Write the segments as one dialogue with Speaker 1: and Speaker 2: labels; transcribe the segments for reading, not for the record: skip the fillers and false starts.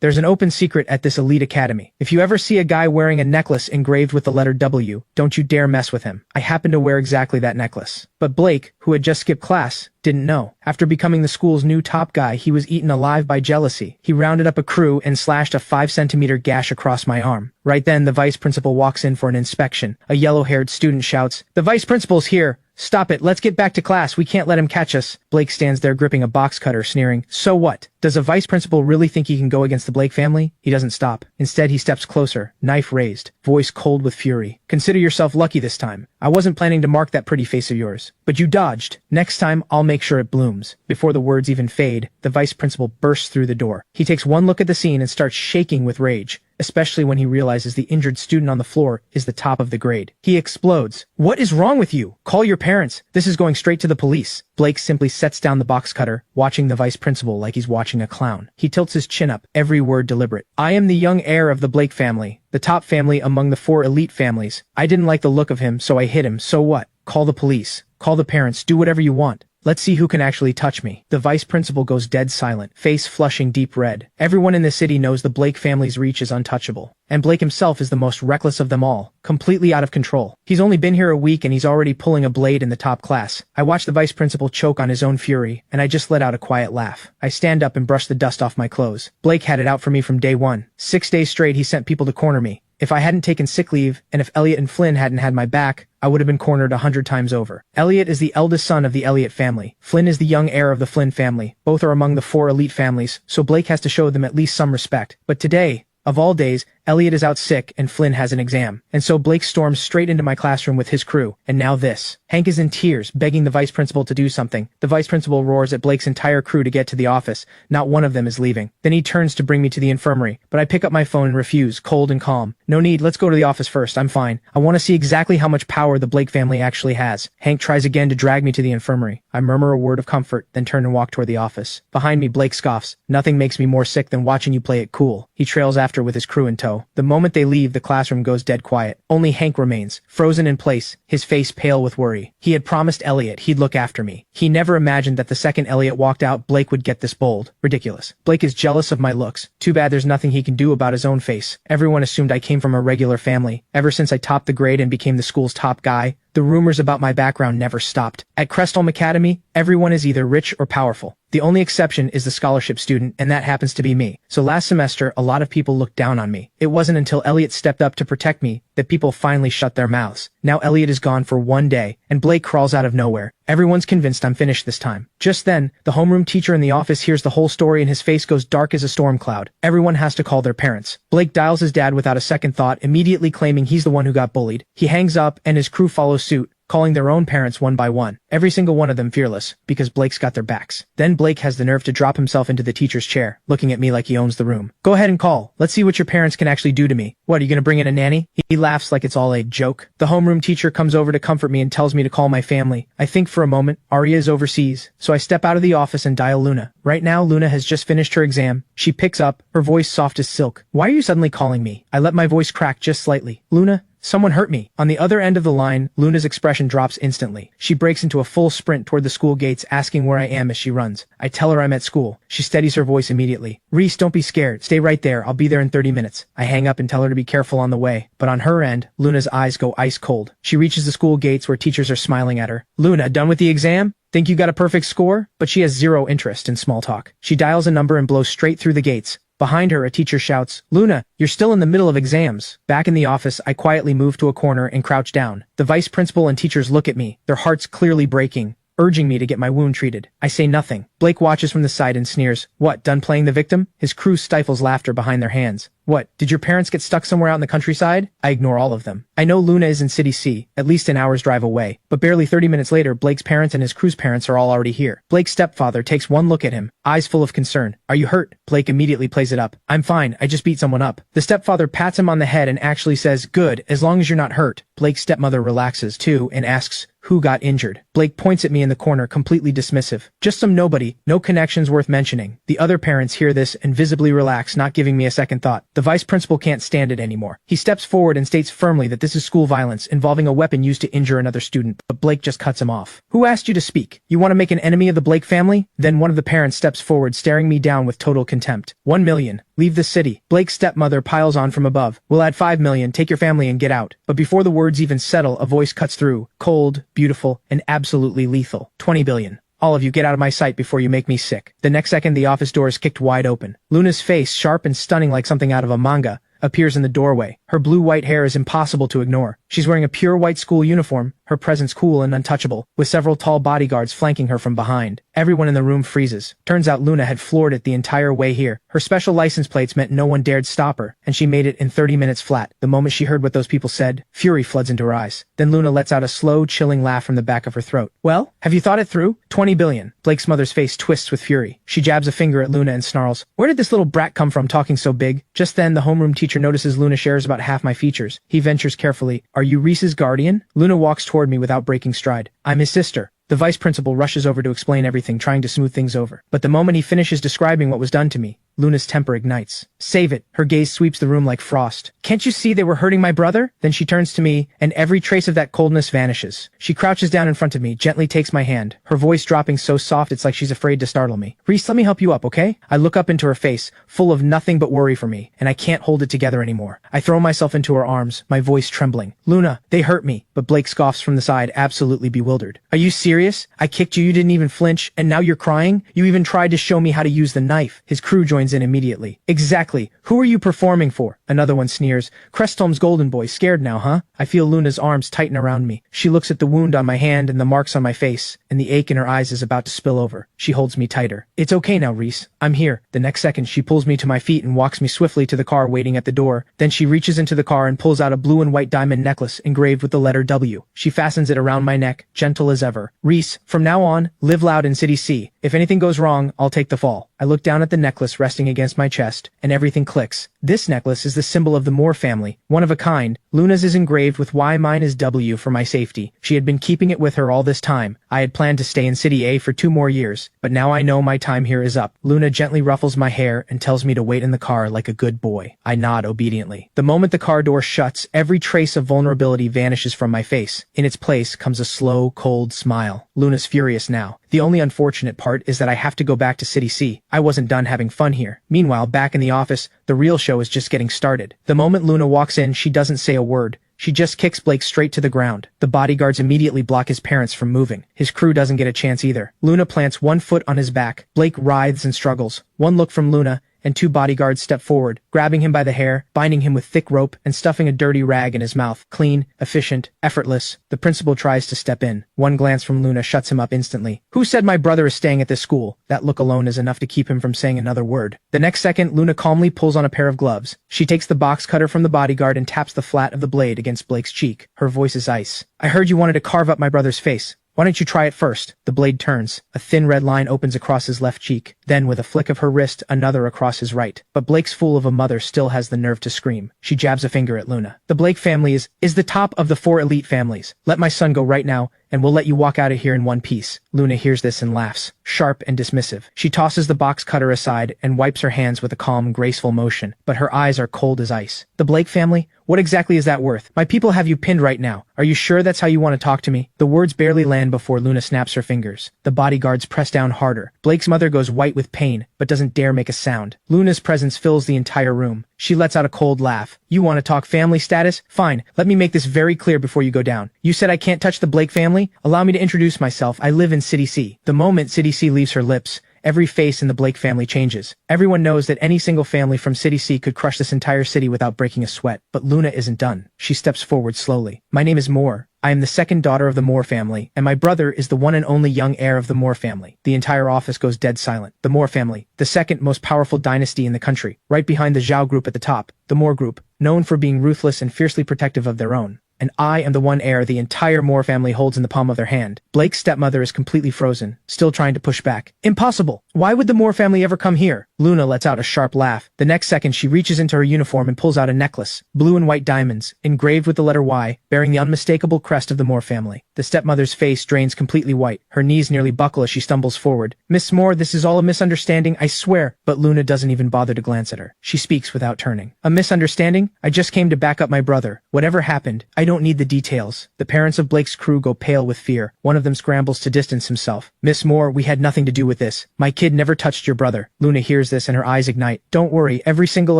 Speaker 1: There's an open secret at this elite academy. If you ever see a guy wearing a necklace engraved with the letter W, don't you dare mess with him. I happen to wear exactly that necklace. But Blake, who had just skipped class, didn't know. After becoming the school's new top guy, he was eaten alive by jealousy. He rounded up a crew and slashed a 5-centimeter gash across my arm. Right then, the vice principal walks in for an inspection. A yellow-haired student shouts, "The vice principal's here! Stop it, let's get back to class, we can't let him catch us." Blake stands there gripping a box cutter, sneering, "So what? Does a vice principal really think he can go against the Blake family?" He doesn't stop. Instead, he steps closer, knife raised, voice cold with fury. "Consider yourself lucky this time. I wasn't planning to mark that pretty face of yours. But you dodged. Next time, I'll make sure it blooms." Before the words even fade, the vice principal bursts through the door. He takes one look at the scene and starts shaking with rage, especially when he realizes the injured student on the floor is the top of the grade. He explodes. "What is wrong with you? Call your parents. This is going straight to the police." Blake simply sets down the box cutter, watching the vice principal like he's watching a clown. He tilts his chin up, every word deliberate. "I am the young heir of the Blake family, the top family among the 4 elite families. I didn't like the look of him, so I hit him. So what? Call the police. Call the parents. Do whatever you want. Let's see who can actually touch me." The vice principal goes dead silent, face flushing deep red. Everyone in the city knows the Blake family's reach is untouchable. And Blake himself is the most reckless of them all, completely out of control. He's only been here a week and he's already pulling a blade in the top class. I watch the vice principal choke on his own fury, and I just let out a quiet laugh. I stand up and brush the dust off my clothes. Blake had it out for me from day one. 6 days straight he sent people to corner me. If I hadn't taken sick leave, and if Elliot and Flynn hadn't had my back, I would have been cornered 100 times over. Elliot is the eldest son of the Elliot family. Flynn is the young heir of the Flynn family. Both are among the 4 elite families, so Blake has to show them at least some respect. But today, of all days, Elliot is out sick and Flynn has an exam. And so Blake storms straight into my classroom with his crew. And now this. Hank is in tears, begging the vice principal to do something. The vice principal roars at Blake's entire crew to get to the office. Not one of them is leaving. Then he turns to bring me to the infirmary, but I pick up my phone and refuse, cold and calm. "No need, let's go to the office first, I'm fine. I want to see exactly how much power the Blake family actually has." Hank tries again to drag me to the infirmary. I murmur a word of comfort, then turn and walk toward the office. Behind me, Blake scoffs. "Nothing makes me more sick than watching you play it cool." He trails after with his crew in tow. The moment they leave, the classroom goes dead quiet. Only Hank remains, frozen in place, his face pale with worry. He had promised Elliot he'd look after me. He never imagined that the second Elliot walked out, Blake would get this bold. Ridiculous. Blake is jealous of my looks. Too bad there's nothing he can do about his own face. Everyone assumed I came from a regular family. Ever since I topped the grade and became the school's top guy, the rumors about my background never stopped. At Crestholm Academy, everyone is either rich or powerful. The only exception is the scholarship student, and that happens to be me. So last semester, a lot of people looked down on me. It wasn't until Elliot stepped up to protect me that people finally shut their mouths. Now Elliot is gone for one day, and Blake crawls out of nowhere. Everyone's convinced I'm finished this time. Just then, the homeroom teacher in the office hears the whole story and his face goes dark as a storm cloud. Everyone has to call their parents. Blake dials his dad without a second thought, immediately claiming he's the one who got bullied. He hangs up, and his crew follows suit, calling their own parents one by one. Every single one of them fearless, because Blake's got their backs. Then Blake has the nerve to drop himself into the teacher's chair, looking at me like he owns the room. "Go ahead and call. Let's see what your parents can actually do to me." "What, are you gonna bring in a nanny?" He laughs like it's all a joke. The homeroom teacher comes over to comfort me and tells me to call my family. I think for a moment. Aria is overseas, so I step out of the office and dial Luna. Right now, Luna has just finished her exam. She picks up, her voice soft as silk. "Why are you suddenly calling me?" I let my voice crack just slightly. "Luna, someone hurt me." On the other end of the line, Luna's expression drops instantly. She breaks into a full sprint toward the school gates, asking where I am as she runs. I tell her I'm at school. She steadies her voice immediately. "Reese, don't be scared. Stay right there. I'll be there in 30 minutes. I hang up and tell her to be careful on the way. But on her end, Luna's eyes go ice cold. She reaches the school gates where teachers are smiling at her. "Luna, done with the exam? Think you got a perfect score?" But she has zero interest in small talk. She dials a number and blows straight through the gates. Behind her, a teacher shouts, "Luna, you're still in the middle of exams." Back in the office, I quietly move to a corner and crouch down. The vice principal and teachers look at me, their hearts clearly breaking, urging me to get my wound treated. I say nothing. Blake watches from the side and sneers. "What, done playing the victim?" His crew stifles laughter behind their hands. "What, did your parents get stuck somewhere out in the countryside?" I ignore all of them. I know Luna is in City C, at least an hour's drive away, but barely 30 minutes later, Blake's parents and his crew's parents are all already here. Blake's stepfather takes one look at him, eyes full of concern. "Are you hurt?" Blake immediately plays it up. "I'm fine, I just beat someone up." The stepfather pats him on the head and actually says, "Good, as long as you're not hurt." Blake's stepmother relaxes too and asks, "Who got injured?" Blake points at me in the corner, completely dismissive. "Just some nobody, no connections worth mentioning." The other parents hear this and visibly relax, not giving me a second thought. The vice principal can't stand it anymore. He steps forward and states firmly that this is school violence involving a weapon used to injure another student, but Blake just cuts him off. "Who asked you to speak? You want to make an enemy of the Blake family?" Then one of the parents steps steps forward, staring me down with total contempt. 1 million. Leave the city. Blake's stepmother piles on from above. We'll add 5 million. Take your family and get out. But before the words even settle, a voice cuts through. Cold, beautiful, and absolutely lethal. 20 billion. All of you get out of my sight before you make me sick. The next second, the office door is kicked wide open. Luna's face, sharp and stunning like something out of a manga, appears in the doorway. Her blue-white hair is impossible to ignore. She's wearing a pure white school uniform, her presence cool and untouchable, with several tall bodyguards flanking her from behind. Everyone in the room freezes. Turns out Luna had floored it the entire way here. Her special license plates meant no one dared stop her, and she made it in 30 minutes flat. The moment she heard what those people said, fury floods into her eyes. Then Luna lets out a slow, chilling laugh from the back of her throat. Well, have you thought it through? 20 billion. Blake's mother's face twists with fury. She jabs a finger at Luna and snarls, "Where did this little brat come from talking so big?" Just then, the homeroom teacher notices Luna shares about half my features. He ventures carefully, "Are you Reese's guardian?" Luna walks toward me without breaking stride. "I'm his sister." The vice principal rushes over to explain everything, trying to smooth things over. But the moment he finishes describing what was done to me, Luna's temper ignites. "Save it." Her gaze sweeps the room like frost. "Can't you see they were hurting my brother?" Then she turns to me, and every trace of that coldness vanishes. She crouches down in front of me, gently takes my hand, her voice dropping so soft it's like she's afraid to startle me. "Reese, let me help you up, okay?" I look up into her face, full of nothing but worry for me, and I can't hold it together anymore. I throw myself into her arms, my voice trembling. "Luna, they hurt me." But Blake scoffs from the side, absolutely bewildered. "Are you serious? I kicked you didn't even flinch, and now you're crying? You even tried to show me how to use the knife." His crew joins in immediately. "Exactly. Who are you performing for?" Another one sneers. "Crestholm's golden boy, scared now, huh?" I feel Luna's arms tighten around me. She looks at the wound on my hand and the marks on my face, and the ache in her eyes is about to spill over. She holds me tighter. "It's okay now, Reese. I'm here." The next second, she pulls me to my feet and walks me swiftly to the car waiting at the door. Then she reaches into the car and pulls out a blue and white diamond necklace engraved with the letter W. She fastens it around my neck, gentle as ever. "Reese, from now on, live loud in City C. If anything goes wrong, I'll take the fall." I look down at the necklace resting against my chest, and everything clicks. This necklace is the symbol of the Moore family, one of a kind. Luna's is engraved with Y, mine is W for my safety. She had been keeping it with her all this time. I had planned to stay in City A for 2 more years, but now I know my time here is up. Luna gently ruffles my hair and tells me to wait in the car like a good boy. I nod obediently. The moment the car door shuts, every trace of vulnerability vanishes from my face. In its place comes a slow, cold smile. Luna's furious now. The only unfortunate part is that I have to go back to City C. I wasn't done having fun here. Meanwhile, back in the office, the real show is just getting started. The moment Luna walks in, she doesn't say a word. She just kicks Blake straight to the ground. The bodyguards immediately block his parents from moving. His crew doesn't get a chance either. Luna plants one foot on his back. Blake writhes and struggles. One look from Luna, and 2 bodyguards step forward, grabbing him by the hair, binding him with thick rope, and stuffing a dirty rag in his mouth. Clean, efficient, effortless. The principal tries to step in. One glance from Luna shuts him up instantly. "Who said my brother is staying at this school?" That look alone is enough to keep him from saying another word. The next second, Luna calmly pulls on a pair of gloves. She takes the box cutter from the bodyguard and taps the flat of the blade against Blake's cheek. Her voice is ice. "I heard you wanted to carve up my brother's face. Why don't you try it first?" The blade turns. A thin red line opens across his left cheek. Then, with a flick of her wrist, another across his right. But Blake's fool of a mother still has the nerve to scream. She jabs a finger at Luna. "The Blake family is the top of the 4 elite families. Let my son go right now, and we'll let you walk out of here in one piece." Luna hears this and laughs, sharp and dismissive. She tosses the box cutter aside and wipes her hands with a calm, graceful motion, but her eyes are cold as ice. "The Blake family? What exactly is that worth? My people have you pinned right now. Are you sure that's how you want to talk to me?" The words barely land before Luna snaps her fingers. The bodyguards press down harder. Blake's mother goes white with pain, but doesn't dare make a sound. Luna's presence fills the entire room. She lets out a cold laugh. "You want to talk family status? Fine, let me make this very clear before you go down. You said I can't touch the Blake family? Allow me to introduce myself. I live in City C." The moment City C leaves her lips, every face in the Blake family changes. Everyone knows that any single family from City C could crush this entire city without breaking a sweat. But Luna isn't done. She steps forward slowly. "My name is Moore. I am the second daughter of the Moore family, and my brother is the one and only young heir of the Moore family." The entire office goes dead silent. The Moore family, the second most powerful dynasty in the country, right behind the Zhao group at the top. The Moore group, known for being ruthless and fiercely protective of their own. And I am the one heir the entire Moore family holds in the palm of their hand. Blake's stepmother is completely frozen, still trying to push back. "Impossible! Why would the Moore family ever come here?" Luna lets out a sharp laugh. The next second, she reaches into her uniform and pulls out a necklace, blue and white diamonds, engraved with the letter Y, bearing the unmistakable crest of the Moore family. The stepmother's face drains completely white. Her knees nearly buckle as she stumbles forward. "Miss Moore, this is all a misunderstanding, I swear." But Luna doesn't even bother to glance at her. She speaks without turning. "A misunderstanding? I just came to back up my brother. Whatever happened, I don't don't need the details. The parents of Blake's crew go pale with fear. One of them scrambles to distance himself. Miss Moore, we had nothing to do with this. My kid never touched your brother. Luna hears this and her eyes ignite. Don't worry, every single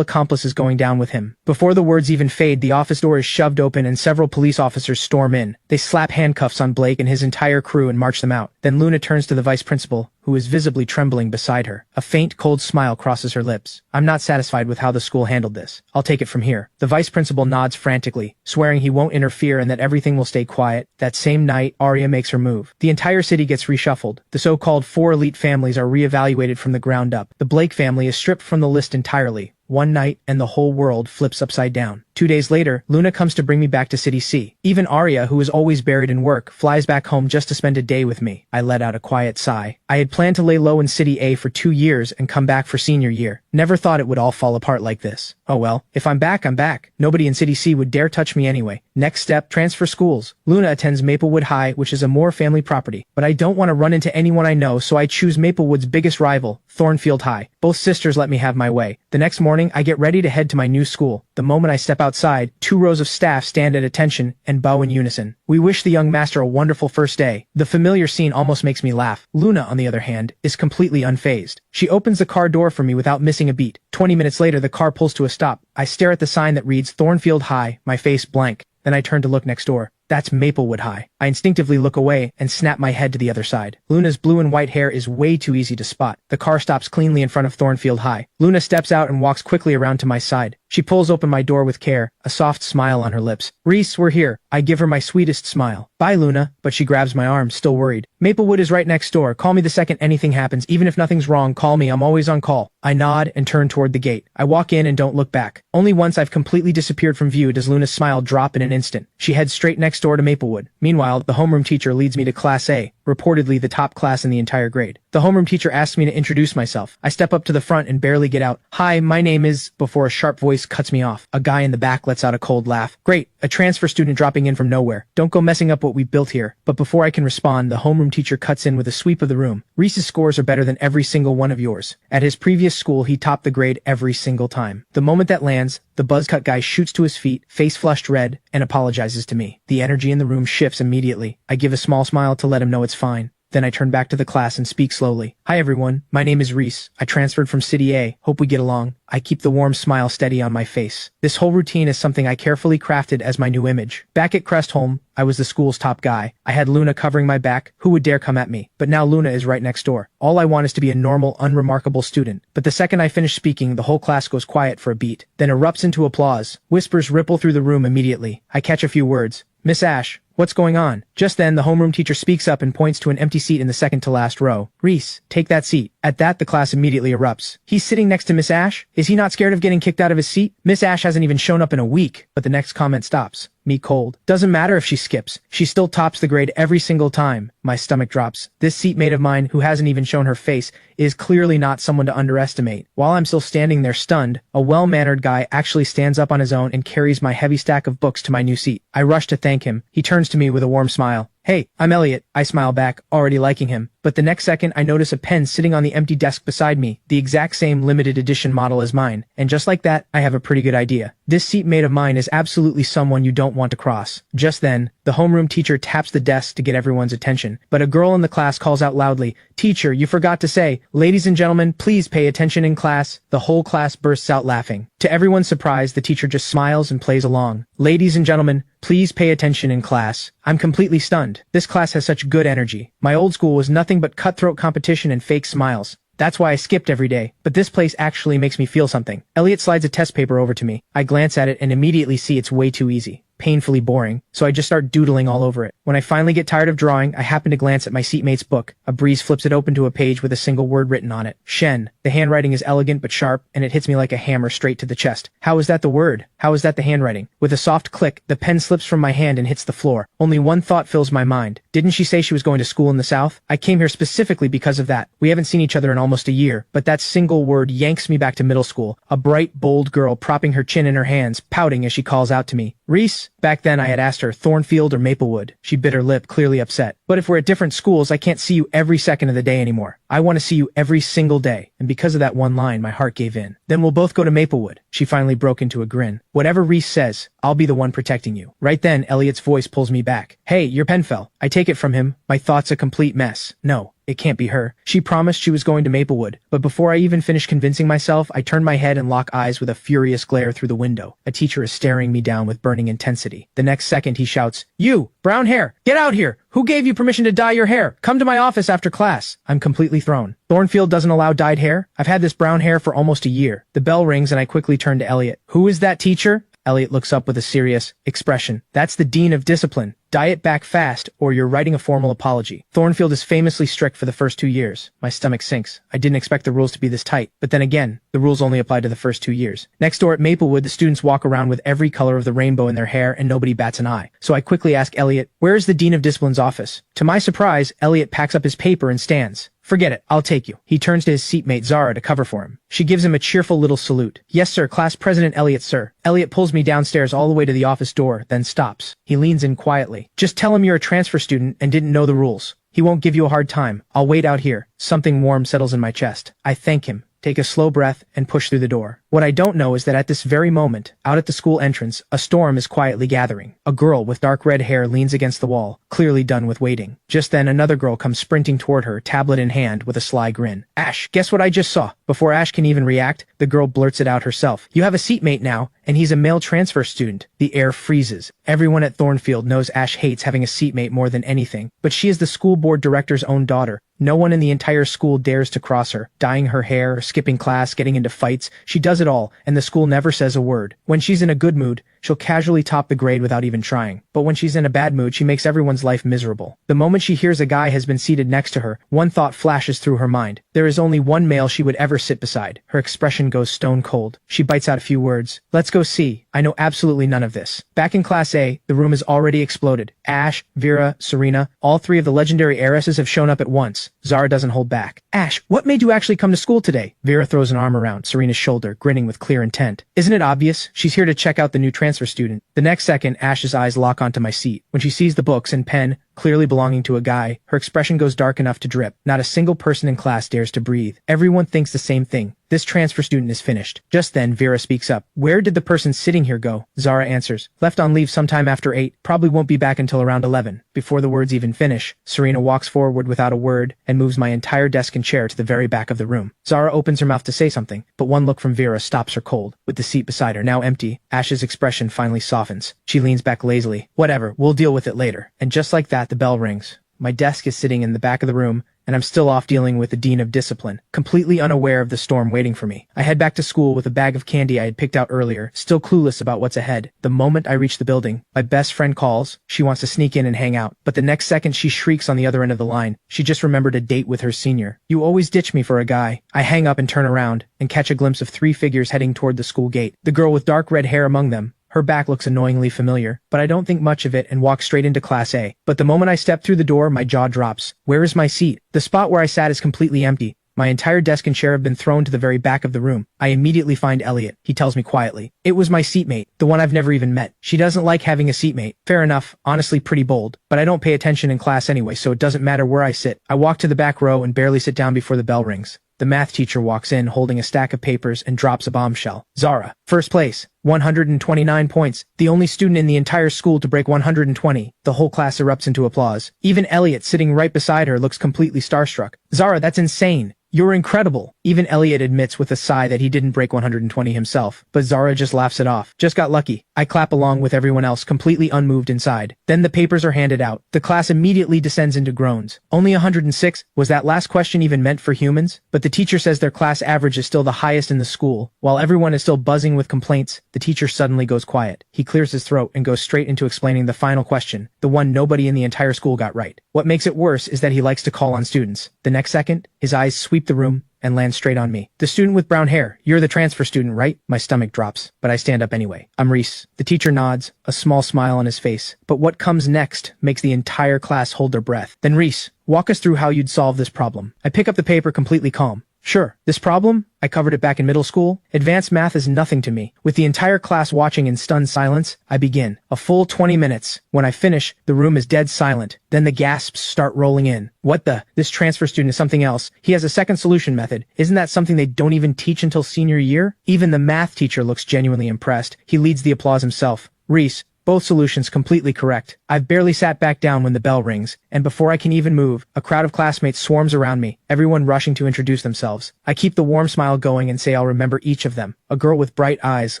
Speaker 1: accomplice is going down with him. Before the words even fade, the office door is shoved open and several police officers storm in. They slap handcuffs on Blake and his entire crew and march them out. Then Luna turns to the vice principal, who is visibly trembling beside her. A faint, cold smile crosses her lips. I'm not satisfied with how the school handled this. I'll take it from here. The vice principal nods frantically, swearing he won't interfere and that everything will stay quiet. That same night, Arya makes her move. The entire city gets reshuffled. The so-called 4 elite families are reevaluated from the ground up. The Blake family is stripped from the list entirely. One night, and the whole world flips upside down. 2 days later, Luna comes to bring me back to City C. Even Arya, who is always buried in work, flies back home just to spend a day with me. I let out a quiet sigh. I had planned to lay low in City A for 2 years and come back for senior year. Never thought it would all fall apart like this. Oh well, if I'm back, I'm back. Nobody in City C would dare touch me anyway. Next step, transfer schools. Luna attends Maplewood High, which is a Moore family property. But I don't want to run into anyone I know, so I choose Maplewood's biggest rival, Thornfield High. Both sisters let me have my way. The next morning, I get ready to head to my new school. The moment I step outside, 2 rows of staff stand at attention and bow in unison. We wish the young master a wonderful first day. The familiar scene almost makes me laugh. Luna, on the other hand, is completely unfazed. She opens the car door for me without missing a beat. 20 minutes later, the car pulls to a stop. I stare at the sign that reads Thornfield High, my face blank. Then I turn to look next door. That's Maplewood High. I instinctively look away and snap my head to the other side. Luna's blue and white hair is way too easy to spot. The car stops cleanly in front of Thornfield High. Luna steps out and walks quickly around to my side. She pulls open my door with care, a soft smile on her lips. Reese, we're here. I give her my sweetest smile. Bye, Luna, but she grabs my arm, still worried. Maplewood is right next door. Call me the second anything happens. Even if nothing's wrong, call me. I'm always on call. I nod and turn toward the gate. I walk in and don't look back. Only once I've completely disappeared from view does Luna's smile drop in an instant. She heads straight next door to Maplewood. Meanwhile, the homeroom teacher leads me to Class A, reportedly the top class in the entire grade. The homeroom teacher asks me to introduce myself. I step up to the front and barely get out. Hi, my name is, before a sharp voice cuts me off. A guy in the back lets out a cold laugh. Great, a transfer student dropping in from nowhere. Don't go messing up what we've built here. But before I can respond, the homeroom teacher cuts in with a sweep of the room. Reese's scores are better than every single one of yours. At his previous school, he topped the grade every single time. The moment that lands, the buzzcut guy shoots to his feet, face flushed red, and apologizes to me. The energy in the room shifts immediately. I give a small smile to let him know it's fine. Then I turn back to the class and speak slowly. Hi everyone, my name is Reese. I transferred from City A. Hope we get along. I keep the warm smile steady on my face. This whole routine is something I carefully crafted as my new image. Back at Crestholm, I was the school's top guy. I had Luna covering my back. Who would dare come at me? But now Luna is right next door. All I want is to be a normal, unremarkable student. But the second I finish speaking, the whole class goes quiet for a beat, then erupts into applause. Whispers ripple through the room immediately. I catch a few words. Miss Ash, what's going on? Just then, the homeroom teacher speaks up and points to an empty seat in the second to last row. Reese, take that seat. At that, the class immediately erupts. He's sitting next to Miss Ash? Is he not scared of getting kicked out of his seat? Miss Ash hasn't even shown up in a week. But the next comment stops. Me cold. Doesn't matter if she skips. She still tops the grade every single time. My stomach drops. This seatmate of mine, who hasn't even shown her face, is clearly not someone to underestimate. While I'm still standing there stunned, a well-mannered guy actually stands up on his own and carries my heavy stack of books to my new seat. I rush to thank him. He turns to me with a warm smile. Hey, I'm Elliot. I smile back, already liking him. But the next second, I notice a pen sitting on the empty desk beside me, the exact same limited edition model as mine. And just like that, I have a pretty good idea. This seatmate of mine is absolutely someone you don't want to cross. Just then, the homeroom teacher taps the desk to get everyone's attention. But a girl in the class calls out loudly, "Teacher, you forgot to say, ladies and gentlemen, please pay attention in class." The whole class bursts out laughing. To everyone's surprise, the teacher just smiles and plays along. Ladies and gentlemen, please pay attention in class. I'm completely stunned. This class has such good energy. My old school was nothing but cutthroat competition and fake smiles. That's why I skipped every day. But this place actually makes me feel something. Elliot slides a test paper over to me. I glance at it and immediately see it's way too easy. Painfully boring, so I just start doodling all over it. When I finally get tired of drawing, I happen to glance at my seatmate's book. A breeze flips it open to a page with a single word written on it. Shen. The handwriting is elegant but sharp, and it hits me like a hammer straight to the chest. How is that the word? How is that the handwriting? With a soft click, the pen slips from my hand and hits the floor. Only one thought fills my mind. Didn't she say she was going to school in the South? I came here specifically because of that. We haven't seen each other in almost a year, but that single word yanks me back to middle school. A bright, bold girl propping her chin in her hands, pouting as she calls out to me. Reese? Back then I had asked her Thornfield or Maplewood. She bit her lip, clearly upset. But if we're at different schools, I can't see you every second of the day anymore. I want to see you every single day. And because of that one line, my heart gave in. Then we'll both go to Maplewood. She finally broke into a grin. Whatever Reese says, I'll be the one protecting you. Right then, Elliot's voice pulls me back. Hey, your pen fell. I take it from him. My thoughts a complete mess. No. It can't be her. She promised she was going to Maplewood, but before I even finish convincing myself, I turn my head and lock eyes with a furious glare through the window. A teacher is staring me down with burning intensity. The next second he shouts, "You, brown hair, get out here! Who gave you permission to dye your hair? Come to my office after class." I'm completely thrown. Thornfield doesn't allow dyed hair? I've had this brown hair for almost a year. The bell rings and I quickly turn to Elliot. Who is that teacher? Elliot looks up with a serious expression. That's the Dean of Discipline. Dye it back fast, or you're writing a formal apology. Thornfield is famously strict for the first 2 years. My stomach sinks. I didn't expect the rules to be this tight. But then again, the rules only apply to the first 2 years. Next door at Maplewood, the students walk around with every color of the rainbow in their hair and nobody bats an eye. So I quickly ask Elliot, where is the Dean of Discipline's office? To my surprise, Elliot packs up his paper and stands. Forget it, I'll take you. He turns to his seatmate Zara to cover for him. She gives him a cheerful little salute. Yes sir, Class President Elliot sir. Elliot pulls me downstairs all the way to the office door, then stops. He leans in quietly. Just tell him you're a transfer student and didn't know the rules. He won't give you a hard time. I'll wait out here. Something warm settles in my chest. I thank him, take a slow breath, and push through the door. What I don't know is that at this very moment, out at the school entrance, a storm is quietly gathering. A girl with dark red hair leans against the wall, clearly done with waiting. Just then, another girl comes sprinting toward her, tablet in hand, with a sly grin. Ash, guess what I just saw? Before Ash can even react, the girl blurts it out herself. You have a seatmate now, and he's a male transfer student. The air freezes. Everyone at Thornfield knows Ash hates having a seatmate more than anything, but she is the school board director's own daughter. No one in the entire school dares to cross her, dyeing her hair, skipping class, getting into fights. She does it all, and the school never says a word. When she's in a good mood, she'll casually top the grade without even trying. But when she's in a bad mood, she makes everyone's life miserable. The moment she hears a guy has been seated next to her, one thought flashes through her mind. There is only one male she would ever sit beside. Her expression goes stone cold. She bites out a few words. Let's go see. I know absolutely none of this. Back in Class A, the room has already exploded. Ash, Vera, Serena, all three of the legendary heiresses have shown up at once. Zara doesn't hold back. Ash, what made you actually come to school today? Vera throws an arm around Serena's shoulder, grinning with clear intent. Isn't it obvious? She's here to check out the new transfer student. The next second, Ash's eyes lock onto my seat. When she sees the books and pen, clearly belonging to a guy, her expression goes dark enough to drip. Not a single person in class dares to breathe. Everyone thinks the same thing. This transfer student is finished. Just then, Vera speaks up. Where did the person sitting here go? Zara answers. Left on leave sometime after 8. Probably won't be back until around 11. Before the words even finish, Serena walks forward without a word and moves my entire desk and chair to the very back of the room. Zara opens her mouth to say something, but one look from Vera stops her cold. With the seat beside her now empty, Ash's expression finally softens. She leans back lazily. Whatever, we'll deal with it later. And just like that, the bell rings. My desk is sitting in the back of the room, and I'm still off dealing with the Dean of Discipline, completely unaware of the storm waiting for me. I head back to school with a bag of candy I had picked out earlier, still clueless about what's ahead. The moment I reach the building, my best friend calls. She wants to sneak in and hang out, but the next second she shrieks on the other end of the line. She just remembered a date with her senior. You always ditch me for a guy. I hang up and turn around, and catch a glimpse of 3 figures heading toward the school gate. The girl with dark red hair among them. Her back looks annoyingly familiar, but I don't think much of it and walk straight into Class A. But the moment I step through the door, my jaw drops. Where is my seat? The spot where I sat is completely empty. My entire desk and chair have been thrown to the very back of the room. I immediately find Elliot. He tells me quietly. It was my seatmate, the one I've never even met. She doesn't like having a seatmate. Fair enough, honestly pretty bold. But I don't pay attention in class anyway, so it doesn't matter where I sit. I walk to the back row and barely sit down before the bell rings. The math teacher walks in holding a stack of papers and drops a bombshell. Zara, first place, 129 points, the only student in the entire school to break 120. The whole class erupts into applause. Even Elliot, sitting right beside her, looks completely starstruck. Zara, that's insane. You're incredible. Even Elliot admits with a sigh that he didn't break 120 himself, but Zara just laughs it off. Just got lucky. I clap along with everyone else, completely unmoved inside. Then the papers are handed out. The class immediately descends into groans. Only 106? Was that last question even meant for humans? But the teacher says their class average is still the highest in the school. While everyone is still buzzing with complaints, the teacher suddenly goes quiet. He clears his throat and goes straight into explaining the final question, the one nobody in the entire school got right. What makes it worse is that he likes to call on students. The next second, his eyes sweep the room and land straight on me. The student with brown hair. You're the transfer student, right? My stomach drops, but I stand up anyway. I'm Reese. The teacher nods, a small smile on his face. But what comes next makes the entire class hold their breath. Then Reese, walk us through how you'd solve this problem. I pick up the paper completely calm. Sure, this problem? I covered it back in middle school. Advanced math is nothing to me. With the entire class watching in stunned silence, I begin. A full 20 minutes. When I finish, the room is dead silent. Then the gasps start rolling in. What the? This transfer student is something else. He has a second solution method. Isn't that something they don't even teach until senior year? Even the math teacher looks genuinely impressed. He leads the applause himself. Reese, both solutions completely correct. I've barely sat back down when the bell rings, and before I can even move, a crowd of classmates swarms around me, everyone rushing to introduce themselves. I keep the warm smile going and say I'll remember each of them. A girl with bright eyes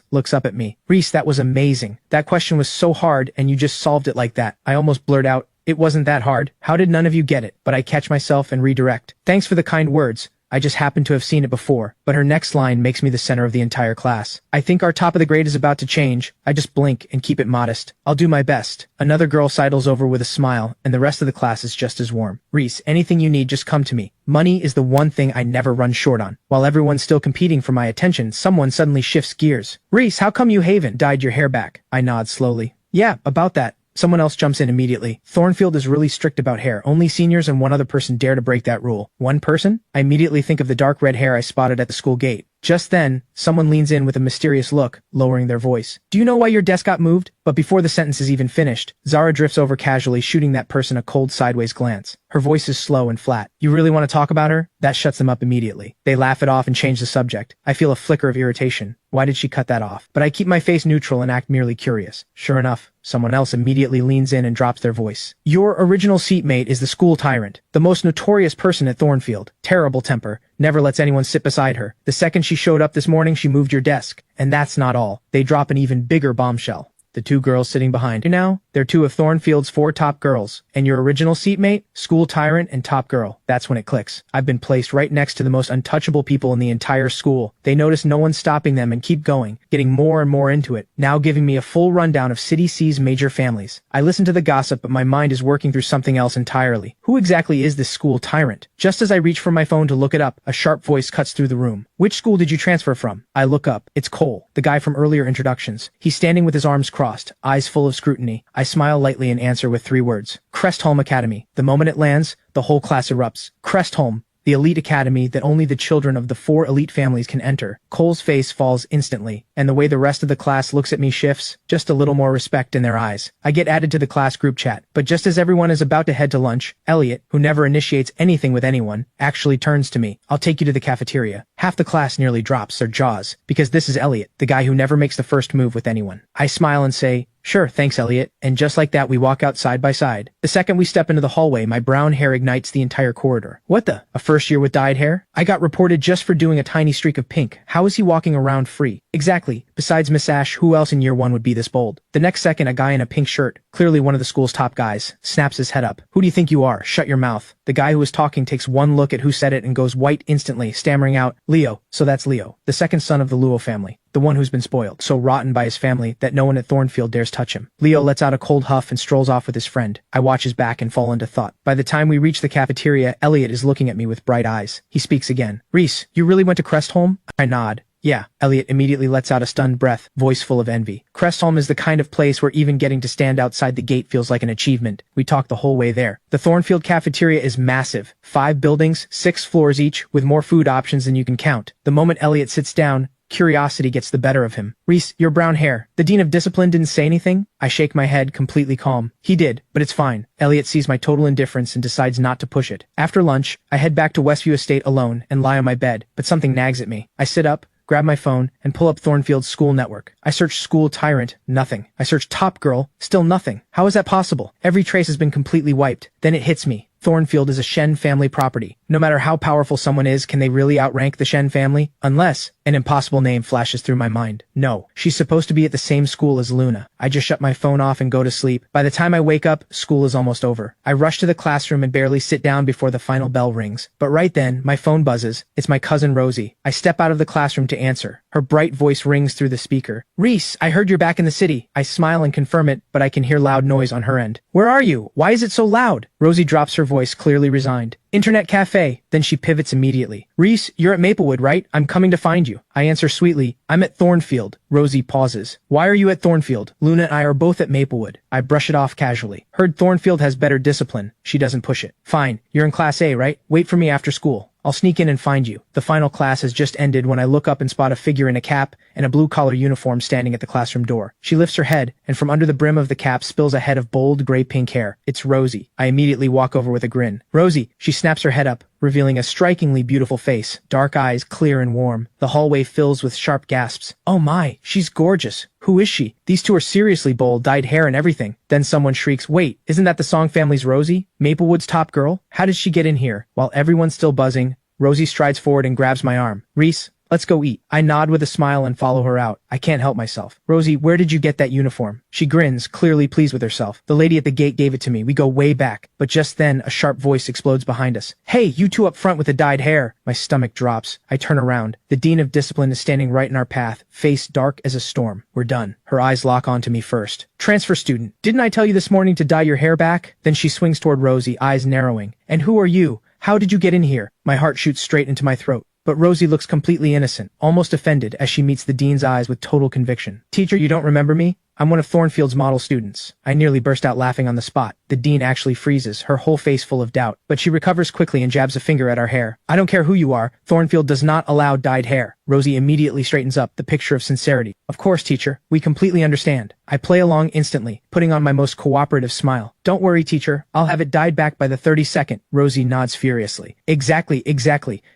Speaker 1: looks up at me. Reese, that was amazing. That question was so hard and you just solved it like that. I almost blurt out, it wasn't that hard. How did none of you get it? But I catch myself and redirect. Thanks for the kind words. I just happened to have seen it before, but her next line makes me the center of the entire class. I think our top of the grade is about to change. I just blink and keep it modest. I'll do my best. Another girl sidles over with a smile, and the rest of the class is just as warm. Reese, anything you need, just come to me. Money is the one thing I never run short on. While everyone's still competing for my attention, someone suddenly shifts gears. Reese, how come you haven't dyed your hair back? I nod slowly. Yeah, about that. Someone else jumps in immediately. Thornfield is really strict about hair. Only seniors and one other person dare to break that rule. One person? I immediately think of the dark red hair I spotted at the school gate. Just then, someone leans in with a mysterious look, lowering their voice. Do you know why your desk got moved? But before the sentence is even finished, Zara drifts over casually, shooting that person a cold sideways glance. Her voice is slow and flat. You really want to talk about her? That shuts them up immediately. They laugh it off and change the subject. I feel a flicker of irritation. Why did she cut that off? But I keep my face neutral and act merely curious. Sure enough, someone else immediately leans in and drops their voice. Your original seatmate is the school tyrant, the most notorious person at Thornfield. Terrible temper, never lets anyone sit beside her. The second she showed up this morning, she moved your desk. And that's not all. They drop an even bigger bombshell. The two girls sitting behind you now, they're two of Thornfield's 4 top girls. And your original seatmate, school tyrant and top girl. That's when it clicks. I've been placed right next to the most untouchable people in the entire school. They notice no one's stopping them and keep going, getting more and more into it, now giving me a full rundown of City C's major families. I listen to the gossip, but my mind is working through something else entirely. Who exactly is this school tyrant? Just as I reach for my phone to look it up, a sharp voice cuts through the room. Which school did you transfer from? I look up. It's Cole, the guy from earlier introductions. He's standing with his arms crossed, eyes full of scrutiny. I smile lightly and answer with 3 words. Crestholm Academy. The moment it lands, the whole class erupts. Crestholm, the elite academy that only the children of the 4 elite families can enter. Cole's face falls instantly, and the way the rest of the class looks at me shifts, just a little more respect in their eyes. I get added to the class group chat, but just as everyone is about to head to lunch, Elliot, who never initiates anything with anyone, actually turns to me. I'll take you to the cafeteria. Half the class nearly drops their jaws, because this is Elliot, the guy who never makes the first move with anyone. I smile and say, sure, thanks, Elliot. And just like that, we walk out side by side. The second we step into the hallway, my brown hair ignites the entire corridor. What the? A first year with dyed hair? I got reported just for doing a tiny streak of pink. How is he walking around free? Exactly. Besides Miss Ash, who else in year 1 would be this bold? The next second, a guy in a pink shirt, clearly one of the school's top guys, snaps his head up. Who do you think you are? Shut your mouth. The guy who was talking takes one look at who said it and goes white instantly, stammering out, Leo. So that's Leo, the second son of the Luo family. The one who's been spoiled, so rotten by his family that no one at Thornfield dares touch him. Leo lets out a cold huff and strolls off with his friend. I watch his back and fall into thought. By the time we reach the cafeteria, Elliot is looking at me with bright eyes. He speaks again. Reese, you really went to Crestholm? I nod. Yeah. Elliot immediately lets out a stunned breath, voice full of envy. Crestholm is the kind of place where even getting to stand outside the gate feels like an achievement. We talk the whole way there. The Thornfield cafeteria is massive. 5 buildings, 6 floors each, with more food options than you can count. The moment Elliot sits down, curiosity gets the better of him. Reese, your brown hair. The dean of discipline didn't say anything? I shake my head, completely calm. He did, but it's fine. Elliot sees my total indifference and decides not to push it. After lunch, I head back to Westview Estate alone and lie on my bed, but something nags at me. I sit up, grab my phone, and pull up Thornfield's school network. I search school tyrant, nothing. I search top girl, still nothing. How is that possible? Every trace has been completely wiped. Then it hits me. Thornfield is a Shen family property. No matter how powerful someone is, can they really outrank the Shen family? Unless an impossible name flashes through my mind. No, she's supposed to be at the same school as Luna. I just shut my phone off and go to sleep. By the time I wake up, school is almost over. I rush to the classroom and barely sit down before the final bell rings. But right then, my phone buzzes. It's my cousin Rosie. I step out of the classroom to answer. Her bright voice rings through the speaker. Reese, I heard you're back in the city. I smile and confirm it, but I can hear loud noise on her end. Where are you? Why is it so loud? Rosie drops her voice, clearly resigned. Internet cafe. Then she pivots immediately. Reese, you're at Maplewood, right? I'm coming to find you. I answer sweetly, I'm at Thornfield. Rosie pauses. Why are you at Thornfield? Luna and I are both at Maplewood. I brush it off casually. Heard Thornfield has better discipline. She doesn't push it. Fine. You're in Class A, right? Wait for me after school. I'll sneak in and find you. The final class has just ended when I look up and spot a figure in a cap and a blue-collar uniform standing at the classroom door. She lifts her head, and from under the brim of the cap spills a head of bold gray-pink hair. It's Rosie. I immediately walk over with a grin. Rosie, she snaps her head up, revealing a strikingly beautiful face, dark eyes clear and warm. The hallway fills with sharp gasps. Oh my, she's gorgeous. Who is she? These two are seriously bold, dyed hair and everything. Then someone shrieks, wait, isn't that the Song family's Rosie? Maplewood's top girl? How did she get in here? While everyone's still buzzing, Rosie strides forward and grabs my arm. Reese, let's go eat. I nod with a smile and follow her out. I can't help myself. Rosie, where did you get that uniform? She grins, clearly pleased with herself. The lady at the gate gave it to me. We go way back. But just then, a sharp voice explodes behind us. Hey, you two up front with the dyed hair. My stomach drops. I turn around. The Dean of Discipline is standing right in our path, face dark as a storm. We're done. Her eyes lock onto me first. Transfer student, didn't I tell you this morning to dye your hair back? Then she swings toward Rosie, eyes narrowing. And who are you? How did you get in here? My heart shoots straight into my throat. But Rosie looks completely innocent, almost offended as she meets the dean's eyes with total conviction. Teacher, you don't remember me? I'm one of Thornfield's model students. I nearly burst out laughing on the spot. The dean actually freezes, her whole face full of doubt, but she recovers quickly and jabs a finger at our hair. I don't care who you are. Thornfield does not allow dyed hair. Rosie immediately straightens up, the picture of sincerity. Of course, teacher. We completely understand. I play along instantly, putting on my most cooperative smile. Don't worry, teacher. I'll have it dyed back by the 32nd. Rosie nods furiously. Exactly.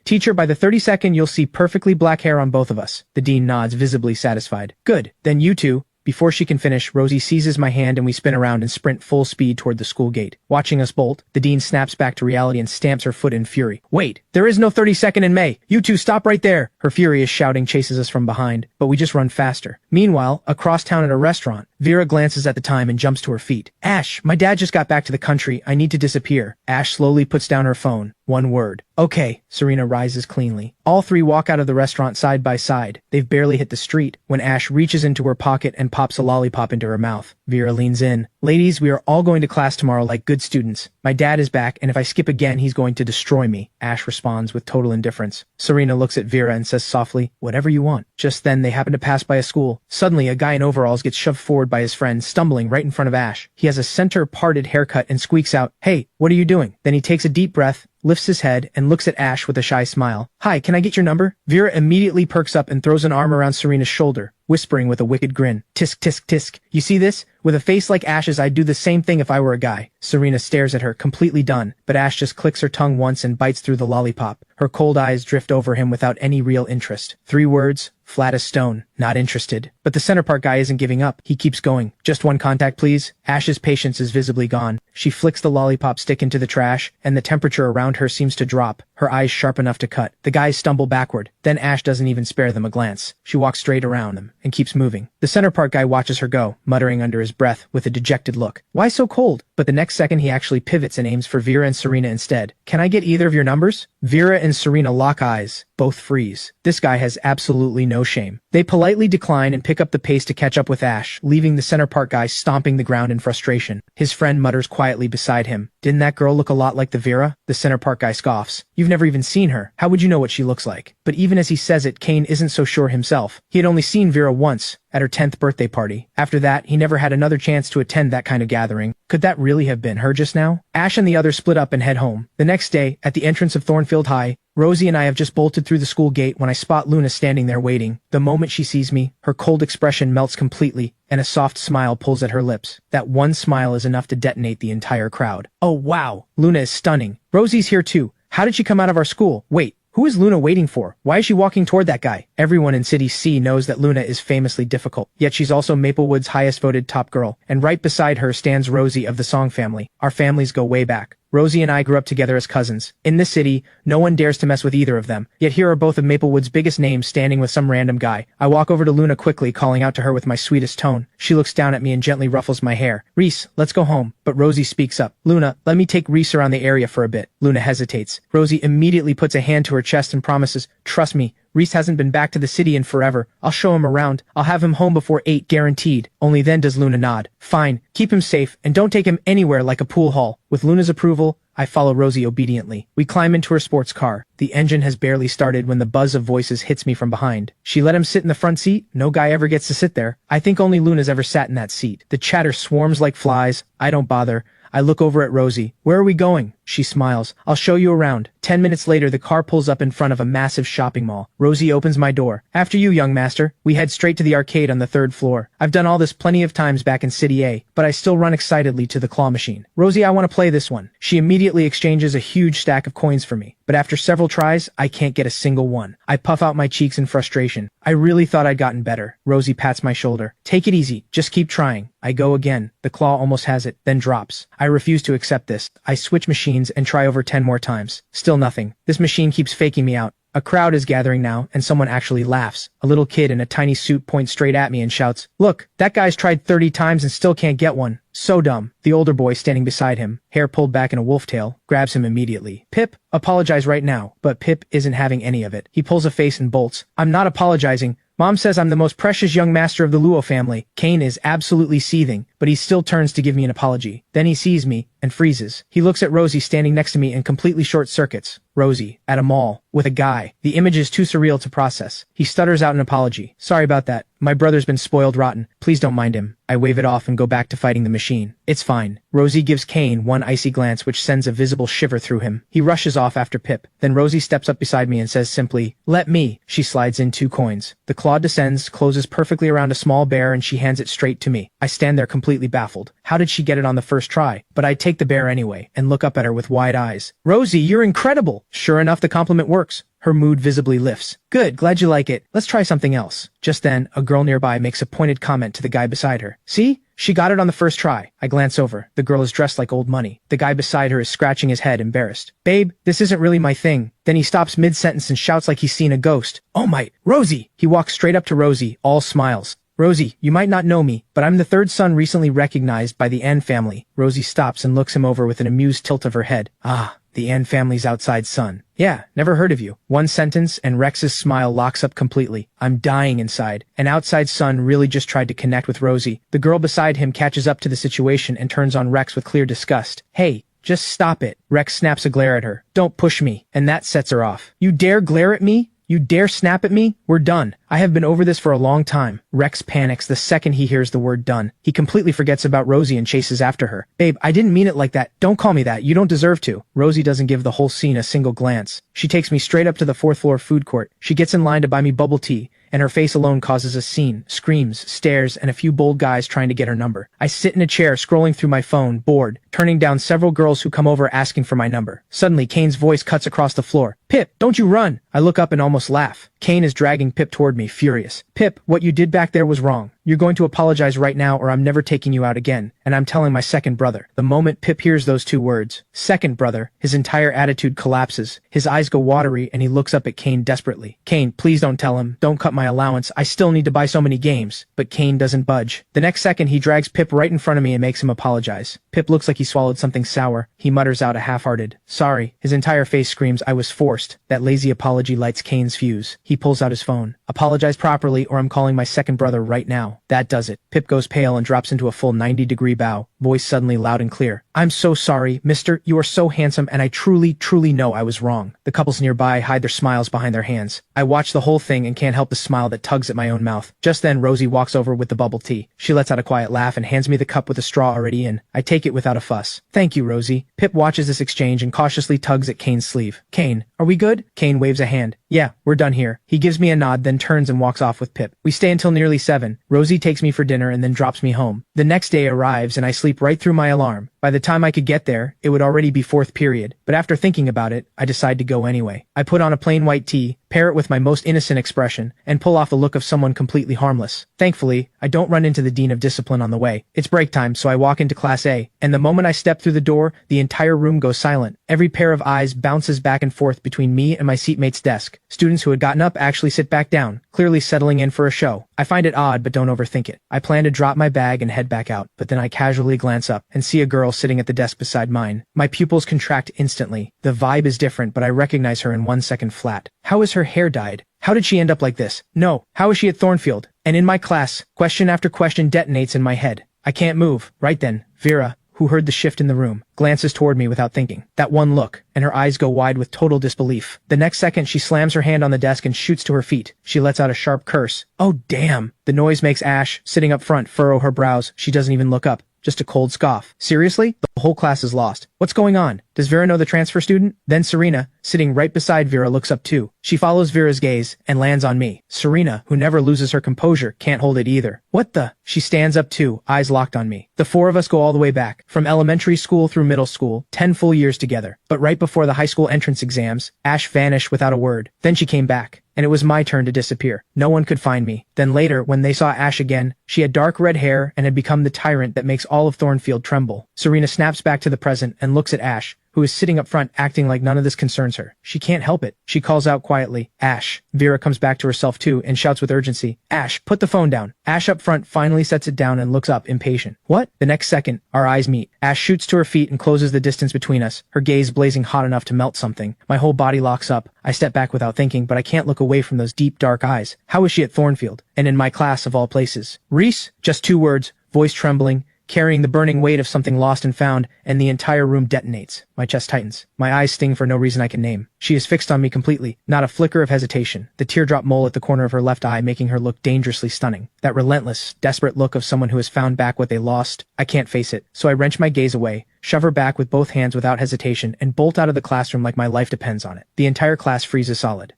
Speaker 1: Teacher, by the 32nd, you'll see perfectly black hair on both of us. The dean nods, visibly satisfied. Good. Then you two. Before she can finish, Rosie seizes my hand and we spin around and sprint full speed toward the school gate. Watching us bolt, the dean snaps back to reality and stamps her foot in fury. Wait, there is no 32nd in May. You two stop right there. Her furious shouting chases us from behind, but we just run faster. Meanwhile, across town at a restaurant, Vera glances at the time and jumps to her feet. Ash, my dad just got back to the country. I need to disappear. Ash slowly puts down her phone. One word. Okay. Serena rises cleanly. All three walk out of the restaurant side by side. They've barely hit the street when Ash reaches into her pocket and pops a lollipop into her mouth. Vera leans in. Ladies, we are all going to class tomorrow like good students. My dad is back, and if I skip again, he's going to destroy me. Ash responds with total indifference. Serena looks at Vera and says softly, whatever you want. Just then, they happen to pass by a school. Suddenly, a guy in overalls gets shoved forward by his friend, stumbling right in front of Ash. He has a center-parted haircut and squeaks out, hey, what are you doing? Then he takes a deep breath, lifts his head, and looks at Ash with a shy smile. Hi, can I get your number? Vera immediately perks up and throws an arm around Serena's shoulder, whispering with a wicked grin. Tisk, tisk, tisk. You see this? With a face like Ash's, I'd do the same thing if I were a guy. Serena stares at her, completely done, but Ash just clicks her tongue once and bites through the lollipop. Her cold eyes drift over him without any real interest. 3 words, flat as stone, not interested. But the Center Park guy isn't giving up. He keeps going. Just one contact, please. Ash's patience is visibly gone. She flicks the lollipop stick into the trash, and the temperature around her seems to drop, her eyes sharp enough to cut. The guys stumble backward. Then Ash doesn't even spare them a glance. She walks straight around them and keeps moving. The Center Park guy watches her go, muttering under his breath with a dejected look. Why so cold? But the next second he actually pivots and aims for Vera and Serena instead. Can I get either of your numbers? Vera and Serena lock eyes. Both freeze. This guy has absolutely no shame. They politely decline and pick up the pace to catch up with Ash, leaving the Center Park guy stomping the ground in frustration. His friend mutters quietly beside him. Didn't that girl look a lot like the Vera? The Center Park guy scoffs. You've never even seen her. How would you know what she looks like? But even as he says it, Kane isn't so sure himself. He had only seen Vera once, at her 10th birthday party. After that, he never had another chance to attend that kind of gathering. Could that really have been her just now? Ash and the others split up and head home. The next day, at the entrance of Thornfield High, Rosie and I have just bolted through the school gate when I spot Luna standing there waiting. The moment she sees me, her cold expression melts completely, and a soft smile pulls at her lips. That one smile is enough to detonate the entire crowd. Oh wow, Luna is stunning. Rosie's here too. How did she come out of our school? Wait, who is Luna waiting for? Why is she walking toward that guy? Everyone in City C knows that Luna is famously difficult, yet she's also Maplewood's highest voted top girl, and right beside her stands Rosie of the Song family. Our families go way back. Rosie and I grew up together as cousins. In this city, no one dares to mess with either of them. Yet here are both of Maplewood's biggest names standing with some random guy. I walk over to Luna quickly, calling out to her with my sweetest tone. She looks down at me and gently ruffles my hair. Reese, let's go home. But Rosie speaks up. Luna, let me take Reese around the area for a bit. Luna hesitates. Rosie immediately puts a hand to her chest and promises, trust me, Reese hasn't been back to the city in forever. I'll show him around. I'll have him home before 8, guaranteed. Only then does Luna nod. Fine, keep him safe, and don't take him anywhere like a pool hall. With Luna's approval, I follow Rosie obediently. We climb into her sports car. The engine has barely started when the buzz of voices hits me from behind. She let him sit in the front seat? No guy ever gets to sit there. I think only Luna's ever sat in that seat. The chatter swarms like flies. I don't bother. I look over at Rosie. Where are we going? She smiles. I'll show you around. 10 minutes later, the car pulls up in front of a massive shopping mall. Rosie opens my door. After you, young master. We head straight to the arcade on the 3rd floor. I've done all this plenty of times back in City A, but I still run excitedly to the claw machine. Rosie, I want to play this one. She immediately exchanges a huge stack of coins for me, but after several tries, I can't get a single one. I puff out my cheeks in frustration. I really thought I'd gotten better. Rosie pats my shoulder. Take it easy. Just keep trying. I go again. The claw almost has it, then drops. I refuse to accept this. I switch machines and try over 10 more times. Still nothing. This machine keeps faking me out. A crowd is gathering now, and someone actually laughs. A little kid in a tiny suit points straight at me and shouts, "Look, that guy's tried 30 times and still can't get one. So dumb." The older boy standing beside him, hair pulled back in a wolf tail, grabs him immediately. "Pip, apologize right now." But Pip isn't having any of it. He pulls a face and bolts. "I'm not apologizing. Mom says I'm the most precious young master of the Luo family." Kane is absolutely seething, but he still turns to give me an apology. Then he sees me and freezes. He looks at Rosie standing next to me and completely short circuits. Rosie, at a mall, with a guy. The image is too surreal to process. He stutters out an apology. "Sorry about that. My brother's been spoiled rotten. Please don't mind him." I wave it off and go back to fighting the machine. "It's fine." Rosie gives Kane one icy glance which sends a visible shiver through him. He rushes off after Pip. Then Rosie steps up beside me and says simply, "Let me." She slides in 2 coins. The claw descends, closes perfectly around a small bear, and she hands it straight to me. I stand there completely baffled. How did she get it on the first try? But I take the bear anyway, and look up at her with wide eyes. "Rosie, you're incredible!" Sure enough, the compliment works. Her mood visibly lifts. "Good, glad you like it. Let's try something else." Just then, a girl nearby makes a pointed comment to the guy beside her. "See? She got it on the first try." I glance over. The girl is dressed like old money. The guy beside her is scratching his head, embarrassed. "Babe, this isn't really my thing." Then he stops mid-sentence and shouts like he's seen a ghost. "Oh my, Rosie!" He walks straight up to Rosie, all smiles. "Rosie, you might not know me, but I'm the 3rd son recently recognized by the An family." Rosie stops and looks him over with an amused tilt of her head. "Ah, the An family's outside son. Yeah, never heard of you." One sentence and Rex's smile locks up completely. I'm dying inside. An outside son really just tried to connect with Rosie. The girl beside him catches up to the situation and turns on Rex with clear disgust. "Hey, just stop it." Rex snaps a glare at her. "Don't push me." And that sets her off. "You dare glare at me? You dare snap at me? We're done. I have been over this for a long time." Rex panics the second he hears the word done. He completely forgets about Rosie and chases after her. "Babe, I didn't mean it like that. Don't call me that. You don't deserve to." Rosie doesn't give the whole scene a single glance. She takes me straight up to the 4th floor food court. She gets in line to buy me bubble tea, and her face alone causes a scene, screams, stares, and a few bold guys trying to get her number. I sit in a chair scrolling through my phone, bored, turning down several girls who come over asking for my number. Suddenly, Kane's voice cuts across the floor. "Pip, don't you run!" I look up and almost laugh. Kane is dragging Pip toward me, furious. "Pip, what you did back there was wrong. You're going to apologize right now or I'm never taking you out again." And I'm telling my second brother. The moment Pip hears those 2 words, second brother, his entire attitude collapses. His eyes go watery and he looks up at Kane desperately. "Kane, please don't tell him. Don't cut my allowance. I still need to buy so many games." But Kane doesn't budge. The next second he drags Pip right in front of me and makes him apologize. Pip looks like he swallowed something sour. He mutters out a half-hearted, "Sorry." His entire face screams, "I was forced." That lazy apology lights Kane's fuse. He pulls out his phone. "Apologize properly or I'm calling my second brother right now." That does it. Pip goes pale and drops into a full 90-degree bow, voice suddenly loud and clear. "I'm so sorry, mister. You are so handsome and I truly, truly know I was wrong." The couples nearby hide their smiles behind their hands. I watch the whole thing and can't help the smile that tugs at my own mouth. Just then Rosie walks over with the bubble tea. She lets out a quiet laugh and hands me the cup with the straw already in. I take it without a fuss. "Thank you, Rosie." Pip watches this exchange and cautiously tugs at Kane's sleeve. "Kane, are we good?" Kane waves a hand. "Yeah, we're done here." He gives me a nod, then turns and walks off with Pip. We stay until nearly 7. Rosie takes me for dinner and then drops me home. The next day arrives and I sleep right through my alarm. By the time I could get there, it would already be 4th period. But after thinking about it, I decide to go anyway. I put on a plain white tee, pair it with my most innocent expression, and pull off the look of someone completely harmless. Thankfully, I don't run into the Dean of Discipline on the way. It's break time, so I walk into Class A, and the moment I step through the door, the entire room goes silent. Every pair of eyes bounces back and forth between me and my seatmate's desk. Students who had gotten up actually sit back down, clearly settling in for a show. I find it odd, but don't overthink it. I plan to drop my bag and head back out, but then I casually glance up and see a girl sitting at the desk beside mine. My pupils contract instantly. The vibe is different, but I recognize her in 1 second flat. How is her hair dyed? How did she end up like this? No. How is she at Thornfield? And in my class, question after question detonates in my head. I can't move. Right then, Vera, who heard the shift in the room, glances toward me without thinking. That one look, and her eyes go wide with total disbelief. The next second, she slams her hand on the desk and shoots to her feet. She lets out a sharp curse. "Oh, damn." The noise makes Ash, sitting up front, furrow her brows. She doesn't even look up. just a cold scoff. Seriously? The whole class is lost. What's going on? Does Vera know the transfer student? Then Serena, sitting right beside Vera, looks up too. She follows Vera's gaze and lands on me. Serena, who never loses her composure, can't hold it either. What the? She stands up too, eyes locked on me. The four of us go all the way back, from elementary school through middle school, 10 full years together. But right before the high school entrance exams, Ash vanished without a word. Then she came back, and it was my turn to disappear. No one could find me. Then later, when they saw Ash again, she had dark red hair and had become the tyrant that makes all of Thornfield tremble. Serena snaps back to the present and looks at Ash, who is sitting up front acting like none of this concerns her. She can't help it. She calls out quietly, "Ash." Vera comes back to herself too and shouts with urgency, "Ash, put the phone down." Ash up front finally sets it down and looks up, impatient. What? The next second, our eyes meet. Ash shoots to her feet and closes the distance between us, her gaze blazing hot enough to melt something. My whole body locks up. I step back without thinking, but I can't look away from those deep, dark eyes. How is she at Thornfield? And in my class of all places? "Reese?" Just 2 words, voice trembling, carrying the burning weight of something lost and found, and the entire room detonates. My chest tightens. My eyes sting for no reason I can name. She is fixed on me completely, not a flicker of hesitation, the teardrop mole at the corner of her left eye making her look dangerously stunning. That relentless, desperate look of someone who has found back what they lost. I can't face it, so I wrench my gaze away, shove her back with both hands without hesitation, and bolt out of the classroom like my life depends on it. The entire class freezes solid.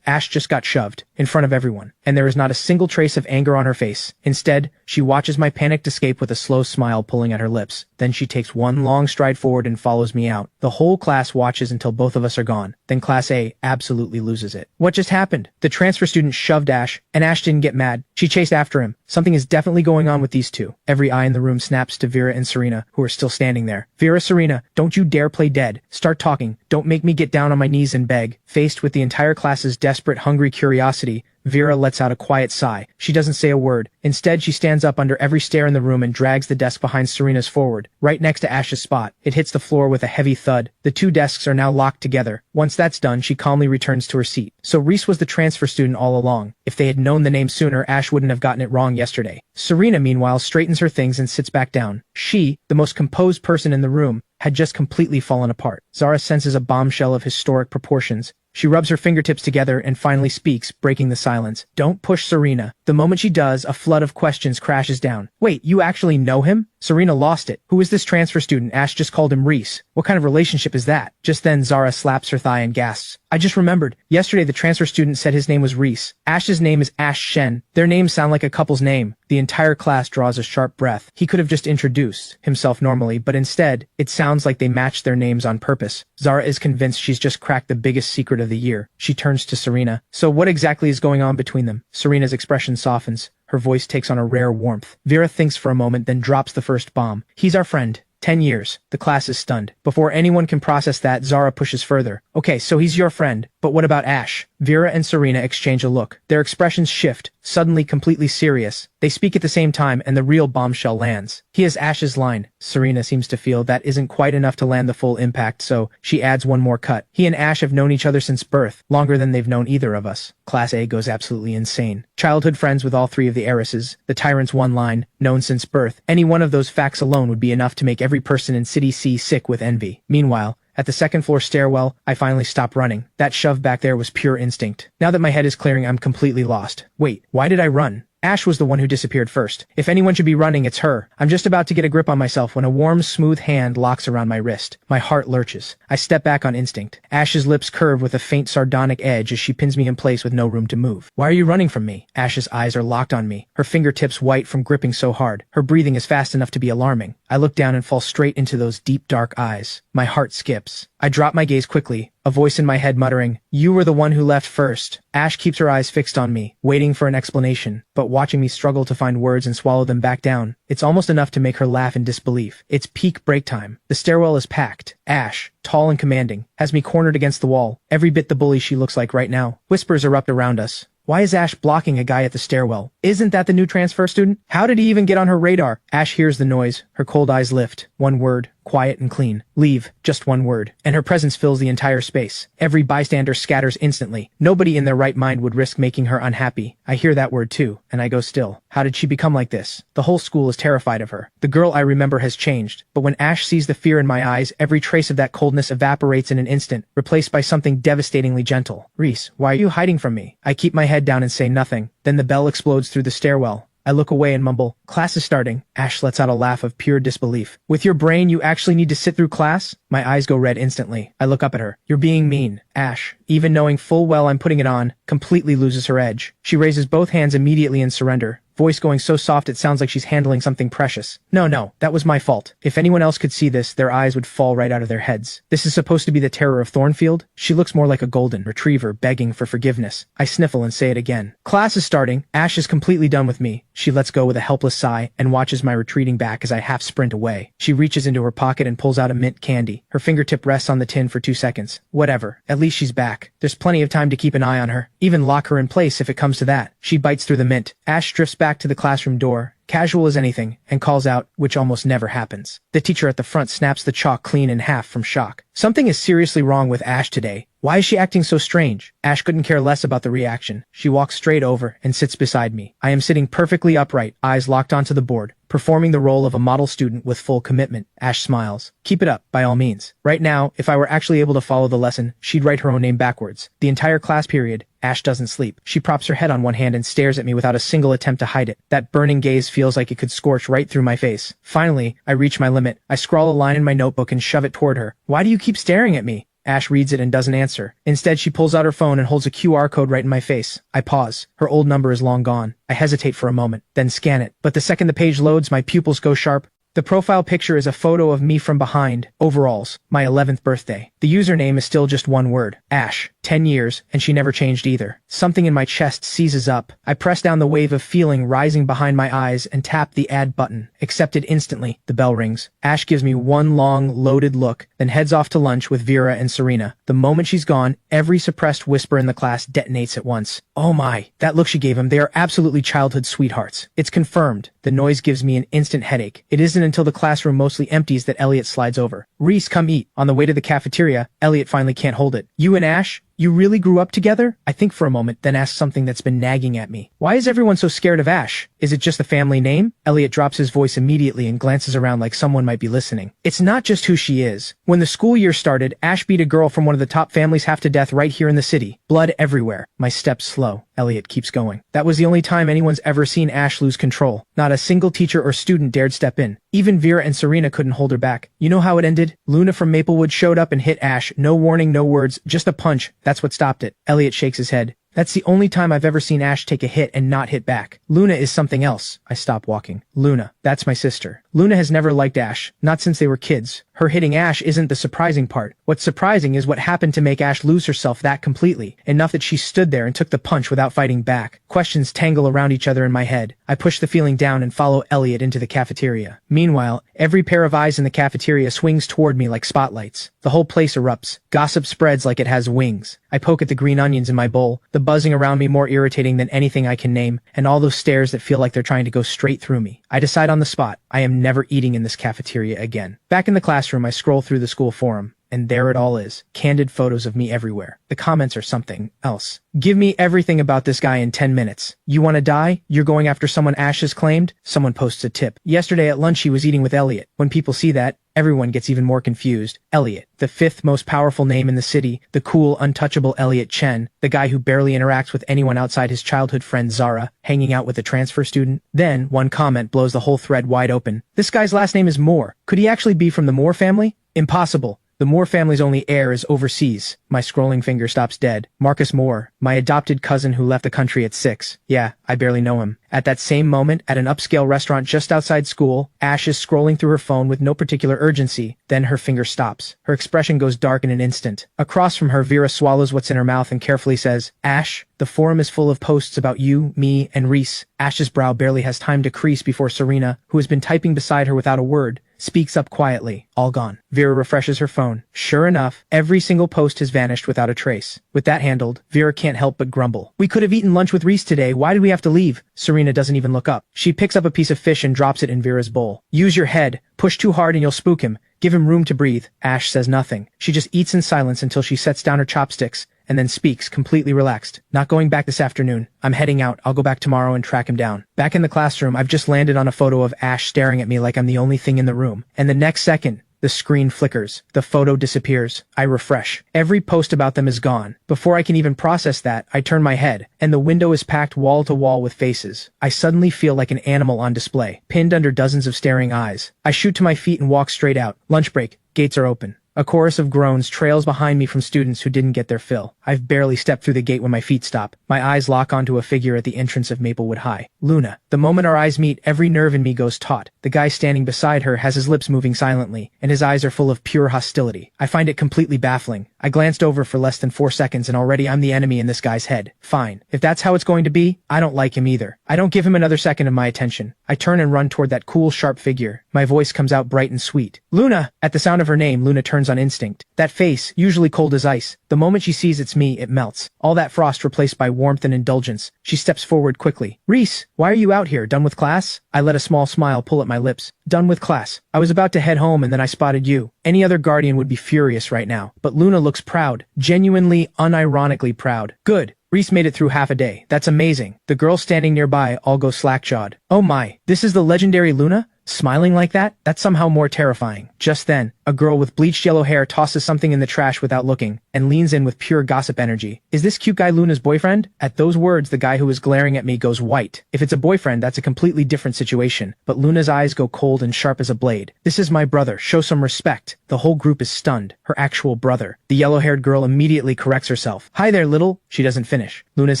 Speaker 1: Ash just got shoved, in front of everyone, and there is not a single trace of anger on her face. Instead, she watches my panicked escape with a slow smile pulling at her lips. Then she takes one long stride forward and follows me out. The whole class watches until both of us are gone. Then Class A absolutely loses it. What just happened? The transfer student shoved Ash, and Ash didn't get mad. She chased after him. Something is definitely going on with these two. Every eye in the room snaps to Vera and Serena, who are still standing there. "Vera, Serena, don't you dare play dead. Start talking. Don't make me get down on my knees and beg." Faced with the entire class's desperate, hungry curiosity, Vera lets out a quiet sigh. She doesn't say a word. Instead, she stands up under every stare in the room and drags the desk behind Serena's forward, right next to Ash's spot. It hits the floor with a heavy thud. The 2 desks are now locked together. Once that's done, she calmly returns to her seat. So Reese was the transfer student all along. If they had known the name sooner, Ash wouldn't have gotten it wrong yesterday. Serena, meanwhile, straightens her things and sits back down. She, the most composed person in the room, had just completely fallen apart. Zara senses a bombshell of historic proportions. She rubs her fingertips together and finally speaks, breaking the silence. "Don't push Serena." The moment she does, a flood of questions crashes down. "Wait, you actually know him?" Serena lost it. "Who is this transfer student? Ash just called him Reese. What kind of relationship is that?" Just then, Zara slaps her thigh and gasps. "I just remembered. Yesterday the transfer student said his name was Reese. Ash's name is Ash Shen. Their names sound like a couple's name." The entire class draws a sharp breath. He could have just introduced himself normally, but instead, it sounds like they matched their names on purpose. Zara is convinced she's just cracked the biggest secret of the year. She turns to Serena. "So what exactly is going on between them?" Serena's expression softens. Her voice takes on a rare warmth. Vera thinks for a moment, then drops the first bomb. "He's our friend. 10 years. The class is stunned. Before anyone can process that, Zara pushes further. "Okay, so he's your friend. But what about Ash?" Vera and Serena exchange a look. Their expressions shift, suddenly completely serious. They speak at the same time, and the real bombshell lands. "He has Ash's line." Serena seems to feel that isn't quite enough to land the full impact, so she adds one more cut. "He and Ash have known each other since birth, longer than they've known either of us." Class A goes absolutely insane. Childhood friends with all 3 of the heiresses. The tyrant's one line, known since birth. Any one of those facts alone would be enough to make every person in City C sick with envy. Meanwhile, at the second-floor stairwell, I finally stop running. That shove back there was pure instinct. Now that my head is clearing, I'm completely lost. Wait, why did I run? Ash was the one who disappeared first. If anyone should be running, it's her. I'm just about to get a grip on myself when a warm, smooth hand locks around my wrist. My heart lurches. I step back on instinct. Ash's lips curve with a faint sardonic edge as she pins me in place with no room to move. "Why are you running from me?" Ash's eyes are locked on me, her fingertips white from gripping so hard. Her breathing is fast enough to be alarming. I look down and fall straight into those deep, dark eyes. My heart skips. I drop my gaze quickly, a voice in my head muttering, "You were the one who left first." Ash keeps her eyes fixed on me, waiting for an explanation, but watching me struggle to find words and swallow them back down. It's almost enough to make her laugh in disbelief. It's peak break time. The stairwell is packed. Ash, tall and commanding, has me cornered against the wall, every bit the bully she looks like right now. Whispers erupt around us. Why is Ash blocking a guy at the stairwell? Isn't that the new transfer student? How did he even get on her radar? Ash hears the noise. Her cold eyes lift. One word. Quiet and clean. Leave. Just one word. And her presence fills the entire space. Every bystander scatters instantly. Nobody in their right mind would risk making her unhappy. I hear that word too, and I go still. How did she become like this? The whole school is terrified of her. The girl I remember has changed. But when Ash sees the fear in my eyes, every trace of that coldness evaporates in an instant, replaced by something devastatingly gentle. "Reese, why are you hiding from me?" I keep my head down and say nothing. Then the bell explodes through the stairwell. I look away and mumble, "Class is starting." Ash lets out a laugh of pure disbelief. "With your brain, you actually need to sit through class?" My eyes go red instantly. I look up at her. "You're being mean." Ash, even knowing full well I'm putting it on, completely loses her edge. She raises both hands immediately in surrender, voice going so soft it sounds like she's handling something precious. No, that was my fault. If anyone else could see this, their eyes would fall right out of their heads. This is supposed to be the terror of Thornfield? She looks more like a golden retriever begging for forgiveness. I sniffle and say it again. Class is starting. Ash is completely done with me. She lets go with a helpless sigh and watches my retreating back as I half sprint away. She reaches into her pocket and pulls out a mint candy. Her fingertip rests on the tin for 2 seconds. Whatever. At least she's back. There's plenty of time to keep an eye on her. Even lock her in place if it comes to that. She bites through the mint. Ash drifts back to the classroom door, casual as anything, and calls out, which almost never happens. The teacher at the front snaps the chalk clean in half from shock. Something is seriously wrong with Ash today. Why is she acting so strange? Ash couldn't care less about the reaction. She walks straight over and sits beside me. I am sitting perfectly upright, eyes locked onto the board, performing the role of a model student with full commitment. Ash smiles. Keep it up, by all means. Right now, if I were actually able to follow the lesson, she'd write her own name backwards. The entire class period, Ash doesn't sleep. She props her head on one hand and stares at me without a single attempt to hide it. That burning gaze feels like it could scorch right through my face. Finally, I reach my limit. I scrawl a line in my notebook and shove it toward her. "Why do you keep staring at me?" Ash reads it and doesn't answer. Instead, she pulls out her phone and holds a QR code right in my face. I pause. Her old number is long gone. I hesitate for a moment, then scan it. But the second the page loads, my pupils go sharp. The profile picture is a photo of me from behind, overalls, my 11th birthday. The username is still just one word, Ash. 10 years, and she never changed either. Something in my chest seizes up. I press down the wave of feeling rising behind my eyes and tap the add button. Accepted instantly. The bell rings. Ash gives me one long, loaded look, then heads off to lunch with Vera and Serena. The moment she's gone, every suppressed whisper in the class detonates at once. Oh my, that look she gave him, they are absolutely childhood sweethearts. It's confirmed. The noise gives me an instant headache. It isn't until the classroom mostly empties that Elliot slides over. "Reese, come eat." On the way to the cafeteria, Elliot finally can't hold it. "You and Ash? You really grew up together?" I think for a moment, then ask something that's been nagging at me. "Why is everyone so scared of Ash? Is it just the family name?" Elliot drops his voice immediately and glances around like someone might be listening. "It's not just who she is. When the school year started, Ash beat a girl from one of the top families half to death right here in the city. Blood everywhere." My steps slow. Elliot keeps going. "That was the only time anyone's ever seen Ash lose control. Not a single teacher or student dared step in. Even Vera and Serena couldn't hold her back. You know how it ended? Luna from Maplewood showed up and hit Ash. No warning, no words, just a punch. That's what stopped it." Elliot shakes his head. "That's the only time I've ever seen Ash take a hit and not hit back. Luna is something else." I stop walking. "Luna, that's my sister. Luna has never liked Ash, not since they were kids. Her hitting Ash isn't the surprising part. What's surprising is what happened to make Ash lose herself that completely, enough that she stood there and took the punch without fighting back." Questions tangle around each other in my head. I push the feeling down and follow Elliot into the cafeteria. Meanwhile, every pair of eyes in the cafeteria swings toward me like spotlights. The whole place erupts. Gossip spreads like it has wings. I poke at the green onions in my bowl, the buzzing around me more irritating than anything I can name, and all those stares that feel like they're trying to go straight through me. I decide on the spot, I am never eating in this cafeteria again. Back in the classroom, I scroll through the school forum. And there it all is. Candid photos of me everywhere. The comments are something else. "Give me everything about this guy in 10 minutes. You want to die? You're going after someone Ash has claimed?" Someone posts a tip. "Yesterday at lunch he was eating with Elliot." When people see that, everyone gets even more confused. Elliot, the 5th most powerful name in the city, the cool, untouchable Elliot Chen, the guy who barely interacts with anyone outside his childhood friend Zara, hanging out with a transfer student. Then, one comment blows the whole thread wide open. "This guy's last name is Moore. Could he actually be from the Moore family? Impossible. The Moore family's only heir is overseas." My scrolling finger stops dead. Marcus Moore, my adopted cousin who left the country at 6. Yeah, I barely know him. At that same moment, at an upscale restaurant just outside school, Ash is scrolling through her phone with no particular urgency. Then her finger stops. Her expression goes dark in an instant. Across from her, Vera swallows what's in her mouth and carefully says, "Ash, the forum is full of posts about you, me, and Reese." Ash's brow barely has time to crease before Serena, who has been typing beside her without a word, speaks up quietly. All gone. Vera refreshes her phone. Sure enough, every single post has vanished without a trace. With that handled, Vera can't help but grumble. "We could have eaten lunch with Reese today. Why did we have to leave?" Serena doesn't even look up. She picks up a piece of fish and drops it in Vera's bowl. "Use your head. Push too hard and you'll spook him. Give him room to breathe." Ash says nothing. She just eats in silence until she sets down her chopsticks, and then speaks, completely relaxed. "Not going back this afternoon. I'm heading out. I'll go back tomorrow and track him down." Back in the classroom, I've just landed on a photo of Ash staring at me like I'm the only thing in the room. And the next second, The screen flickers. The photo disappears. I refresh. Every post about them is gone. Before I can even process that, I turn my head, and the window is packed wall to wall with faces. I suddenly feel like an animal on display, pinned under dozens of staring eyes. I shoot to my feet and walk straight out. Lunch break. Gates are open. A chorus of groans trails behind me from students who didn't get their fill. I've barely stepped through the gate when my feet stop. My eyes lock onto a figure at the entrance of Maplewood High. Luna. The moment our eyes meet, every nerve in me goes taut. The guy standing beside her has his lips moving silently, and his eyes are full of pure hostility. I find it completely baffling. I glanced over for less than 4 seconds and already I'm the enemy in this guy's head. Fine. If that's how it's going to be, I don't like him either. I don't give him another second of my attention. I turn and run toward that cool, sharp figure. My voice comes out bright and sweet. Luna! At the sound of her name, Luna turns on instinct. That face, usually cold as ice, the moment she sees it's me, it melts. All that frost replaced by warmth and indulgence. She steps forward quickly. Reese, why are you out here? Done with class? I let a small smile pull at my lips. Done with class. I was about to head home and then I spotted you. Any other guardian would be furious right now. But Luna looks proud. Genuinely, unironically proud. Good. Reese made it through half a day. That's amazing. The girls standing nearby all go slack-jawed. Oh my, this is the legendary Luna? Smiling like that? That's somehow more terrifying. Just then, a girl with bleached yellow hair tosses something in the trash without looking, and leans in with pure gossip energy. Is this cute guy Luna's boyfriend? At those words, the guy who is glaring at me goes white. If it's a boyfriend, that's a completely different situation, but Luna's eyes go cold and sharp as a blade. This is my brother. Show some respect. The whole group is stunned. Her actual brother. The yellow-haired girl immediately corrects herself. Hi there, little. She doesn't finish. Luna's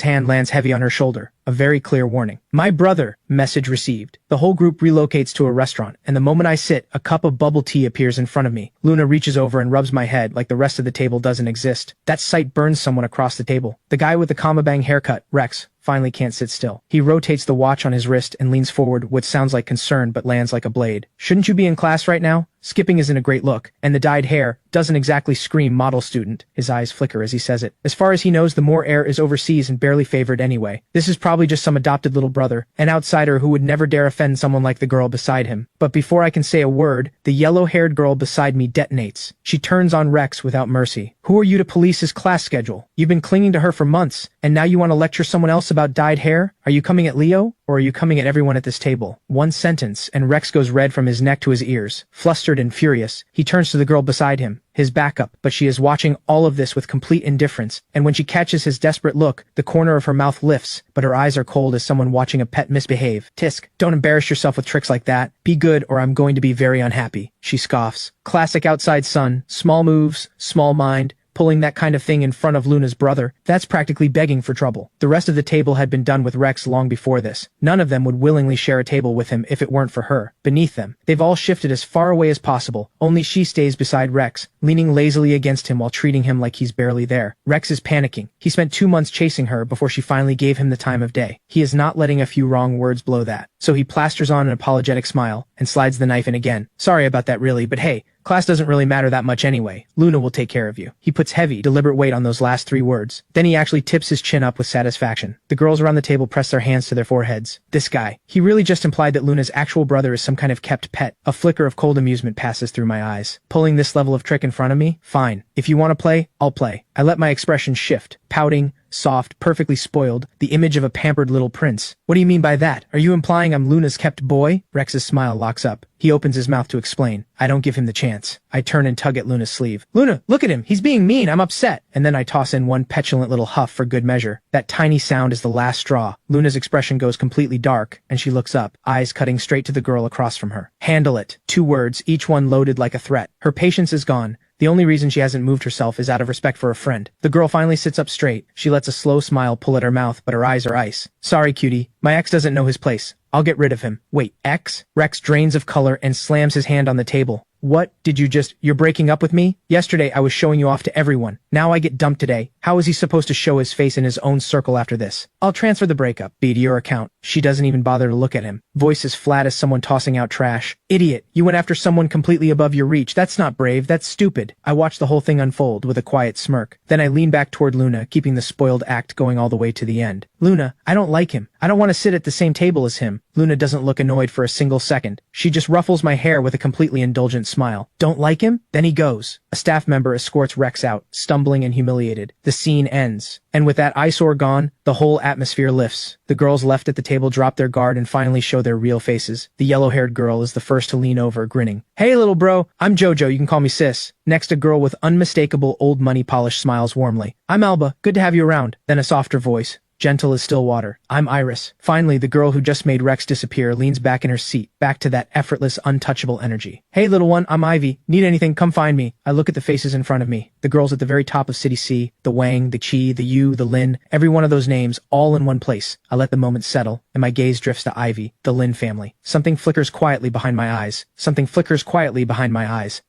Speaker 1: hand lands heavy on her shoulder. A very clear warning. My brother. Message received. The whole group relocates to a restaurant, and the moment I sit, a cup of bubble tea appears in front of me. Luna reaches over and rubs my head like the rest of the table doesn't exist. That sight burns someone across the table. The guy with the comma bang haircut, Rex, finally can't sit still. He rotates the watch on his wrist and leans forward, what sounds like concern but lands like a blade. Shouldn't you be in class right now? Skipping isn't a great look, and the dyed hair doesn't exactly scream model student. His eyes flicker as he says it. As far as he knows, the Moore heir is overseas and barely favored anyway. This is probably just some adopted little brother, an outsider who would never dare offend someone like the girl beside him. But before I can say a word, the yellow-haired girl beside me detonates. She turns on Rex without mercy. Who are you to police his class schedule? You've been clinging to her for months, and now you want to lecture someone else about dyed hair? Are you coming at Leo? Or are you coming at everyone at this table? One sentence, and Rex goes red from his neck to his ears. Flustered and furious, he turns to the girl beside him, his back up, but she is watching all of this with complete indifference, and when she catches his desperate look, the corner of her mouth lifts, but her eyes are cold as someone watching a pet misbehave. Tisk, don't embarrass yourself with tricks like that. Be good or I'm going to be very unhappy. She scoffs. Classic outside son, small moves, small mind. Pulling that kind of thing in front of Luna's brother, that's practically begging for trouble. The rest of the table had been done with Rex long before this. None of them would willingly share a table with him if it weren't for her. Beneath them, they've all shifted as far away as possible. Only she stays beside Rex, leaning lazily against him while treating him like he's barely there. Rex is panicking. He spent 2 months chasing her before she finally gave him the time of day. He is not letting a few wrong words blow that. So he plasters on an apologetic smile and slides the knife in again. Sorry about that really, but hey, class doesn't really matter that much anyway. Luna will take care of you. He puts heavy, deliberate weight on those last 3 words. Then he actually tips his chin up with satisfaction. The girls around the table press their hands to their foreheads. This guy. He really just implied that Luna's actual brother is some kind of kept pet. A flicker of cold amusement passes through my eyes. Pulling this level of trick in front of me? Fine. If you want to play, I'll play. I let my expression shift. Pouting, soft, perfectly spoiled, the image of a pampered little prince. What do you mean by that? Are you implying I'm Luna's kept boy? Rex's smile locks up. He opens his mouth to explain. I don't give him the chance. I turn and tug at Luna's sleeve. Luna, look at him. He's being mean. I'm upset. And then I toss in one petulant little huff for good measure. That tiny sound is the last straw. Luna's expression goes completely dark, and she looks up, eyes cutting straight to the girl across from her. Handle it. 2 words, each one loaded like a threat. Her patience is gone. The only reason she hasn't moved herself is out of respect for a friend. The girl finally sits up straight. She lets a slow smile pull at her mouth, but her eyes are ice. Sorry, cutie. My ex doesn't know his place. I'll get rid of him. Wait, ex? Rex drains of color and slams his hand on the table. What did you just— You're breaking up with me? Yesterday I was showing you off to everyone. Now I get dumped today. How is he supposed to show his face in his own circle after this? I'll transfer the breakup. Be to your account. She doesn't even bother to look at him. Voice as flat as someone tossing out trash. Idiot. You went after someone completely above your reach. That's not brave. That's stupid. I watched the whole thing unfold with a quiet smirk. Then I lean back toward Luna, keeping the spoiled act going all the way to the end. Luna, I don't like him. I don't want to sit at the same table as him. Luna doesn't look annoyed for a single second. She just ruffles my hair with a completely indulgent smile. Don't like him? Then he goes. A staff member escorts Rex out, stumbling and humiliated. The scene ends. And with that eyesore gone, the whole atmosphere lifts. The girls left at the table drop their guard and finally show their real faces. The yellow-haired girl is the first to lean over, grinning. Hey little bro, I'm Jojo, you can call me sis. Next, a girl with unmistakable old money polish smiles warmly. I'm Alba, good to have you around. Then a softer voice, gentle as still water. I'm Iris. Finally, the girl who just made Rex disappear leans back in her seat, back to that effortless, untouchable energy. Hey little one, I'm Ivy. Need anything, come find me. I look at the faces in front of me. The girls at the very top of City C, the Wang, the Chi, the Yu, the Lin, every one of those names, all in one place. I let the moment settle, and my gaze drifts to Ivy, the Lin family. Something flickers quietly behind my eyes.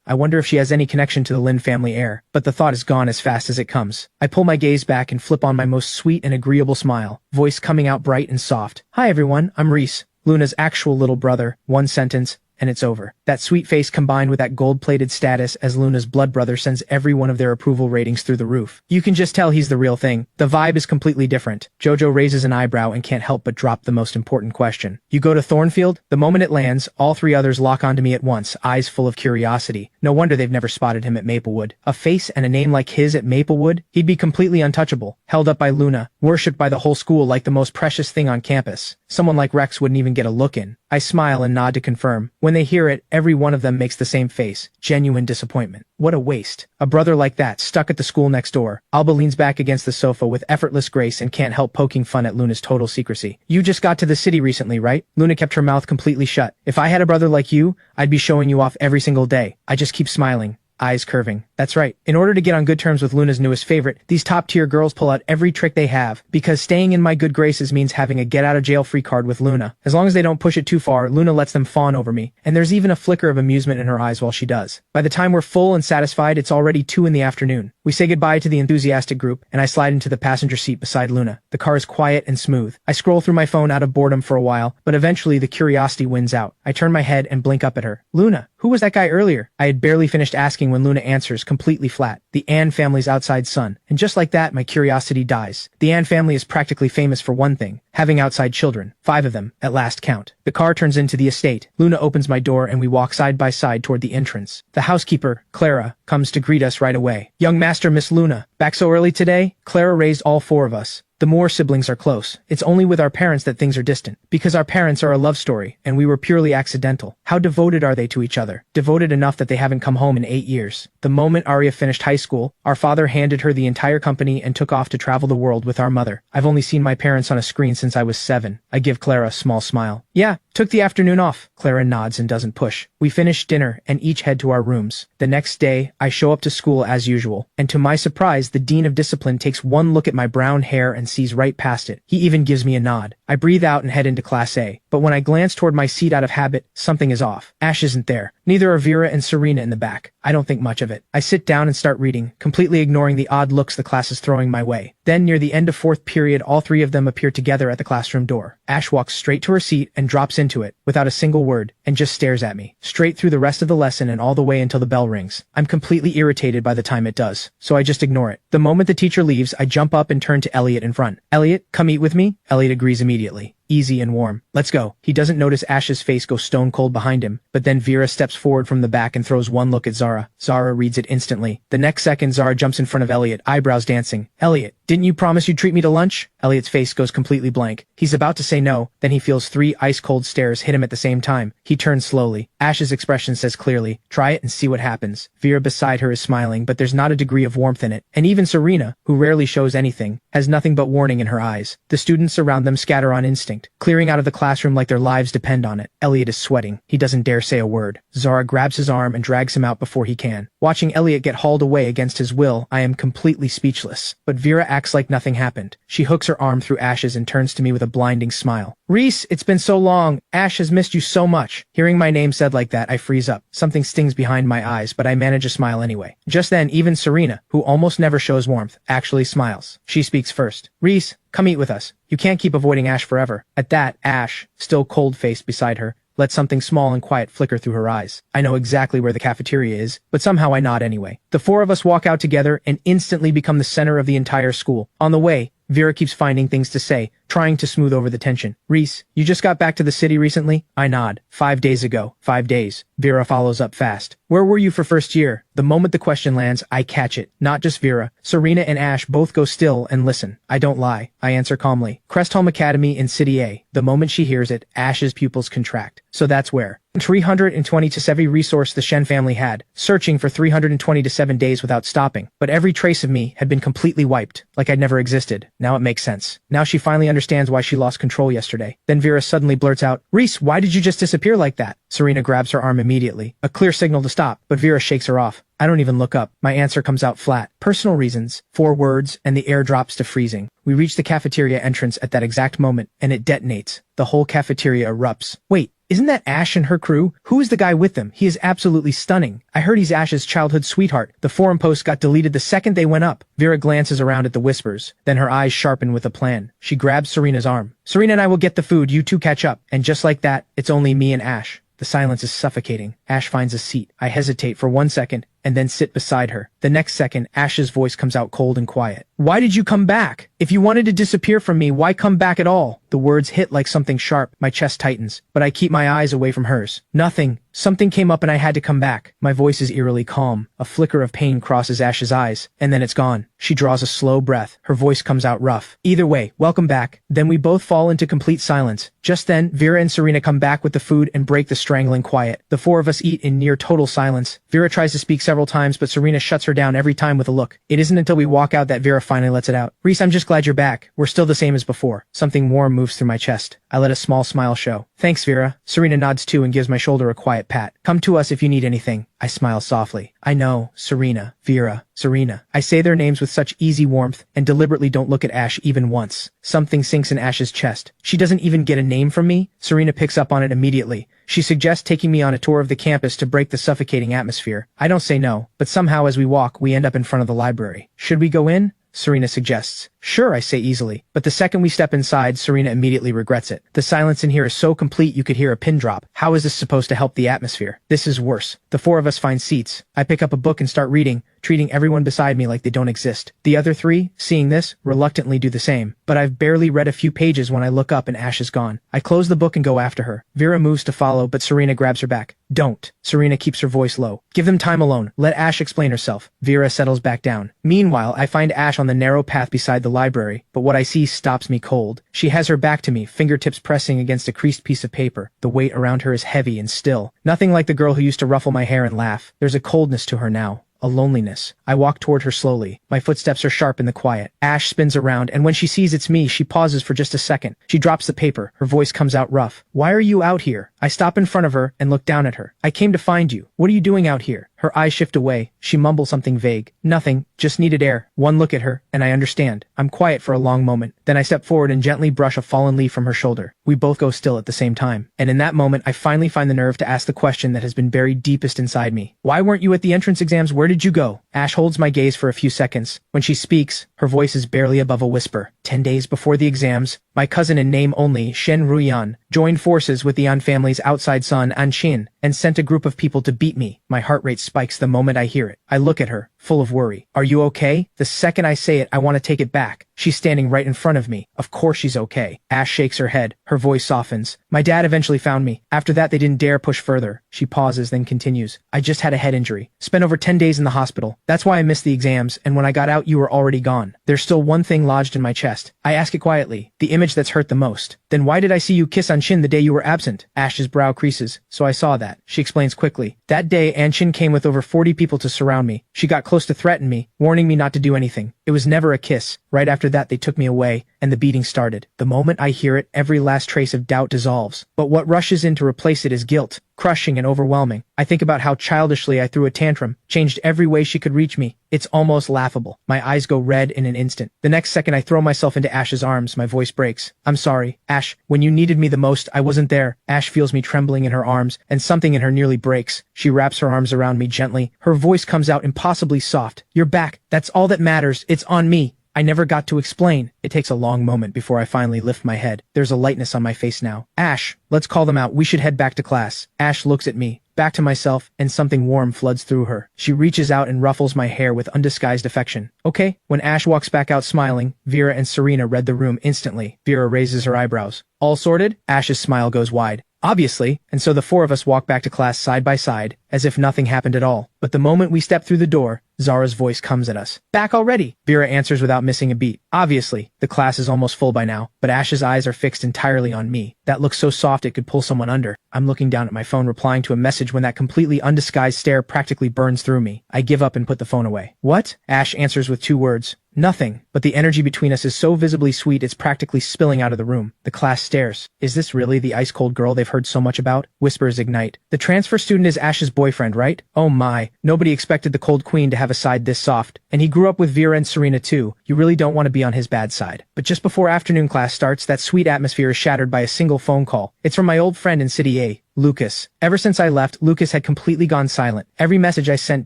Speaker 1: I wonder if she has any connection to the Lin family heir, but the thought is gone as fast as it comes. I pull my gaze back and flip on my most sweet and agreeable smile, voice coming out bright and soft. Hi everyone, I'm Reese, Luna's actual little brother. One sentence, and it's over. That sweet face combined with that gold-plated status as Luna's blood brother sends every one of their approval ratings through the roof. You can just tell he's the real thing. The vibe is completely different. Jojo raises an eyebrow and can't help but drop the most important question. You go to Thornfield? The moment it lands, all three others lock onto me at once, eyes full of curiosity. No wonder they've never spotted him at Maplewood. A face and a name like his at Maplewood? He'd be completely untouchable, held up by Luna, worshipped by the whole school like the most precious thing on campus. Someone like Rex wouldn't even get a look in. I smile and nod to confirm. When they hear it, every one of them makes the same face. Genuine disappointment. What a waste. A brother like that, stuck at the school next door. Alba leans back against the sofa with effortless grace and can't help poking fun at Luna's total secrecy. You just got to the city recently, right? Luna kept her mouth completely shut. If I had a brother like you, I'd be showing you off every single day. I just keep smiling, eyes curving. That's right. In order to get on good terms with Luna's newest favorite, these top-tier girls pull out every trick they have, because staying in my good graces means having a get-out-of-jail-free card with Luna. As long as they don't push it too far, Luna lets them fawn over me, and there's even a flicker of amusement in her eyes while she does. By the time we're full and satisfied, it's already 2 in the afternoon. We say goodbye to the enthusiastic group, and I slide into the passenger seat beside Luna. The car is quiet and smooth. I scroll through my phone out of boredom for a while, but eventually the curiosity wins out. I turn my head and blink up at her. Luna, who was that guy earlier? I had barely finished asking when Luna answers, completely flat. The Ann family's outside son. And just like that, my curiosity dies. The Ann family is practically famous for one thing, having outside children. 5 of them, at last count. The car turns into the estate. Luna opens my door and we walk side by side toward the entrance. The housekeeper, Clara, comes to greet us right away. Young Master Miss Luna, back so early today? Clara raised all 4 of us. The Moore siblings are close. It's only with our parents that things are distant. Because our parents are a love story, and we were purely accidental. How devoted are they to each other? Devoted enough that they haven't come home in 8 years. The moment Arya finished high school, our father handed her the entire company and took off to travel the world with our mother. I've only seen my parents on a screen since I was 7. I give Clara a small smile. Yeah, took the afternoon off. Clara nods and doesn't push. We finish dinner and each head to our rooms. The next day, I show up to school as usual, and to my surprise, the Dean of Discipline takes one look at my brown hair and sees right past it. He even gives me a nod. I breathe out and head into Class A, but when I glance toward my seat out of habit, something is off. Ash isn't there. Neither are Vera and Serena in the back. I don't think much of it. I sit down and start reading, completely ignoring the odd looks the class is throwing my way. Then, near the end of 4th period, all 3 of them appear together at the classroom door. Ash walks straight to her seat and drops into it, without a single word, and just stares at me, straight through the rest of the lesson and all the way until the bell rings. I'm completely irritated by the time it does, so I just ignore it. The moment the teacher leaves, I jump up and turn to Elliot in front. Elliot, come eat with me? Elliot agrees immediately. Easy and warm. Let's go. He doesn't notice Ash's face go stone cold behind him, but then Vera steps forward from the back and throws one look at Zara. Zara reads it instantly. The next second, Zara jumps in front of Elliot, eyebrows dancing. Elliot, didn't you promise you'd treat me to lunch? Elliot's face goes completely blank. He's about to say no, then he feels 3 ice-cold stares hit him at the same time. He turns slowly. Ash's expression says clearly, try it and see what happens. Vera beside her is smiling, but there's not a degree of warmth in it. And even Serena, who rarely shows anything, has nothing but warning in her eyes. The students around them scatter on instinct, clearing out of the classroom like their lives depend on it. Elliot is sweating. He doesn't dare say a word. Zara grabs his arm and drags him out before he can. Watching Elliot get hauled away against his will, I am completely speechless. But Vera acts like nothing happened. She hooks her arm through Ash's and turns to me with a blinding smile. Reese, it's been so long. Ash has missed you so much. Hearing my name said like that, I freeze up. Something stings behind my eyes, but I manage a smile anyway. Just then, even Serena, who almost never shows warmth, actually smiles. She speaks first. Reese, come eat with us. You can't keep avoiding Ash forever. At that, Ash, still cold-faced beside her, let something small and quiet flicker through her eyes. I know exactly where the cafeteria is, but somehow I nod anyway. The 4 of us walk out together and instantly become the center of the entire school. On the way, Vera keeps finding things to say, trying to smooth over the tension. Reese, you just got back to the city recently? I nod. 5 days ago. 5 days. Vera follows up fast. Where were you for first year? The moment the question lands, I catch it. Not just Vera. Serena and Ash both go still and listen. I don't lie. I answer calmly. Crestholm Academy in City A. The moment she hears it, Ash's pupils contract. So that's where. 320 to every resource the Shen family had, searching for 320 to 7 days without stopping. But every trace of me had been completely wiped, like I'd never existed. Now it makes sense. Now she finally understands why she lost control yesterday. Then Vera suddenly blurts out, Reese, why did you just disappear like that? Serena grabs her arm immediately, a clear signal to stop, but Vera shakes her off. I don't even look up. My answer comes out flat. Personal reasons, 4 words, and the air drops to freezing. We reach the cafeteria entrance at that exact moment, and it detonates. The whole cafeteria erupts. Wait, isn't that Ash and her crew? Who is the guy with them? He is absolutely stunning. I heard he's Ash's childhood sweetheart. The forum post got deleted the second they went up. Vera glances around at the whispers. Then her eyes sharpen with a plan. She grabs Serena's arm. Serena and I will get the food. You two catch up. And just like that, it's only me and Ash. The silence is suffocating. Ash finds a seat. I hesitate for 1 second, and then sit beside her. The next second, Ash's voice comes out cold and quiet. Why did you come back? If you wanted to disappear from me, why come back at all? The words hit like something sharp. My chest tightens, but I keep my eyes away from hers. Nothing. Something came up and I had to come back. My voice is eerily calm. A flicker of pain crosses Ash's eyes, and then it's gone. She draws a slow breath. Her voice comes out rough. Either way, welcome back. Then we both fall into complete silence. Just then, Vera and Serena come back with the food and break the strangling quiet. The 4 of us eat in near total silence. Vera tries to speak several times, but Serena shuts her down every time with a look. It isn't until we walk out that Vera finally lets it out. Reese, I'm just glad you're back. We're still the same as before. Something warm moves through my chest. I let a small smile show. Thanks, Vera. Serena nods too and gives my shoulder a quiet pat. Come to us if you need anything. I smile softly. I know. Serena. Vera. Serena. I say their names with such easy warmth and deliberately don't look at Ash even once. Something sinks in Ash's chest. She doesn't even get a name from me. Serena picks up on it immediately. She suggests taking me on a tour of the campus to break the suffocating atmosphere. I don't say no, but somehow as we walk, we end up in front of the library. Should we go in? Serena suggests. Sure, I say easily. But the second we step inside, Serena immediately regrets it. The silence in here is so complete you could hear a pin drop. How is this supposed to help the atmosphere? This is worse. The 4 of us find seats. I pick up a book and start reading, treating everyone beside me like they don't exist. The other 3, seeing this, reluctantly do the same. But I've barely read a few pages when I look up and Ash is gone. I close the book and go after her. Vera moves to follow, but Serena grabs her back. Don't. Serena keeps her voice low. Give them time alone. Let Ash explain herself. Vera settles back down. Meanwhile, I find Ash on the narrow path beside the library, but what I see stops me cold. She has her back to me, fingertips pressing against a creased piece of paper. The weight around her is heavy and still. Nothing like the girl who used to ruffle my hair and laugh. There's a coldness to her now. A loneliness. I walk toward her slowly. My footsteps are sharp in the quiet. Ash spins around, and when she sees it's me, she pauses for just a second. She drops the paper. Her voice comes out rough. Why are you out here? I stop in front of her and look down at her. I came to find you. What are you doing out here? Her eyes shift away. She mumbles something vague. Nothing. Just needed air. One look at her, and I understand. I'm quiet for a long moment. Then I step forward and gently brush a fallen leaf from her shoulder. We both go still at the same time. And in that moment, I finally find the nerve to ask the question that has been buried deepest inside me. Why weren't you at the entrance exams? Where did you go? Ash holds my gaze for a few seconds. When she speaks, her voice is barely above a whisper. 10 days before the exams, my cousin in name only, Shen Ruyan, joined forces with the An family's outside son, An Xin, and sent a group of people to beat me. My heart rate spikes the moment I hear it. I look at her, full of worry. Are you okay? The second I say it, I want to take it back. She's standing right in front of me. Of course she's okay. Ash shakes her head. Her voice softens. My dad eventually found me. After that, they didn't dare push further. She pauses, then continues. I just had a head injury. Spent over 10 days in the hospital. That's why I missed the exams, and when I got out, you were already gone. There's still one thing lodged in my chest. I ask it quietly. The image that's hurt the most. Then why did I see you kiss An Xin the day you were absent? Ash's brow creases. So I saw that. She explains quickly. That day, An Xin came with over 40 people to surround me. She got close to threaten me, warning me not to do anything. It was never a kiss. Right after that, they took me away, and the beating started. The moment I hear it, every last trace of doubt dissolves. But what rushes in to replace it is guilt, crushing and overwhelming. I think about how childishly I threw a tantrum, changed every way she could reach me. It's almost laughable. My eyes go red in an instant. The next second I throw myself into Ash's arms, my voice breaks. I'm sorry. Ash, when you needed me the most, I wasn't there. Ash feels me trembling in her arms, and something in her nearly breaks. She wraps her arms around me gently. Her voice comes out impossibly soft. You're back. That's all that matters. It's on me. I never got to explain. It takes a long moment before I finally lift my head. There's a lightness on my face now. Ash, let's call them out. We should head back to class. Ash looks at me, back to myself, and something warm floods through her. She reaches out and ruffles my hair with undisguised affection. Okay? When Ash walks back out smiling, Vera and Serena read the room instantly. Vera raises her eyebrows. All sorted? Ash's smile goes wide. Obviously, and so the four of us walk back to class side by side, as if nothing happened at all. But the moment we step through the door, Zara's voice comes at us. Back already? Vera answers without missing a beat. Obviously, the class is almost full by now, but Ash's eyes are fixed entirely on me. That look so soft it could pull someone under. I'm looking down at my phone replying to a message when that completely undisguised stare practically burns through me. I give up and put the phone away. What? Ash answers with 2 words. Nothing, but the energy between us is so visibly sweet it's practically spilling out of the room. The class stares. Is this really the ice-cold girl they've heard so much about? Whispers ignite. The transfer student is Ash's boyfriend, right? Oh my, nobody expected the cold queen to have a side this soft. And he grew up with Vera and Serena too. You really don't want to be on his bad side. But just before afternoon class starts, that sweet atmosphere is shattered by a single phone call. It's from my old friend in City A, Lucas. Ever since I left, Lucas had completely gone silent. Every message I sent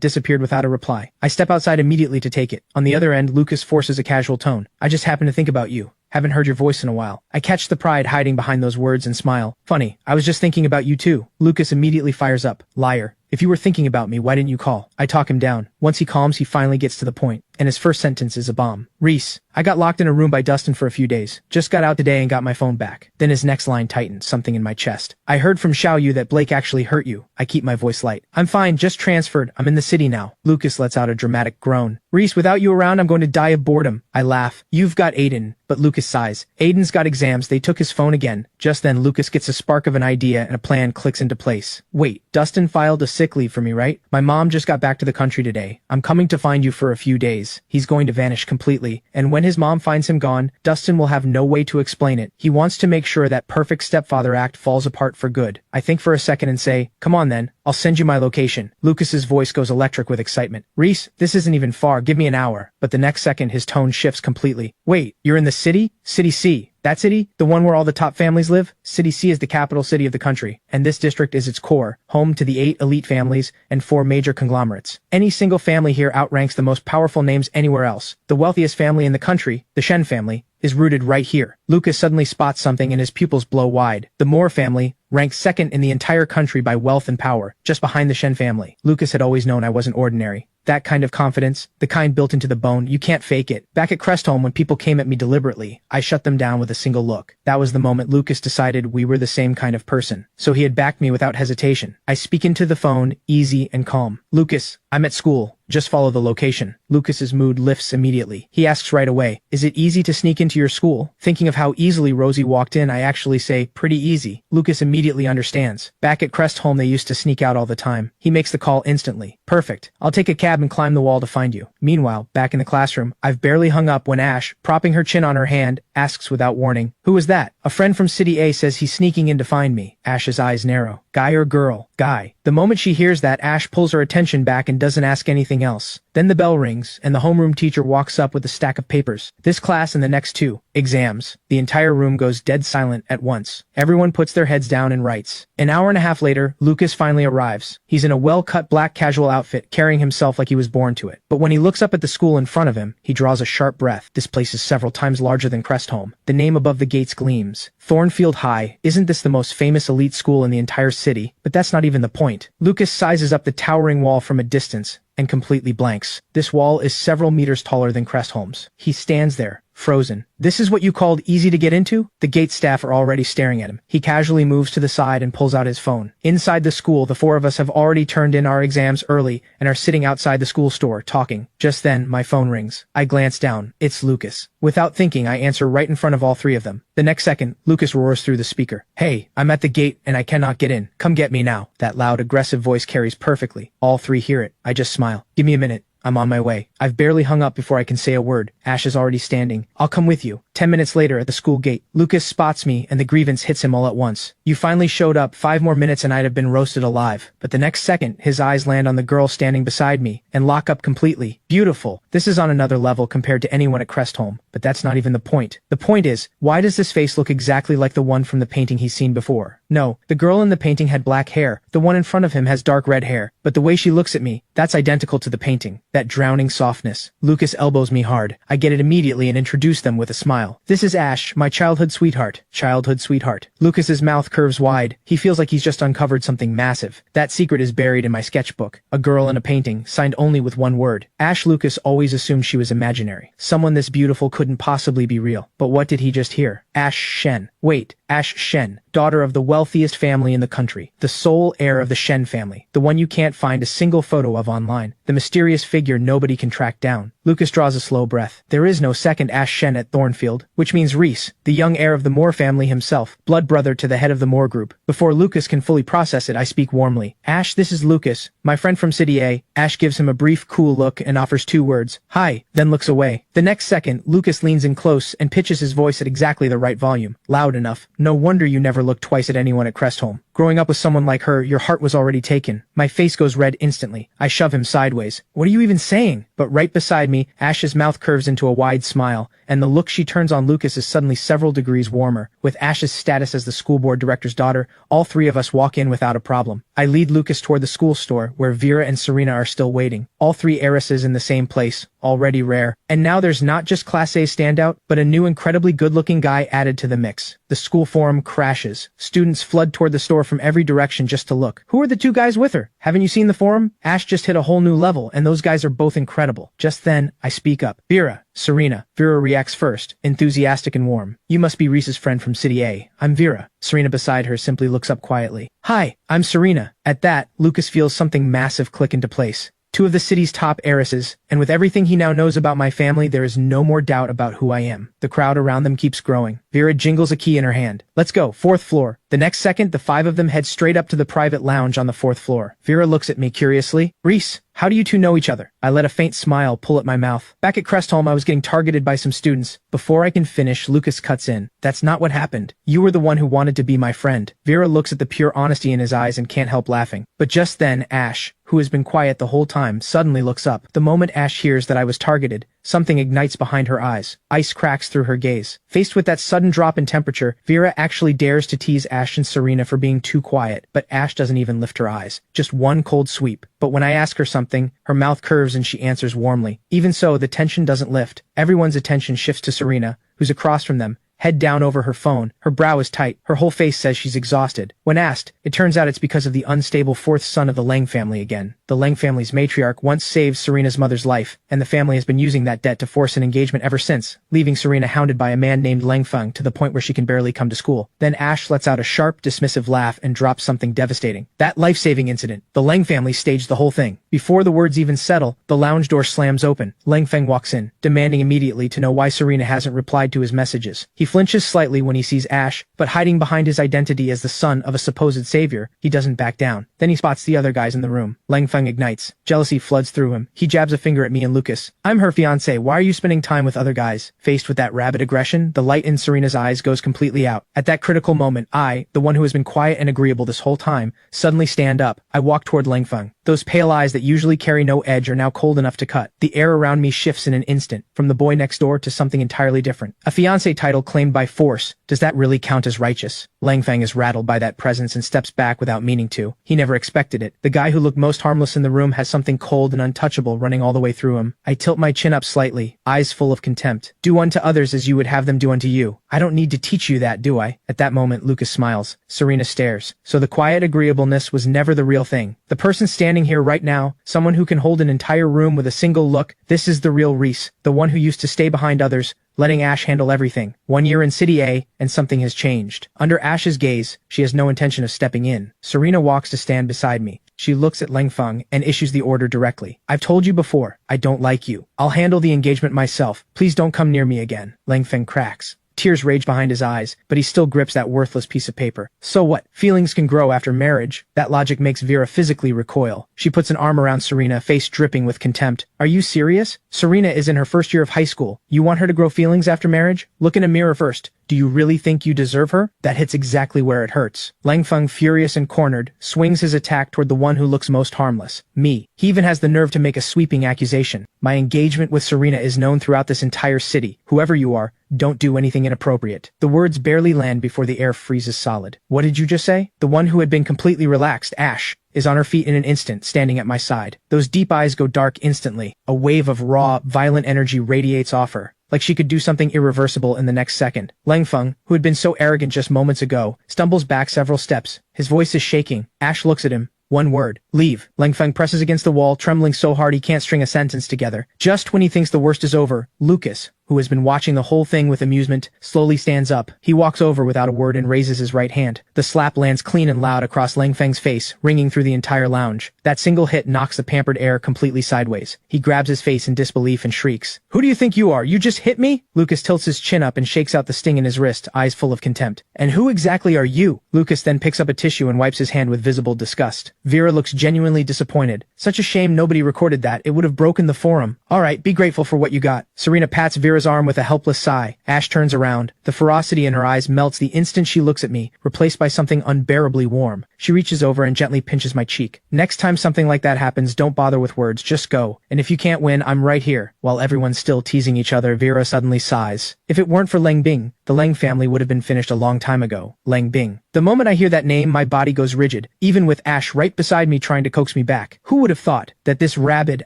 Speaker 1: disappeared without a reply. I step outside immediately to take it. On the other end, Lucas forces a casual tone. I just happened to think about you. Haven't heard your voice in a while. I catch the pride hiding behind those words and smile. Funny, I was just thinking about you too. Lucas immediately fires up. Liar. If you were thinking about me, why didn't you call? I talk him down. Once he calms, he finally gets to the point. And his first sentence is a bomb. Reese, I got locked in a room by Dustin for a few days. Just got out today and got my phone back. Then his next line tightened, something in my chest. I heard from Xiaoyu that Blake actually hurt you. I keep my voice light. I'm fine, just transferred. I'm in the city now. Lucas lets out a dramatic groan. Reese, without you around, I'm going to die of boredom. I laugh. You've got Aiden. But Lucas sighs. Aiden's got exams. They took his phone again. Just then, Lucas gets a spark of an idea and a plan clicks into place. Wait, Dustin filed a sick leave for me, right? My mom just got back to the country today. I'm coming to find you for a few days. He's going to vanish completely. And when his mom finds him gone, Dustin will have no way to explain it. He wants to make sure that perfect stepfather act falls apart for good. I think for a second and say, come on then, I'll send you my location. Lucas's voice goes electric with excitement. Reese, this isn't even far. Give me an hour. But the next second, his tone shifts completely. Wait, you're in the city? City C. That city? The one where all the top families live? City C is the capital city of the country, and this district is its core, home to the 8 elite families and 4 major conglomerates. Any single family here outranks the most powerful names anywhere else. The wealthiest family in the country, the Shen family, is rooted right here. Lucas suddenly spots something and his pupils blow wide. The Moore family ranks second in the entire country by wealth and power, just behind the Shen family. Lucas had always known I wasn't ordinary. That kind of confidence, the kind built into the bone, you can't fake it. Back at Crestholm, when people came at me deliberately, I shut them down with a single look. That was the moment Lucas decided we were the same kind of person. So he had backed me without hesitation. I speak into the phone, easy and calm. Lucas, I'm at school. Just follow the location. Lucas's mood lifts immediately. He asks right away, is it easy to sneak into your school? Thinking of how easily Rosie walked in, I actually say, pretty easy. Lucas immediately understands. Back at Crestholm, they used to sneak out all the time. He makes the call instantly. Perfect. I'll take a cab and climb the wall to find you. Meanwhile, back in the classroom, I've barely hung up when Ash, propping her chin on her hand, asks without warning, who is that? A friend from City A says he's sneaking in to find me. Ash's eyes narrow. Guy or girl? Guy. The moment she hears that, Ash pulls her attention back and doesn't ask anything else. Then the bell rings, and the homeroom teacher walks up with a stack of papers. This class and the next 2. Exams. The entire room goes dead silent at once. Everyone puts their heads down and writes. An hour and a half later, Lucas finally arrives. He's in a well-cut black casual outfit, carrying himself like he was born to it. But when he looks up at the school in front of him, he draws a sharp breath. This place is several times larger than Crestholm. The name above the gates gleams. Thornfield High. Isn't this the most famous elite school in the entire city? But that's not even the point. Lucas sizes up the towering wall from a distance and completely blanks. This wall is several meters taller than Crestholm's. He stands there, frozen. This is what you called easy to get into? The gate staff are already staring at him. He casually moves to the side and pulls out his phone. Inside the school, the 4 of us have already turned in our exams early and are sitting outside the school store, talking. Just then, my phone rings. I glance down. It's Lucas. Without thinking, I answer right in front of all 3 of them. The next second, Lucas roars through the speaker. Hey, I'm at the gate and I cannot get in. Come get me now. That loud, aggressive voice carries perfectly. All 3 hear it. I just smile. Give me a minute. I'm on my way. I've barely hung up before I can say a word. Ash is already standing. I'll come with you. 10 minutes later at the school gate, Lucas spots me and the grievance hits him all at once. You finally showed up. 5 more minutes and I'd have been roasted alive. But the next second, his eyes land on the girl standing beside me and lock up completely. Beautiful. This is on another level compared to anyone at Crestholm. But that's not even the point. The point is, why does this face look exactly like the one from the painting he's seen before? No, the girl in the painting had black hair. The one in front of him has dark red hair. But the way she looks at me, that's identical to the painting. That drowning softness. Lucas elbows me hard. I get it immediately and introduce them with a smile. smile. This is Ash, my childhood sweetheart. Childhood sweetheart. Lucas's mouth curves wide. He feels like he's just uncovered something massive. That secret is buried in my sketchbook. A girl in a painting, signed only with one word. Ash Lucas always assumed she was imaginary. Someone this beautiful couldn't possibly be real. But what did he just hear? Ash Shen. Wait, Ash Shen, daughter of the wealthiest family in the country, the sole heir of the Shen family, the one you can't find a single photo of online, the mysterious figure nobody can track down. Lucas draws a slow breath. There is no second Ash Shen at Thornfield, which means Reese, the young heir of the Moore family himself, blood brother to the head of the Moore group. Before Lucas can fully process it, I speak warmly. Ash, this is Lucas, my friend from City A. Ash gives him a brief, cool look and offers 2 words. Hi, then looks away. The next second, Lucas leans in close and pitches his voice at exactly the right volume. Loud enough. No wonder you never looked twice at anyone at Crestholm. Growing up with someone like her, your heart was already taken. My face goes red instantly. I shove him sideways. What are you even saying? But right beside me, Ash's mouth curves into a wide smile, and the look she turns on Lucas is suddenly several degrees warmer. With Ash's status as the school board director's daughter, all 3 of us walk in without a problem. I lead Lucas toward the school store, where Vera and Serena are still waiting. All 3 heiresses in the same place, already rare. And now there's not just Class A standout, but a new incredibly good-looking guy added to the mix. The school forum crashes. Students flood toward the store from every direction just to look. Who are the 2 guys with her? Haven't you seen the forum? Ash just hit a whole new level, and those guys are both incredible. Just then, I speak up. Vera. Serena. Vera reacts first, enthusiastic and warm. You must be Reese's friend from City A. I'm Vera. Serena beside her simply looks up quietly. Hi, I'm Serena. At that, Lucas feels something massive click into place. 2 of the city's top heiresses, and with everything he now knows about my family, there is no more doubt about who I am. The crowd around them keeps growing. Vera jingles a key in her hand. Let's go, 4th floor. The next second, the 5 of them head straight up to the private lounge on the 4th floor. Vera looks at me curiously. Reese, how do you 2 know each other? I let a faint smile pull at my mouth. Back at Crestholm, I was getting targeted by some students. Before I can finish, Lucas cuts in. That's not what happened. You were the one who wanted to be my friend. Vera looks at the pure honesty in his eyes and can't help laughing. But just then, Ash, who has been quiet the whole time, suddenly looks up. The moment Ash hears that I was targeted, something ignites behind her eyes. Ice cracks through her gaze. Faced with that sudden drop in temperature, Vera actually dares to tease Ash and Serena for being too quiet, but Ash doesn't even lift her eyes. Just one cold sweep. But when I ask her something, her mouth curves and she answers warmly. Even so, the tension doesn't lift. Everyone's attention shifts to Serena, who's across from them, head down over her phone. Her brow is tight. Her whole face says she's exhausted. When asked, it turns out it's because of the unstable 4th son of the Lang family again. The Lang family's matriarch once saved Serena's mother's life, and the family has been using that debt to force an engagement ever since, leaving Serena hounded by a man named Lang Feng to the point where she can barely come to school. Then Ash lets out a sharp, dismissive laugh and drops something devastating. That life-saving incident. The Lang family staged the whole thing. Before the words even settle, the lounge door slams open. Lang Feng walks in, demanding immediately to know why Serena hasn't replied to his messages. He flinches slightly when he sees Ash, but hiding behind his identity as the son of a supposed savior, he doesn't back down. Then he spots the other guys in the room. Lang Feng ignites. Jealousy floods through him. He jabs a finger at me and Lucas. I'm her fiancé. Why are you spending time with other guys? Faced with that rabid aggression, the light in Serena's eyes goes completely out. At that critical moment, I, the one who has been quiet and agreeable this whole time, suddenly stand up. I walk toward Lang Feng. Those pale eyes that usually carry no edge are now cold enough to cut. The air around me shifts in an instant, from the boy next door to something entirely different. A fiancé title claimed by force. Does that really count as righteous? Lang Feng is rattled by that presence and steps back without meaning to. He never expected it. The guy who looked most harmless in the room has something cold and untouchable running all the way through him. I tilt my chin up slightly, eyes full of contempt. Do unto others as you would have them do unto you. I don't need to teach you that, do I? At that moment, Lucas smiles. Serena stares. So the quiet agreeableness was never the real thing. The person standing here right now, someone who can hold an entire room with a single look, this is the real Reese, the one who used to stay behind others, letting Ash handle everything. 1 year in City A, and something has changed. Under Ash's gaze, she has no intention of stepping in. Serena walks to stand beside me. She looks at Lang Feng and issues the order directly. I've told you before, I don't like you. I'll handle the engagement myself. Please don't come near me again. Lang Feng cracks. Tears rage behind his eyes, but he still grips that worthless piece of paper. So what? Feelings can grow after marriage. That logic makes Vera physically recoil. She puts an arm around Serena, face dripping with contempt. Are you serious? Serena is in her first year of high school. You want her to grow feelings after marriage? Look in a mirror first. Do you really think you deserve her? That hits exactly where it hurts. Lang Feng, furious and cornered, swings his attack toward the one who looks most harmless. Me. He even has the nerve to make a sweeping accusation. My engagement with Serena is known throughout this entire city. Whoever you are, don't do anything inappropriate. The words barely land before the air freezes solid. What did you just say? The one who had been completely relaxed, Ash, is on her feet in an instant, standing at my side. Those deep eyes go dark instantly. A wave of raw, violent energy radiates off her. like she could do something irreversible in the next second. Lang Feng, who had been so arrogant just moments ago, stumbles back several steps. His voice is shaking. Ash looks at him. One word. Leave. Lang Feng presses against the wall, trembling so hard he can't string a sentence together. Just when he thinks the worst is over, Lucas, who has been watching the whole thing with amusement, slowly stands up. He walks over without a word and raises his right hand. The slap lands clean and loud across Lang Feng's face, ringing through the entire lounge. That single hit knocks the pampered heir completely sideways. He grabs his face in disbelief and shrieks. Who do you think you are? You just hit me? Lucas tilts his chin up and shakes out the sting in his wrist, eyes full of contempt. And who exactly are you? Lucas then picks up a tissue and wipes his hand with visible disgust. Vera looks genuinely disappointed. Such a shame nobody recorded that. It would have broken the forum. Alright, be grateful for what you got. Serena pats Vera's arm with a helpless sigh. Ash turns around. The ferocity in her eyes melts the instant she looks at me, replaced by something unbearably warm. She reaches over and gently pinches my cheek. Next time something like that happens, don't bother with words, just go. And if you can't win, I'm right here. While everyone's still teasing each other, Vera suddenly sighs. If it weren't for Lang Bing, the Lang family would have been finished a long time ago. Lang Bing. The moment I hear that name, my body goes rigid, even with Ash right beside me trying to coax me back. Who would have thought that this rabid,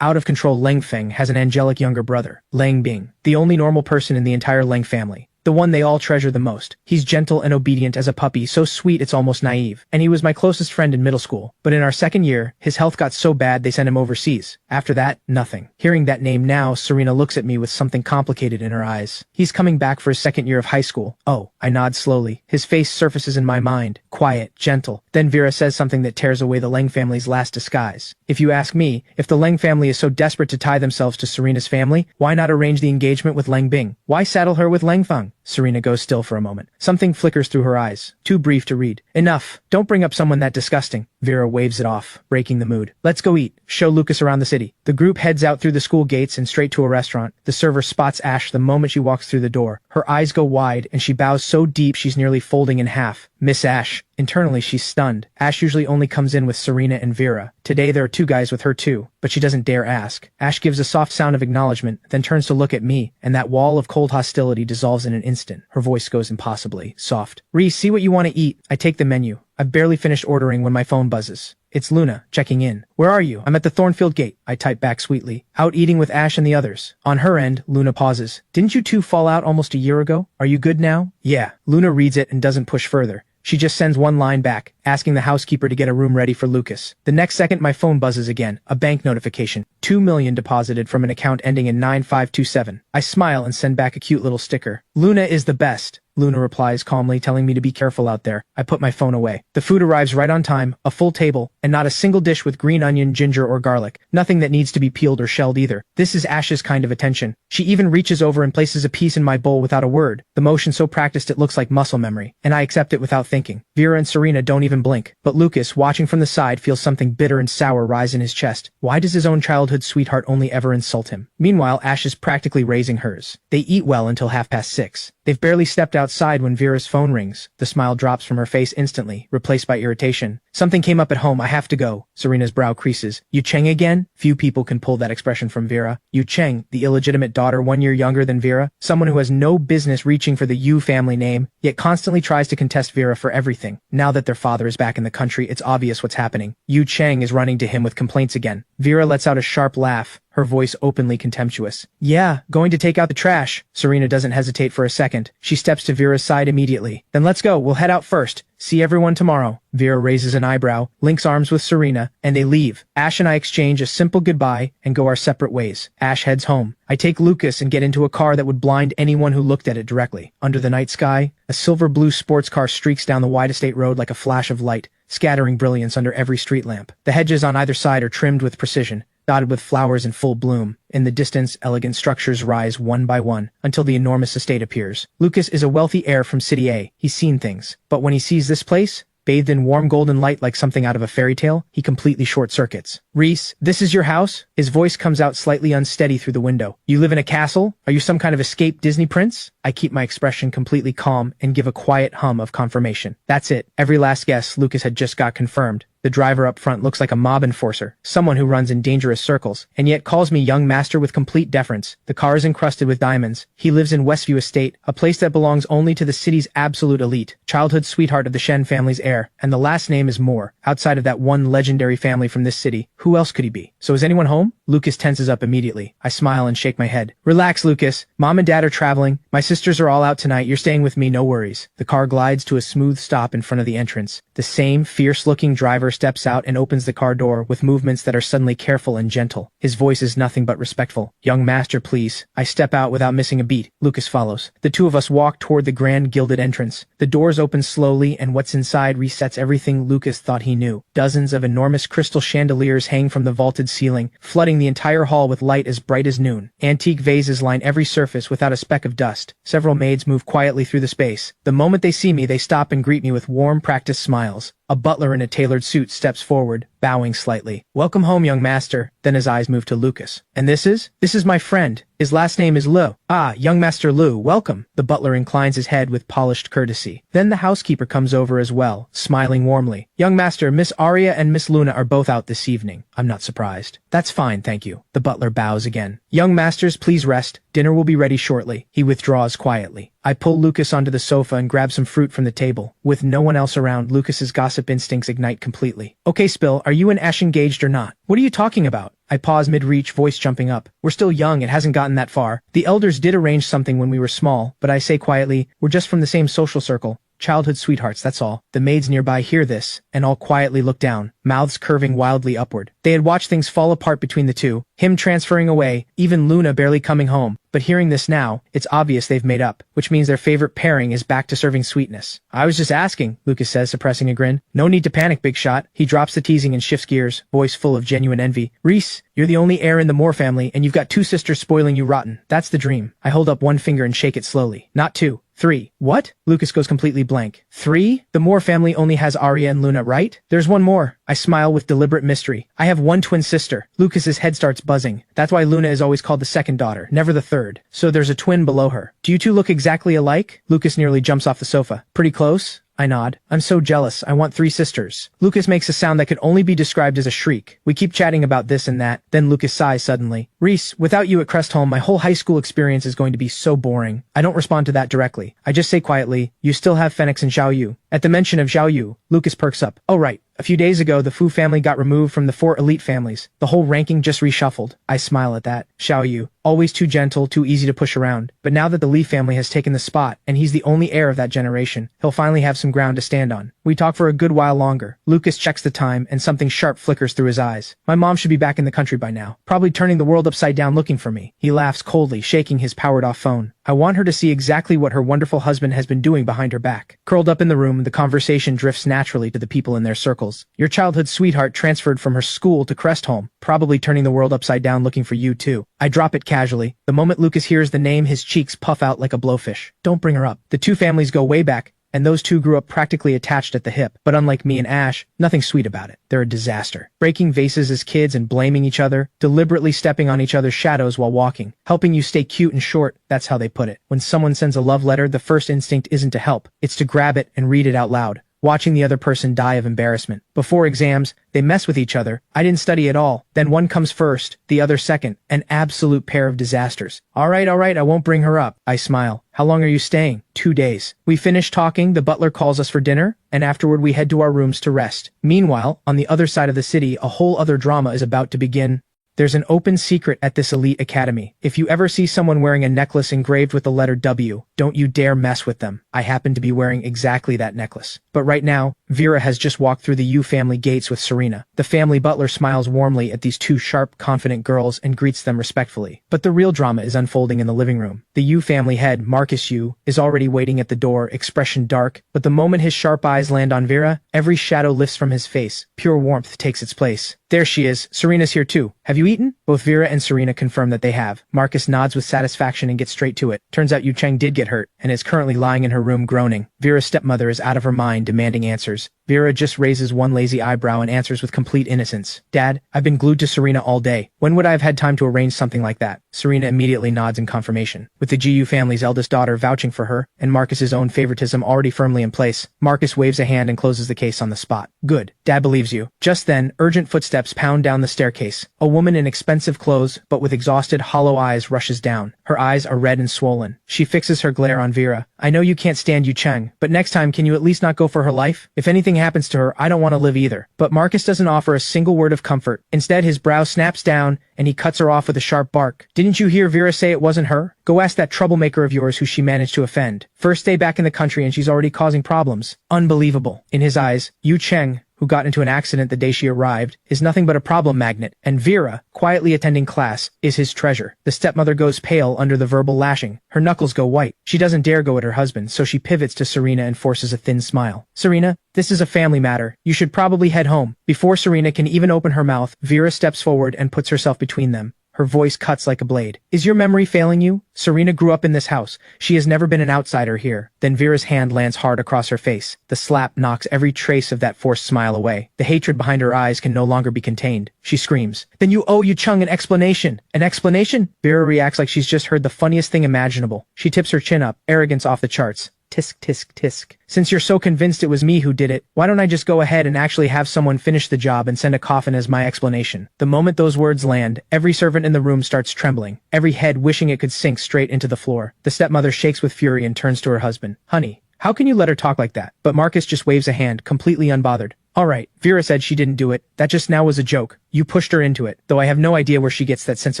Speaker 1: out-of-control Lang Feng has an angelic younger brother? Lang Bing, the only normal person in the entire Lang family. The one they all treasure the most. He's gentle and obedient as a puppy, so sweet it's almost naive. And he was my closest friend in middle school. But in our second year, his health got so bad they sent him overseas. After that, nothing. Hearing that name now, Serena looks at me with something complicated in her eyes. He's coming back for his second year of high school. Oh, I nod slowly. His face surfaces in my mind. Quiet, gentle. Then Vera says something that tears away the Lang family's last disguise. If you ask me, if the Lang family is so desperate to tie themselves to Serena's family, why not arrange the engagement with Lang Bing? Why saddle her with Lang Feng? Serena goes still for a moment. Something flickers through her eyes. Too brief to read. Enough. Don't bring up someone that disgusting. Vera waves it off, breaking the mood. Let's go eat. Show Lucas around the city. The group heads out through the school gates and straight to a restaurant. The server spots Ash the moment she walks through the door. Her eyes go wide and she bows so deep she's nearly folding in half. Miss Ash. Internally, she's stunned. Ash usually only comes in with Serena and Vera. Today there are two guys with her too, but she doesn't dare ask. Ash gives a soft sound of acknowledgement, then turns to look at me, and that wall of cold hostility dissolves in an instant. Her voice goes impossibly soft. Reese, see what you want to eat. I take the menu. I've barely finished ordering when my phone buzzes. It's Luna, checking in. Where are you? I'm at the Thornfield gate. I type back sweetly. Out eating with Ash and the others. On her end, Luna pauses. Didn't you two fall out almost a year ago? Are you good now? Yeah. Luna reads it and doesn't push further. She just sends one line back, asking the housekeeper to get a room ready for Lucas. The next second my phone buzzes again, a bank notification. $2 million deposited from an account ending in 9527. I smile and send back a cute little sticker. Luna is the best. Luna replies calmly, telling me to be careful out there. I put my phone away. The food arrives right on time, a full table, and not a single dish with green onion, ginger, or garlic. Nothing that needs to be peeled or shelled either. This is Ash's kind of attention. She even reaches over and places a piece in my bowl without a word, the motion so practiced it looks like muscle memory, and I accept it without thinking. Vera and Serena don't even blink, but Lucas, watching from the side, feels something bitter and sour rise in his chest. Why does his own childhood sweetheart only ever insult him? Meanwhile, Ash is practically raising hers. They eat well until 6:30. They've barely stepped outside when Vera's phone rings. The smile drops from her face instantly, replaced by irritation. Something came up at home, I have to go. Serena's brow creases. Yu Cheng again? Few people can pull that expression from Vera. Yu Cheng, the illegitimate daughter 1 year younger than Vera, someone who has no business reaching for the Yu family name, yet constantly tries to contest Vera for everything. Now that their father is back in the country, it's obvious what's happening. Yu Cheng is running to him with complaints again. Vera lets out a sharp laugh, her voice openly contemptuous. Yeah, going to take out the trash. Serena doesn't hesitate for a second. She steps to Vera's side immediately. Then let's go, we'll head out first. See everyone tomorrow. Vera raises an eyebrow, links arms with Serena, and they leave. Ash and I exchange a simple goodbye and go our separate ways. Ash heads home. I take Lucas and get into a car that would blind anyone who looked at it directly. Under the night sky, a silver-blue sports car streaks down the wide estate road like a flash of light, scattering brilliance under every street lamp. The hedges on either side are trimmed with precision, dotted with flowers in full bloom. In the distance, elegant structures rise one by one, until the enormous estate appears. Lucas is a wealthy heir from City A. He's seen things. But when he sees this place, bathed in warm golden light like something out of a fairy tale, he completely short-circuits. Reese, this is your house? His voice comes out slightly unsteady through the window. You live in a castle? Are you some kind of escaped Disney prince? I keep my expression completely calm and give a quiet hum of confirmation. That's it. Every last guess Lucas had just got confirmed. The driver up front looks like a mob enforcer, someone who runs in dangerous circles, and yet calls me young master with complete deference. The car is encrusted with diamonds. He lives in Westview Estate, a place that belongs only to the city's absolute elite, childhood sweetheart of the Shen family's heir, and the last name is Moore. Outside of that one legendary family from this city, who else could he be? So is anyone home? Lucas tenses up immediately. I smile and shake my head. Relax, Lucas. Mom and Dad are traveling. My sisters are all out tonight. You're staying with me, no worries. The car glides to a smooth stop in front of the entrance. The same fierce-looking driver steps out and opens the car door with movements that are suddenly careful and gentle. His voice is nothing but respectful. Young master, please. I step out without missing a beat. Lucas follows. The two of us walk toward the grand gilded entrance. The doors open slowly, and what's inside resets everything Lucas thought he knew. Dozens of enormous crystal chandeliers hang from the vaulted ceiling, flooding the entire hall with light as bright as noon. Antique vases line every surface without a speck of dust. Several maids move quietly through the space. The moment they see me, they stop and greet me with warm, practiced smiles. A butler in a tailored suit steps forward, bowing slightly. Welcome home, young master. Then his eyes move to Lucas. And this is? This is my friend. His last name is Liu. Ah, young Master Liu, welcome. The butler inclines his head with polished courtesy. Then the housekeeper comes over as well, smiling warmly. Young master, Miss Arya and Miss Luna are both out this evening. I'm not surprised. That's fine, thank you. The butler bows again. Young masters, please rest. Dinner will be ready shortly. He withdraws quietly. I pull Lucas onto the sofa and grab some fruit from the table. With no one else around, Lucas's gossip instincts ignite completely. Okay, Spill, are you and Ash engaged or not? What are you talking about? I pause mid-reach, voice jumping up. We're still young, it hasn't gotten that far. The elders did arrange something when we were small, but I say quietly, we're just from the same social circle. Childhood sweethearts, that's all. The maids nearby hear this, and all quietly look down, mouths curving wildly upward. They had watched things fall apart between the two, him transferring away, even Luna barely coming home. But hearing this now, it's obvious they've made up, which means their favorite pairing is back to serving sweetness. I was just asking, Lucas says, suppressing a grin. No need to panic, big shot. He drops the teasing and shifts gears, voice full of genuine envy. Reese, you're the only heir in the Moore family, and you've got two sisters spoiling you rotten. That's the dream. I hold up one finger and shake it slowly. Not two. 3. What? Lucas goes completely blank. 3? The Moore family only has Arya and Luna, right? There's one more. I smile with deliberate mystery. I have one twin sister. Lucas's head starts buzzing. That's why Luna is always called the second daughter, never the third. So there's a twin below her. Do you two look exactly alike? Lucas nearly jumps off the sofa. Pretty close? I nod. I'm so jealous. I want 3 sisters. Lucas makes a sound that could only be described as a shriek. We keep chatting about this and that. Then Lucas sighs suddenly. Reese, without you at Crestholm, my whole high school experience is going to be so boring. I don't respond to that directly. I just say quietly, you still have Phoenix and Xiao Yu. At the mention of Xiao Yu, Lucas perks up. Oh right. A few days ago, the Fu family got removed from the 4 elite families. The whole ranking just reshuffled. I smile at that. Xiao Yu, always too gentle, too easy to push around. But now that the Li family has taken the spot, and he's the only heir of that generation, he'll finally have some ground to stand on. We talk for a good while longer. Lucas checks the time, and something sharp flickers through his eyes. My mom should be back in the country by now, probably turning the world upside down looking for me. He laughs coldly, shaking his powered-off phone. I want her to see exactly what her wonderful husband has been doing behind her back. Curled up in the room, the conversation drifts naturally to the people in their circles. Your childhood sweetheart transferred from her school to Crestholm, probably turning the world upside down looking for you too. I drop it casually. The moment Lucas hears the name, his cheeks puff out like a blowfish. Don't bring her up. The two families go way back, and those two grew up practically attached at the hip. But unlike me and Ash, nothing sweet about it. They're a disaster. Breaking vases as kids and blaming each other, deliberately stepping on each other's shadows while walking, helping you stay cute and short, that's how they put it. When someone sends a love letter, the first instinct isn't to help, it's to grab it and read it out loud, watching the other person die of embarrassment. Before exams, they mess with each other. I didn't study at all. Then one comes first, the other second. An absolute pair of disasters. All right, I won't bring her up. I smile. How long are you staying? 2 days. We finish talking, the butler calls us for dinner, and afterward we head to our rooms to rest. Meanwhile, on the other side of the city, a whole other drama is about to begin. There's an open secret at this elite academy. If you ever see someone wearing a necklace engraved with the letter W, don't you dare mess with them. I happen to be wearing exactly that necklace. But right now, Vera has just walked through the Yu family gates with Serena. The family butler smiles warmly at these two sharp, confident girls and greets them respectfully. But the real drama is unfolding in the living room. The Yu family head, Marcus Yu, is already waiting at the door, expression dark, but the moment his sharp eyes land on Vera, every shadow lifts from his face. Pure warmth takes its place. There she is. Serena's here too. Have you eaten? Both Vera and Serena confirm that they have. Marcus nods with satisfaction and gets straight to it. Turns out Yu Cheng did get hurt, and is currently lying in her room groaning. Vera's stepmother is out of her mind, demanding answers. Vera just raises one lazy eyebrow and answers with complete innocence. Dad, I've been glued to Serena all day. When would I have had time to arrange something like that? Serena immediately nods in confirmation. With the GU family's eldest daughter vouching for her, and Marcus's own favoritism already firmly in place, Marcus waves a hand and closes the case on the spot. Good. Dad believes you. Just then, urgent footsteps pound down the staircase. A woman in expensive clothes, but with exhausted, hollow eyes, rushes down. Her eyes are red and swollen. She fixes her glare on Vera. I know you can't stand Yu Cheng, but next time can you at least not go for her life? If anything happens to her, I don't want to live either. But Marcus doesn't offer a single word of comfort. Instead, his brow snaps down, and he cuts her off with a sharp bark. Didn't you hear Vera say it wasn't her? Go ask that troublemaker of yours who she managed to offend. First day back in the country and she's already causing problems. Unbelievable. In his eyes, Yu Cheng, who got into an accident the day she arrived, is nothing but a problem magnet, and Vera, quietly attending class, is his treasure. The stepmother goes pale under the verbal lashing. Her knuckles go white. She doesn't dare go at her husband, so she pivots to Serena and forces a thin smile. Serena, this is a family matter. You should probably head home. Before Serena can even open her mouth, Vera steps forward and puts herself between them. Her voice cuts like a blade. Is your memory failing you? Serena grew up in this house. She has never been an outsider here. Then Vera's hand lands hard across her face. The slap knocks every trace of that forced smile away. The hatred behind her eyes can no longer be contained. She screams. Then you owe Yu Cheng an explanation. An explanation? Vera reacts like she's just heard the funniest thing imaginable. She tips her chin up, arrogance off the charts. Tisk, tisk, tisk. Since you're so convinced it was me who did it, why don't I just go ahead and actually have someone finish the job and send a coffin as my explanation? The moment those words land, every servant in the room starts trembling, every head wishing it could sink straight into the floor. The stepmother shakes with fury and turns to her husband. Honey, how can you let her talk like that? But Marcus just waves a hand, completely unbothered. All right, Vera said she didn't do it. That just now was a joke. You pushed her into it, though I have no idea where she gets that sense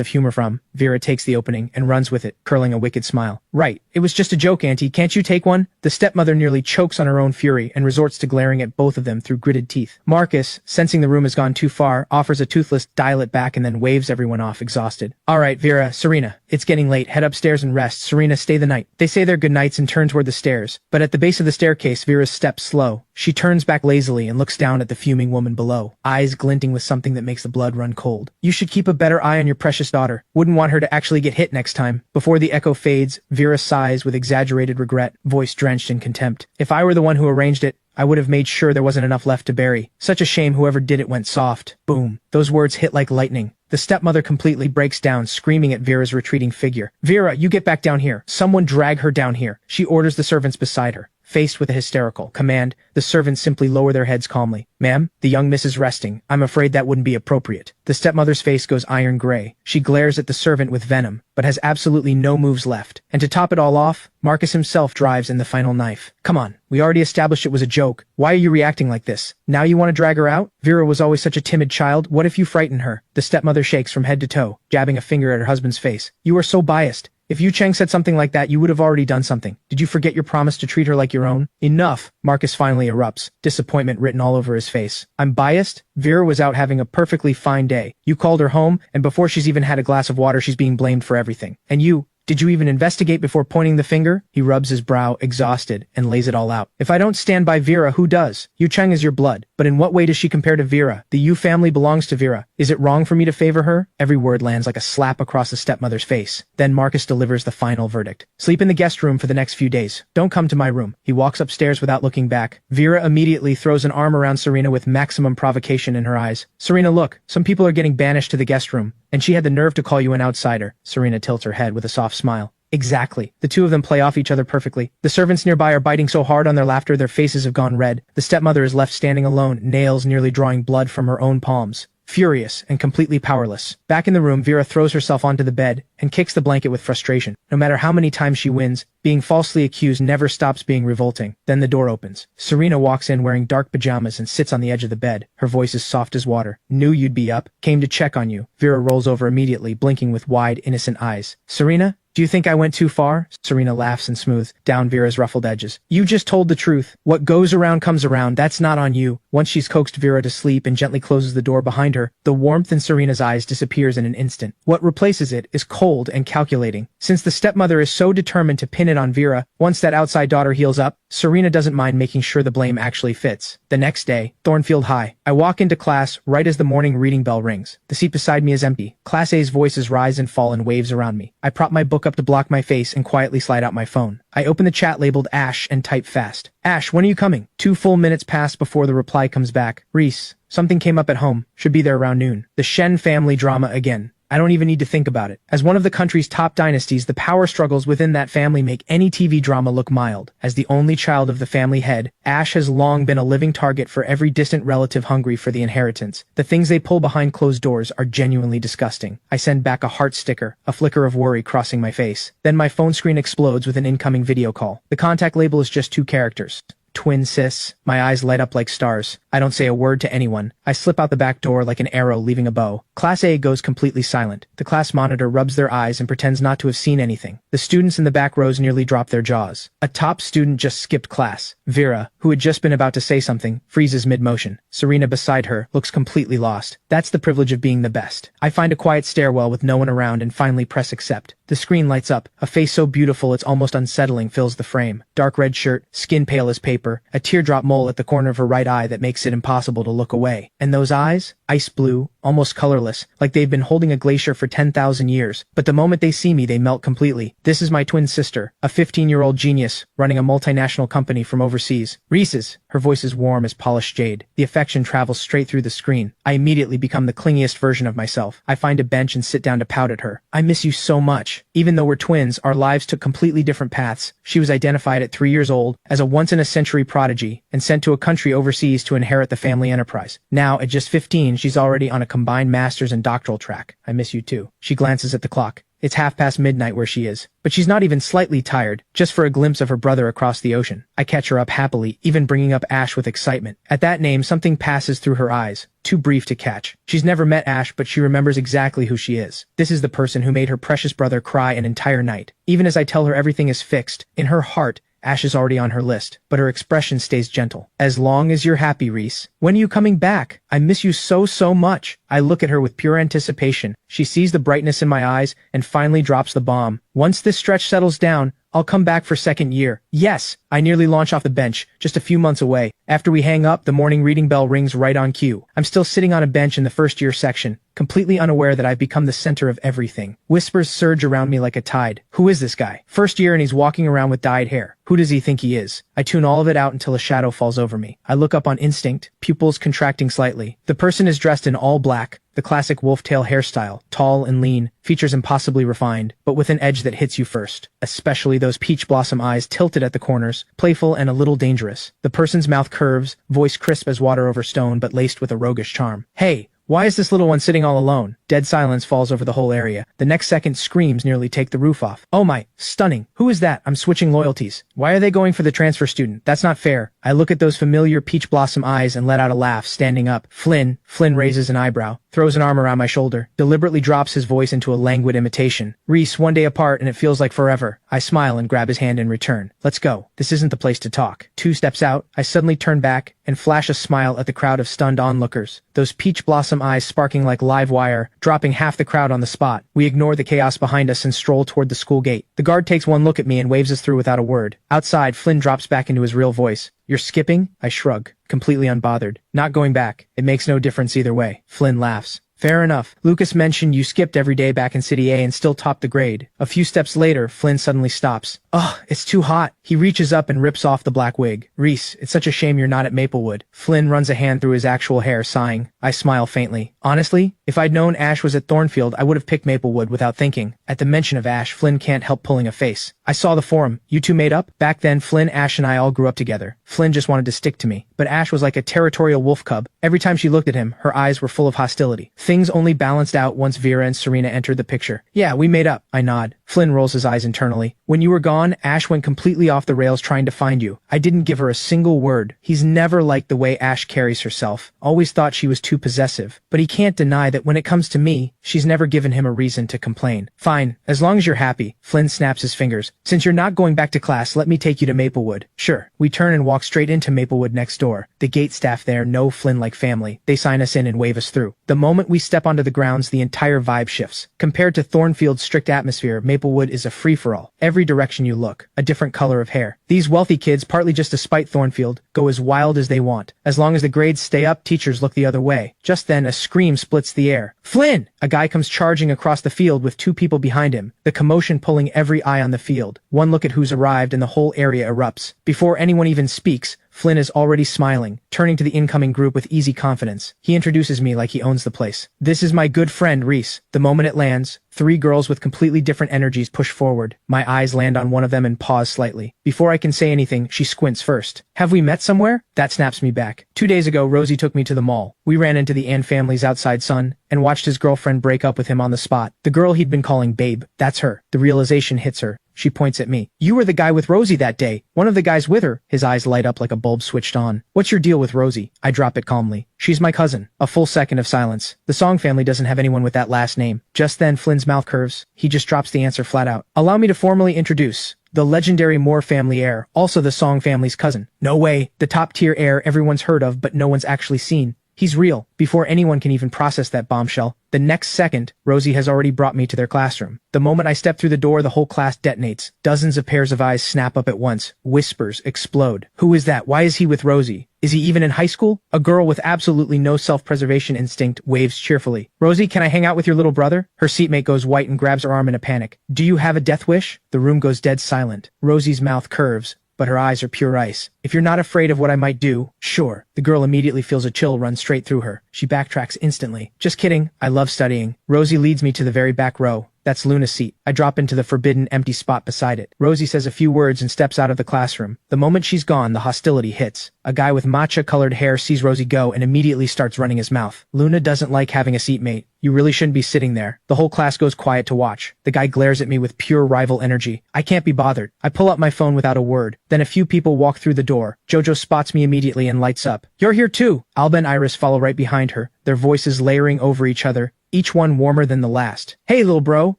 Speaker 1: of humor from. Vera takes the opening and runs with it, curling a wicked smile. Right, it was just a joke, Auntie. Can't you take one? The stepmother nearly chokes on her own fury and resorts to glaring at both of them through gritted teeth. Marcus, sensing the room has gone too far, offers a toothless dial it back and then waves everyone off, exhausted. All right, Vera, Serena, it's getting late. Head upstairs and rest. Serena, stay the night. They say their goodnights and turn toward the stairs, but at the base of the staircase, Vera's steps slow. She turns back lazily and looks down at the fuming woman below, eyes glinting with something that makes the blood run cold. You should keep a better eye on your precious daughter. Wouldn't want her to actually get hit next time. Before the echo fades, Vera sighs with exaggerated regret, voice drenched in contempt. If I were the one who arranged it, I would have made sure there wasn't enough left to bury. Such a shame whoever did it went soft. Boom. Those words hit like lightning. The stepmother completely breaks down, screaming at Vera's retreating figure. Vera, you get back down here. Someone drag her down here. She orders the servants beside her. Faced with a hysterical command, the servants simply lower their heads calmly. Ma'am, the young miss is resting. I'm afraid that wouldn't be appropriate. The stepmother's face goes iron gray. She glares at the servant with venom, but has absolutely no moves left. And to top it all off, Marcus himself drives in the final knife. Come on, we already established it was a joke. Why are you reacting like this? Now you want to drag her out? Vera was always such a timid child. What if you frighten her? The stepmother shakes from head to toe, jabbing a finger at her husband's face. You are so biased. If Yu Cheng said something like that, you would have already done something. Did you forget your promise to treat her like your own? Enough! Marcus finally erupts, disappointment written all over his face. I'm biased? Vera was out having a perfectly fine day. You called her home, and before she's even had a glass of water, she's being blamed for everything. And you, did you even investigate before pointing the finger? He rubs his brow, exhausted, and lays it all out. If I don't stand by Vera, who does? Yu Cheng is your blood, but in what way does she compare to Vera? The Yu family belongs to Vera. Is it wrong for me to favor her? Every word lands like a slap across the stepmother's face. Then Marcus delivers the final verdict. Sleep in the guest room for the next few days. Don't come to my room. He walks upstairs without looking back. Vera immediately throws an arm around Serena with maximum provocation in her eyes. Serena, look, some people are getting banished to the guest room, and she had the nerve to call you an outsider. Serena tilts her head with a soft smile. Exactly. The two of them play off each other perfectly. The servants nearby are biting so hard on their laughter their faces have gone red. The stepmother is left standing alone, nails nearly drawing blood from her own palms. Furious and completely powerless. Back in the room, Vera throws herself onto the bed and kicks the blanket with frustration. No matter how many times she wins, being falsely accused never stops being revolting. Then the door opens. Serena walks in wearing dark pajamas and sits on the edge of the bed. Her voice is soft as water. Knew you'd be up. Came to check on you. Vera rolls over immediately, blinking with wide, innocent eyes. Serena? Do you think I went too far? Serena laughs and smooths down Vera's ruffled edges. You just told the truth. What goes around comes around. That's not on you. Once she's coaxed Vera to sleep and gently closes the door behind her, the warmth in Serena's eyes disappears in an instant. What replaces it is cold and calculating. Since the stepmother is so determined to pin it on Vera, once that outside daughter heals up, Serena doesn't mind making sure the blame actually fits. The next day, Thornfield High. I walk into class right as the morning reading bell rings. The seat beside me is empty. Class A's voices rise and fall in waves around me. I prop my book look up to block my face and quietly slide out my phone. I open the chat labeled Ash and type fast. Ash, when are you coming? 2 full minutes pass before the reply comes back. Reese, something came up at home. Should be there around noon. The Shen family drama again. I don't even need to think about it. As one of the country's top dynasties, the power struggles within that family make any TV drama look mild. As the only child of the family head, Ash has long been a living target for every distant relative hungry for the inheritance. The things they pull behind closed doors are genuinely disgusting. I send back a heart sticker, a flicker of worry crossing my face. Then my phone screen explodes with an incoming video call. The contact label is just 2 characters. Twin sis. My eyes light up like stars. I don't say a word to anyone. I slip out the back door like an arrow leaving a bow. Class A goes completely silent. The class monitor rubs their eyes and pretends not to have seen anything. The students in the back rows nearly drop their jaws. A top student just skipped class. Vera, who had just been about to say something, freezes mid-motion. Serena beside her looks completely lost. That's the privilege of being the best. I find a quiet stairwell with no one around and finally press accept. The screen lights up. A face so beautiful it's almost unsettling fills the frame. Dark red shirt, skin pale as paper, a teardrop mole at the corner of her right eye that makes it impossible to look away. And those eyes? Ice blue, almost colorless, like they've been holding a glacier for 10,000 years. But the moment they see me, they melt completely. This is my twin sister, a 15-year-old genius, running a multinational company from overseas. Reese's. Her voice is warm as polished jade. The affection travels straight through the screen. I immediately become the clingiest version of myself. I find a bench and sit down to pout at her. I miss you so much. Even though we're twins, our lives took completely different paths. She was identified at 3 years old as a once-in-a-century prodigy and sent to a country overseas to inherit the family enterprise. Now, at just 15, she's already on a combined master's and doctoral track. I miss you too. She glances at the clock. It's midnight where she is. But she's not even slightly tired, just for a glimpse of her brother across the ocean. I catch her up happily, even bringing up Ash with excitement. At that name, something passes through her eyes, too brief to catch. She's never met Ash, but she remembers exactly who she is. This is the person who made her precious brother cry an entire night. Even as I tell her everything is fixed, in her heart, Ash is already on her list, but her expression stays gentle. As long as you're happy, Reese. When are you coming back? I miss you so much. I look at her with pure anticipation. She sees the brightness in my eyes and finally drops the bomb. Once this stretch settles down, I'll come back for second year. Yes, I nearly launch off the bench, just a few months away. After we hang up, the morning reading bell rings right on cue. I'm still sitting on a bench in the first year section, completely unaware that I've become the center of everything. Whispers surge around me like a tide. Who is this guy? First year and he's walking around with dyed hair. Who does he think he is? I tune all of it out until a shadow falls over me. I look up on instinct, pupils contracting slightly. The person is dressed in all black, the classic wolf-tail hairstyle, tall and lean, features impossibly refined, but with an edge that hits you first. Especially those peach blossom eyes tilted at the corners, playful and a little dangerous. The person's mouth curves, voice crisp as water over stone but laced with a roguish charm. Hey! Why is this little one sitting all alone? Dead silence falls over the whole area. The next second, screams nearly take the roof off. Oh my, stunning. Who is that? I'm switching loyalties. Why are they going for the transfer student? That's not fair. I look at those familiar peach blossom eyes and let out a laugh, standing up. Flynn raises an eyebrow, throws an arm around my shoulder, deliberately drops his voice into a languid imitation. Reese, one day apart and it feels like forever. I smile and grab his hand in return. Let's go. This isn't the place to talk. 2 steps out, I suddenly turn back and flash a smile at the crowd of stunned onlookers. Those peach blossom eyes sparking like live wire, dropping half the crowd on the spot. We ignore the chaos behind us and stroll toward the school gate. The guard takes one look at me and waves us through without a word. Outside, Flynn drops back into his real voice. You're skipping? I shrug, completely unbothered. Not going back. It makes no difference either way. Flynn laughs. Fair enough. Lucas mentioned you skipped every day back in City A and still topped the grade. A few steps later, Flynn suddenly stops. Ugh, it's too hot. He reaches up and rips off the black wig. Reese, it's such a shame you're not at Maplewood. Flynn runs a hand through his actual hair, sighing. I smile faintly. Honestly, if I'd known Ash was at Thornfield, I would have picked Maplewood without thinking. At the mention of Ash, Flynn can't help pulling a face. I saw the forum. You two made up? Back then, Flynn, Ash, and I all grew up together. Flynn just wanted to stick to me. But Ash was like a territorial wolf cub. Every time she looked at him, her eyes were full of hostility. Things only balanced out once Vera and Serena entered the picture. Yeah, we made up. I nod. Flynn rolls his eyes internally. When you were gone, Ash went completely off the rails trying to find you. I didn't give her a single word. He's never liked the way Ash carries herself. Always thought she was too possessive. But he can't deny that when it comes to me, she's never given him a reason to complain. Fine, as long as you're happy. Flynn snaps his fingers. Since you're not going back to class, let me take you to Maplewood. Sure. We turn and walk straight into Maplewood next door. The gate staff there know Flynn like family. They sign us in and wave us through. The moment we step onto the grounds, the entire vibe shifts. Compared to Thornfield's strict atmosphere, Maplewood is a free-for-all. Every direction you new look, a different color of hair. These wealthy kids, partly just to spite Thornfield, go as wild as they want. As long as the grades stay up, teachers look the other way. Just then, a scream splits the air. Flynn! A guy comes charging across the field with two people behind him, the commotion pulling every eye on the field. One look at who's arrived and the whole area erupts. Before anyone even speaks, Flynn is already smiling, turning to the incoming group with easy confidence. He introduces me like he owns the place. This is my good friend, Reese. The moment it lands, three girls with completely different energies push forward. My eyes land on one of them and pause slightly. Before I can say anything, she squints first. Have we met somewhere? That snaps me back. 2 days ago, Rosie took me to the mall. We ran into the Ann family's outside son and watched his girlfriend break up with him on the spot. The girl he'd been calling Babe, that's her. The realization hits her. She points at me. You were the guy with Rosie that day. One of the guys with her. His eyes light up like a bulb switched on. What's your deal with Rosie? I drop it calmly. She's my cousin. A full second of silence. The Song family doesn't have anyone with that last name. Just then, Flynn's mouth curves. He just drops the answer flat out. Allow me to formally introduce the legendary Moore family heir, also the Song family's cousin. No way. The top-tier heir everyone's heard of but no one's actually seen. He's real. Before anyone can even process that bombshell, the next second, Rosie has already brought me to their classroom. The moment I step through the door, the whole class detonates. Dozens of pairs of eyes snap up at once. Whispers explode. Who is that? Why is he with Rosie? Is he even in high school? A girl with absolutely no self-preservation instinct waves cheerfully. Rosie, can I hang out with your little brother? Her seatmate goes white and grabs her arm in a panic. Do you have a death wish? The room goes dead silent. Rosie's mouth curves, but her eyes are pure ice. If you're not afraid of what I might do, sure. The girl immediately feels a chill run straight through her. She backtracks instantly. Just kidding. I love studying. Rosie leads me to the very back row. That's Luna's seat. I drop into the forbidden empty spot beside it. Rosie says a few words and steps out of the classroom. The moment she's gone, the hostility hits. A guy with matcha-colored hair sees Rosie go and immediately starts running his mouth. Luna doesn't like having a seatmate. You really shouldn't be sitting there. The whole class goes quiet to watch. The guy glares at me with pure rival energy. I can't be bothered. I pull out my phone without a word. Then a few people walk through the door. Jojo spots me immediately and lights up. You're here too. Alba and Iris follow right behind her, their voices layering over each other, each one warmer than the last. Hey, little bro.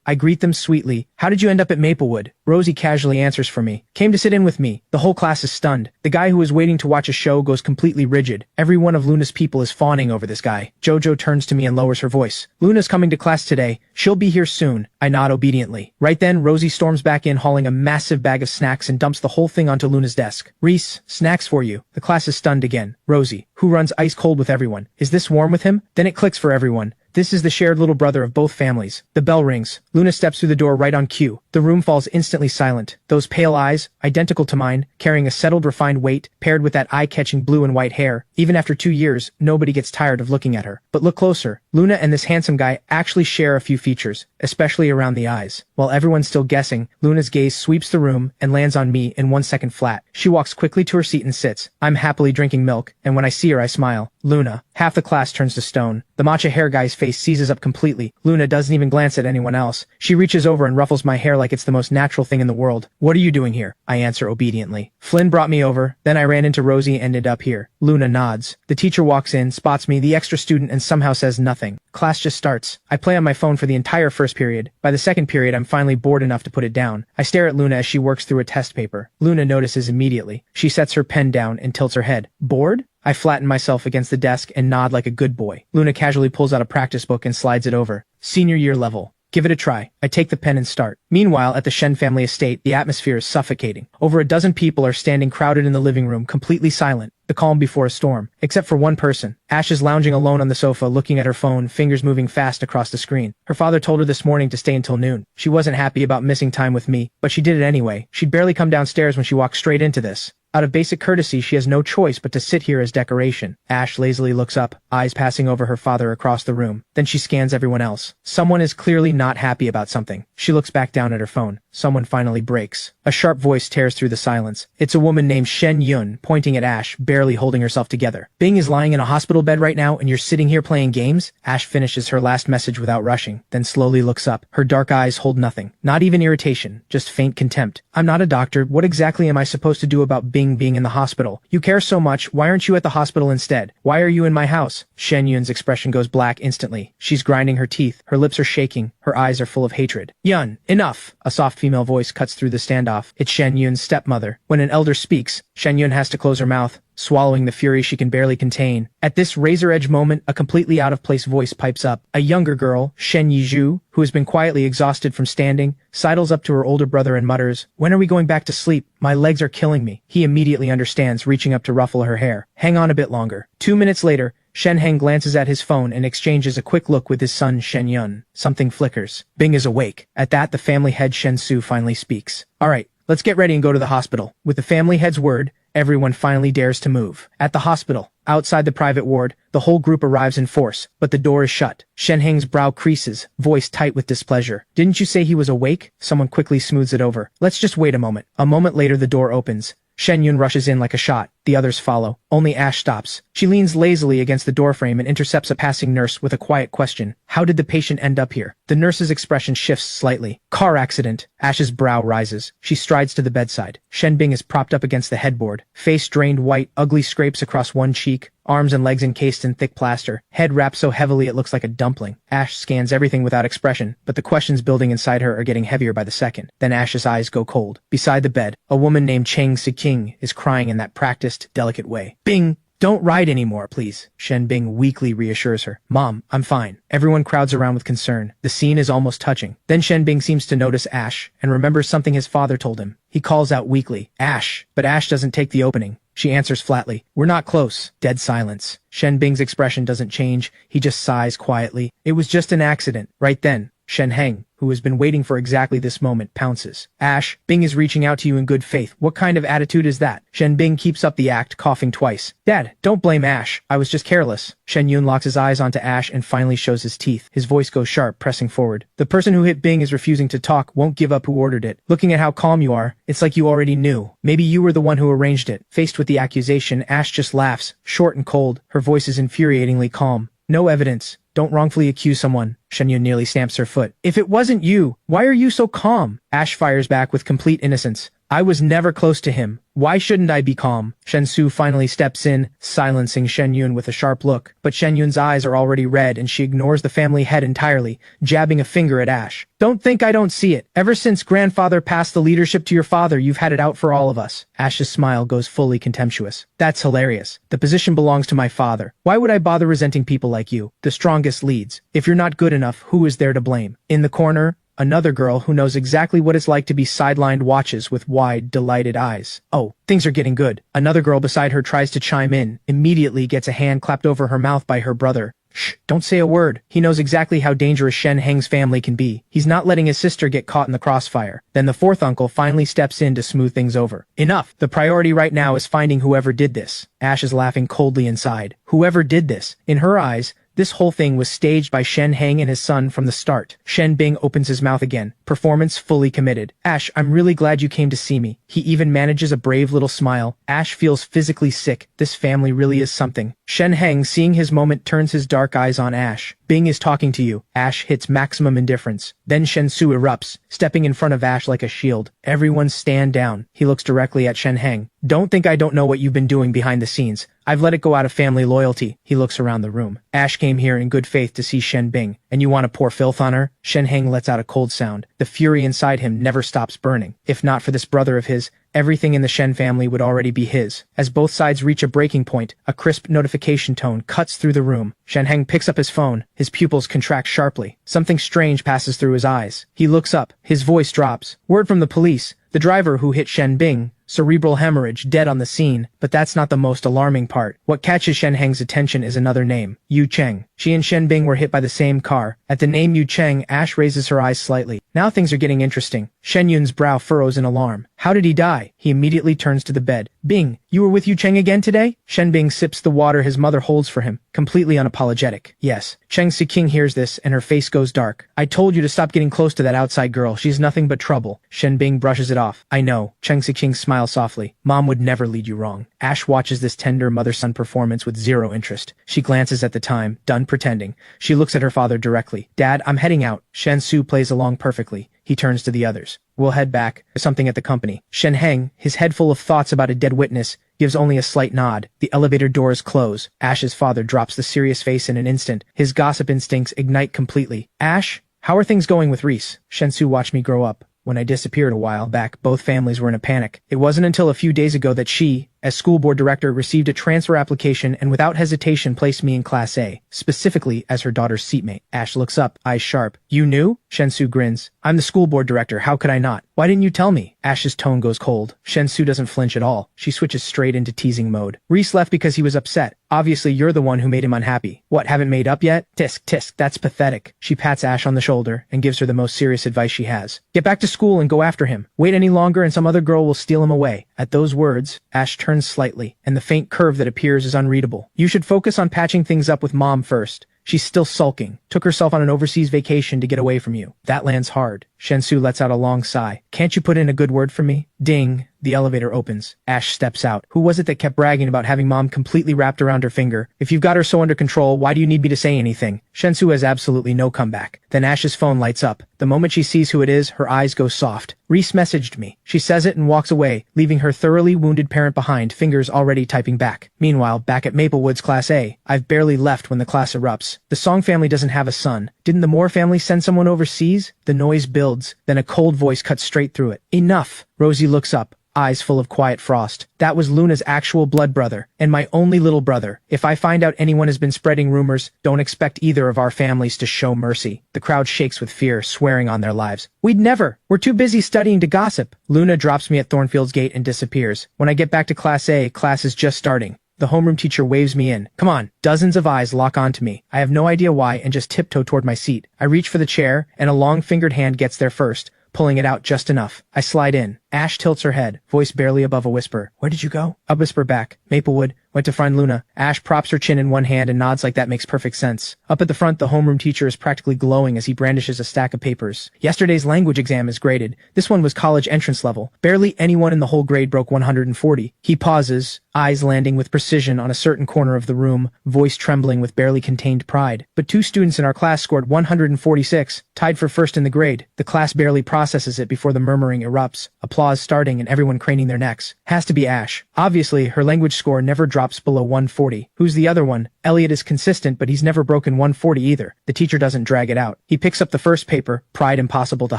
Speaker 1: I greet them sweetly. How did you end up at Maplewood? Rosie casually answers for me. Came to sit in with me. The whole class is stunned. The guy who was waiting to watch a show goes completely rigid. Every one of Luna's people is fawning over this guy. Jojo turns to me and lowers her voice. Luna's coming to class today. She'll be here soon. I nod obediently. Right then, Rosie storms back in hauling a massive bag of snacks and dumps the whole thing onto Luna's desk. Reese, snacks for you. The class is stunned again. Rosie, who runs ice cold with everyone. Is this warm with him? Then it clicks for everyone. This is the shared little brother of both families. The bell rings. Luna steps through the door right on cue. The room falls instantly silent. Those pale eyes, identical to mine, carrying a settled, refined weight, paired with that eye-catching blue and white hair. Even after 2 years, nobody gets tired of looking at her. But look closer. Luna and this handsome guy actually share a few features, especially around the eyes. While everyone's still guessing, Luna's gaze sweeps the room and lands on me in 1 second flat. She walks quickly to her seat and sits. I'm happily drinking milk, and when I see her, I smile. Luna. Half the class turns to stone. The matcha hair guy's face seizes up completely. Luna doesn't even glance at anyone else. She reaches over and ruffles my hair like it's the most natural thing in the world. What are you doing here? I answer obediently. Flynn brought me over, then I ran into Rosie and ended up here. Luna nods. The teacher walks in, spots me, the extra student, and somehow says nothing. Class just starts. I play on my phone for the entire first period. By the second period, I'm finally bored enough to put it down. I stare at Luna as she works through a test paper. Luna notices immediately. She sets her pen down and tilts her head. Bored? I flatten myself against the desk and nod like a good boy. Luna casually pulls out a practice book and slides it over. Senior year level. Give it a try. I take the pen and start. Meanwhile, at the Shen family estate, the atmosphere is suffocating. Over a dozen people are standing crowded in the living room, completely silent. The calm before a storm. Except for one person. Ash is lounging alone on the sofa, looking at her phone, fingers moving fast across the screen. Her father told her this morning to stay until noon. She wasn't happy about missing time with me, but she did it anyway. She'd barely come downstairs when she walked straight into this. Out of basic courtesy, she has no choice but to sit here as decoration. Ash lazily looks up, eyes passing over her father across the room. Then she scans everyone else. Someone is clearly not happy about something. She looks back down at her phone. Someone finally breaks. A sharp voice tears through the silence. It's a woman named Shen Yun, pointing at Ash, barely holding herself together. Bing is lying in a hospital bed right now, and you're sitting here playing games? Ash finishes her last message without rushing, then slowly looks up. Her dark eyes hold nothing. Not even irritation, just faint contempt. I'm not a doctor. What exactly am I supposed to do about Bing being in the hospital? You care so much. Why aren't you at the hospital instead? Why are you in my house? Shen Yun's expression goes black instantly. She's grinding her teeth. Her lips are shaking. Her eyes are full of hatred. Yun, enough. A soft female voice cuts through the standoff. It's Shen Yun's stepmother. When an elder speaks, Shen Yun has to close her mouth, swallowing the fury she can barely contain. At this razor-edge moment, a completely out-of-place voice pipes up. A younger girl, Shen Yizhu, who has been quietly exhausted from standing, sidles up to her older brother and mutters, "When are we going back to sleep? My legs are killing me." He immediately understands, reaching up to ruffle her hair. "Hang on a bit longer." 2 minutes later, Shen Heng glances at his phone and exchanges a quick look with his son Shen Yun. Something flickers. Bing is awake. At that, the family head Shen Su finally speaks. "All right, let's get ready and go to the hospital." With the family head's word, everyone finally dares to move. At the hospital, outside the private ward, the whole group arrives in force, but the door is shut. Shen Heng's brow creases, voice tight with displeasure. "Didn't you say he was awake?" Someone quickly smooths it over. "Let's just wait a moment." A moment later, the door opens. Shen Yun rushes in like a shot. The others follow. Only Ash stops. She leans lazily against the doorframe and intercepts a passing nurse with a quiet question. "How did the patient end up here?" The nurse's expression shifts slightly. "Car accident." Ash's brow rises. She strides to the bedside. Shen Bing is propped up against the headboard. Face drained white, ugly scrapes across one cheek. Arms and legs encased in thick plaster. Head wrapped so heavily it looks like a dumpling. Ash scans everything without expression, but the questions building inside her are getting heavier by the second. Then Ash's eyes go cold. Beside the bed, a woman named Cheng Siking is crying in that practiced, delicate way. "Bing! Don't ride anymore, please." Shen Bing weakly reassures her. "Mom, I'm fine." Everyone crowds around with concern. The scene is almost touching. Then Shen Bing seems to notice Ash and remembers something his father told him. He calls out weakly, "Ash!" But Ash doesn't take the opening. She answers flatly, "We're not close." Dead silence. Shen Bing's expression doesn't change. He just sighs quietly. "It was just an accident." Right then, Shen Heng, who has been waiting for exactly this moment, pounces. "Ash, Bing is reaching out to you in good faith. What kind of attitude is that?" Shen Bing keeps up the act, coughing twice. "Dad, don't blame Ash. I was just careless." Shen Yun locks his eyes onto Ash and finally shows his teeth. His voice goes sharp, pressing forward. "The person who hit Bing is refusing to talk, won't give up who ordered it. Looking at how calm you are, it's like you already knew. Maybe you were the one who arranged it." Faced with the accusation, Ash just laughs, short and cold. Her voice is infuriatingly calm. "No evidence. Don't wrongfully accuse someone." Shen Yun nearly stamps her foot. "If it wasn't you, why are you so calm?" Ash fires back with complete innocence. "I was never close to him. Why shouldn't I be calm?" Shen Su finally steps in, silencing Shen Yun with a sharp look. But Shen Yun's eyes are already red and she ignores the family head entirely, jabbing a finger at Ash. "Don't think I don't see it. Ever since grandfather passed the leadership to your father, you've had it out for all of us." Ash's smile goes fully contemptuous. "That's hilarious. The position belongs to my father. Why would I bother resenting people like you? The strongest leads. If you're not good enough, who is there to blame?" In the corner, another girl who knows exactly what it's like to be sidelined watches with wide, delighted eyes. "Oh, things are getting good." Another girl beside her tries to chime in, immediately gets a hand clapped over her mouth by her brother. "Shh, don't say a word." He knows exactly how dangerous Shen Heng's family can be. He's not letting his sister get caught in the crossfire. Then the fourth uncle finally steps in to smooth things over. "Enough. The priority right now is finding whoever did this." Ash is laughing coldly inside. Whoever did this. In her eyes, this whole thing was staged by Shen Heng and his son from the start. Shen Bing opens his mouth again, performance fully committed. "Ash, I'm really glad you came to see me." He even manages a brave little smile. Ash feels physically sick. This family really is something. Shen Heng, seeing his moment, turns his dark eyes on Ash. "Bing is talking to you." Ash hits maximum indifference. Then Shen Su erupts, stepping in front of Ash like a shield. Everyone stand down. He looks directly at Shen Heng. "Don't think I don't know what you've been doing behind the scenes. I've let it go out of family loyalty." He looks around the room. "Ash came here in good faith to see Shen Bing, and you want to pour filth on her?" Shen Heng lets out a cold sound. The fury inside him never stops burning. If not for this brother of his, everything in the Shen family would already be his. As both sides reach a breaking point, a crisp notification tone cuts through the room. Shen Heng picks up his phone. His pupils contract sharply. Something strange passes through his eyes. He looks up. His voice drops. "Word from the police. The driver who hit Shen Bing, cerebral hemorrhage, dead on the scene." But that's not the most alarming part. What catches Shen Heng's attention is another name. Yu Cheng. She and Shen Bing were hit by the same car. At the name Yu Cheng, Ash raises her eyes slightly. Now things are getting interesting. Shen Yun's brow furrows in alarm. "How did he die?" He immediately turns to the bed. "Bing, you were with Yu Cheng again today?" Shen Bing sips the water his mother holds for him, completely unapologetic. "Yes." Cheng Siking hears this and her face goes dark. "I told you to stop getting close to that outside girl. She's nothing but trouble." Shen Bing brushes it off. "I know." Cheng Siking smiles softly. "Mom would never lead you wrong." Ash watches this tender mother-son performance with zero interest. She glances at the time, done pretending. She looks at her father directly. "Dad, I'm heading out." Shen Su plays along perfectly. He turns to the others. "We'll head back. There's something at the company." Shen Heng, his head full of thoughts about a dead witness, gives only a slight nod. The elevator doors close. Ash's father drops the serious face in an instant. His gossip instincts ignite completely. "Ash, how are things going with Reese?" "Shen Su watched me grow up. When I disappeared a while back, both families were in a panic. It wasn't until a few days ago that she, as school board director, received a transfer application and without hesitation placed me in Class A, specifically as her daughter's seatmate. Ash looks up, eyes sharp. You knew? Shensu grins. I'm the school board director, how could I not? Why didn't you tell me? Ash's tone goes cold. Shensu doesn't flinch at all. She switches straight into teasing mode. Reese left because he was upset. Obviously you're the one who made him unhappy. What, haven't made up yet? Tisk, tisk, that's pathetic. She pats Ash on the shoulder and gives her the most serious advice she has. Get back to school and go after him. Wait any longer and some other girl will steal him away. At those words, Ash turns slightly, and the faint curve that appears is unreadable. You should focus on patching things up with Mom first. She's still sulking. Took herself on an overseas vacation to get away from you. That lands hard. Shensu lets out a long sigh. Can't you put in a good word for me? Ding. The elevator opens. Ash steps out. Who was it that kept bragging about having Mom completely wrapped around her finger? If you've got her so under control, why do you need me to say anything? Shensu has absolutely no comeback. Then Ash's phone lights up. The moment she sees who it is, her eyes go soft. Reese messaged me. She says it and walks away, leaving her thoroughly wounded parent behind, fingers already typing back. Meanwhile, back at Maplewoods Class A, I've barely left when the class erupts. The Song family doesn't have a son. Didn't the Moore family send someone overseas? The noise builds, then a cold voice cuts straight through it. Enough! Rosie looks up, eyes full of quiet frost. That was Luna's actual blood brother, and my only little brother. If I find out anyone has been spreading rumors, don't expect either of our families to show mercy. The crowd shakes with fear, swearing on their lives. We'd never! We're too busy studying to gossip. Luna drops me at Thornfield's gate and disappears. When I get back to Class A, class is just starting. The homeroom teacher waves me in. Come on. Dozens of eyes lock onto me. I have no idea why and just tiptoe toward my seat. I reach for the chair, and a long-fingered hand gets there first, pulling it out just enough. I slide in. Ash tilts her head, voice barely above a whisper. Where did you go? I whisper back. Maplewood. Went to find Luna. Ash props her chin in one hand and nods like that makes perfect sense. Up at the front, the homeroom teacher is practically glowing as he brandishes a stack of papers. Yesterday's language exam is graded. This one was college entrance level. Barely anyone in the whole grade broke 140. He pauses, eyes landing with precision on a certain corner of the room, voice trembling with barely contained pride. But 2 students in our class scored 146, tied for first in the grade. The class barely processes it before the murmuring erupts. Applause starting and everyone craning their necks. Has to be Ash. Obviously, her language score never drops below 140. Who's the other one? Elliot is consistent, but he's never broken 140 either. The teacher doesn't drag it out. He picks up the first paper, pride impossible to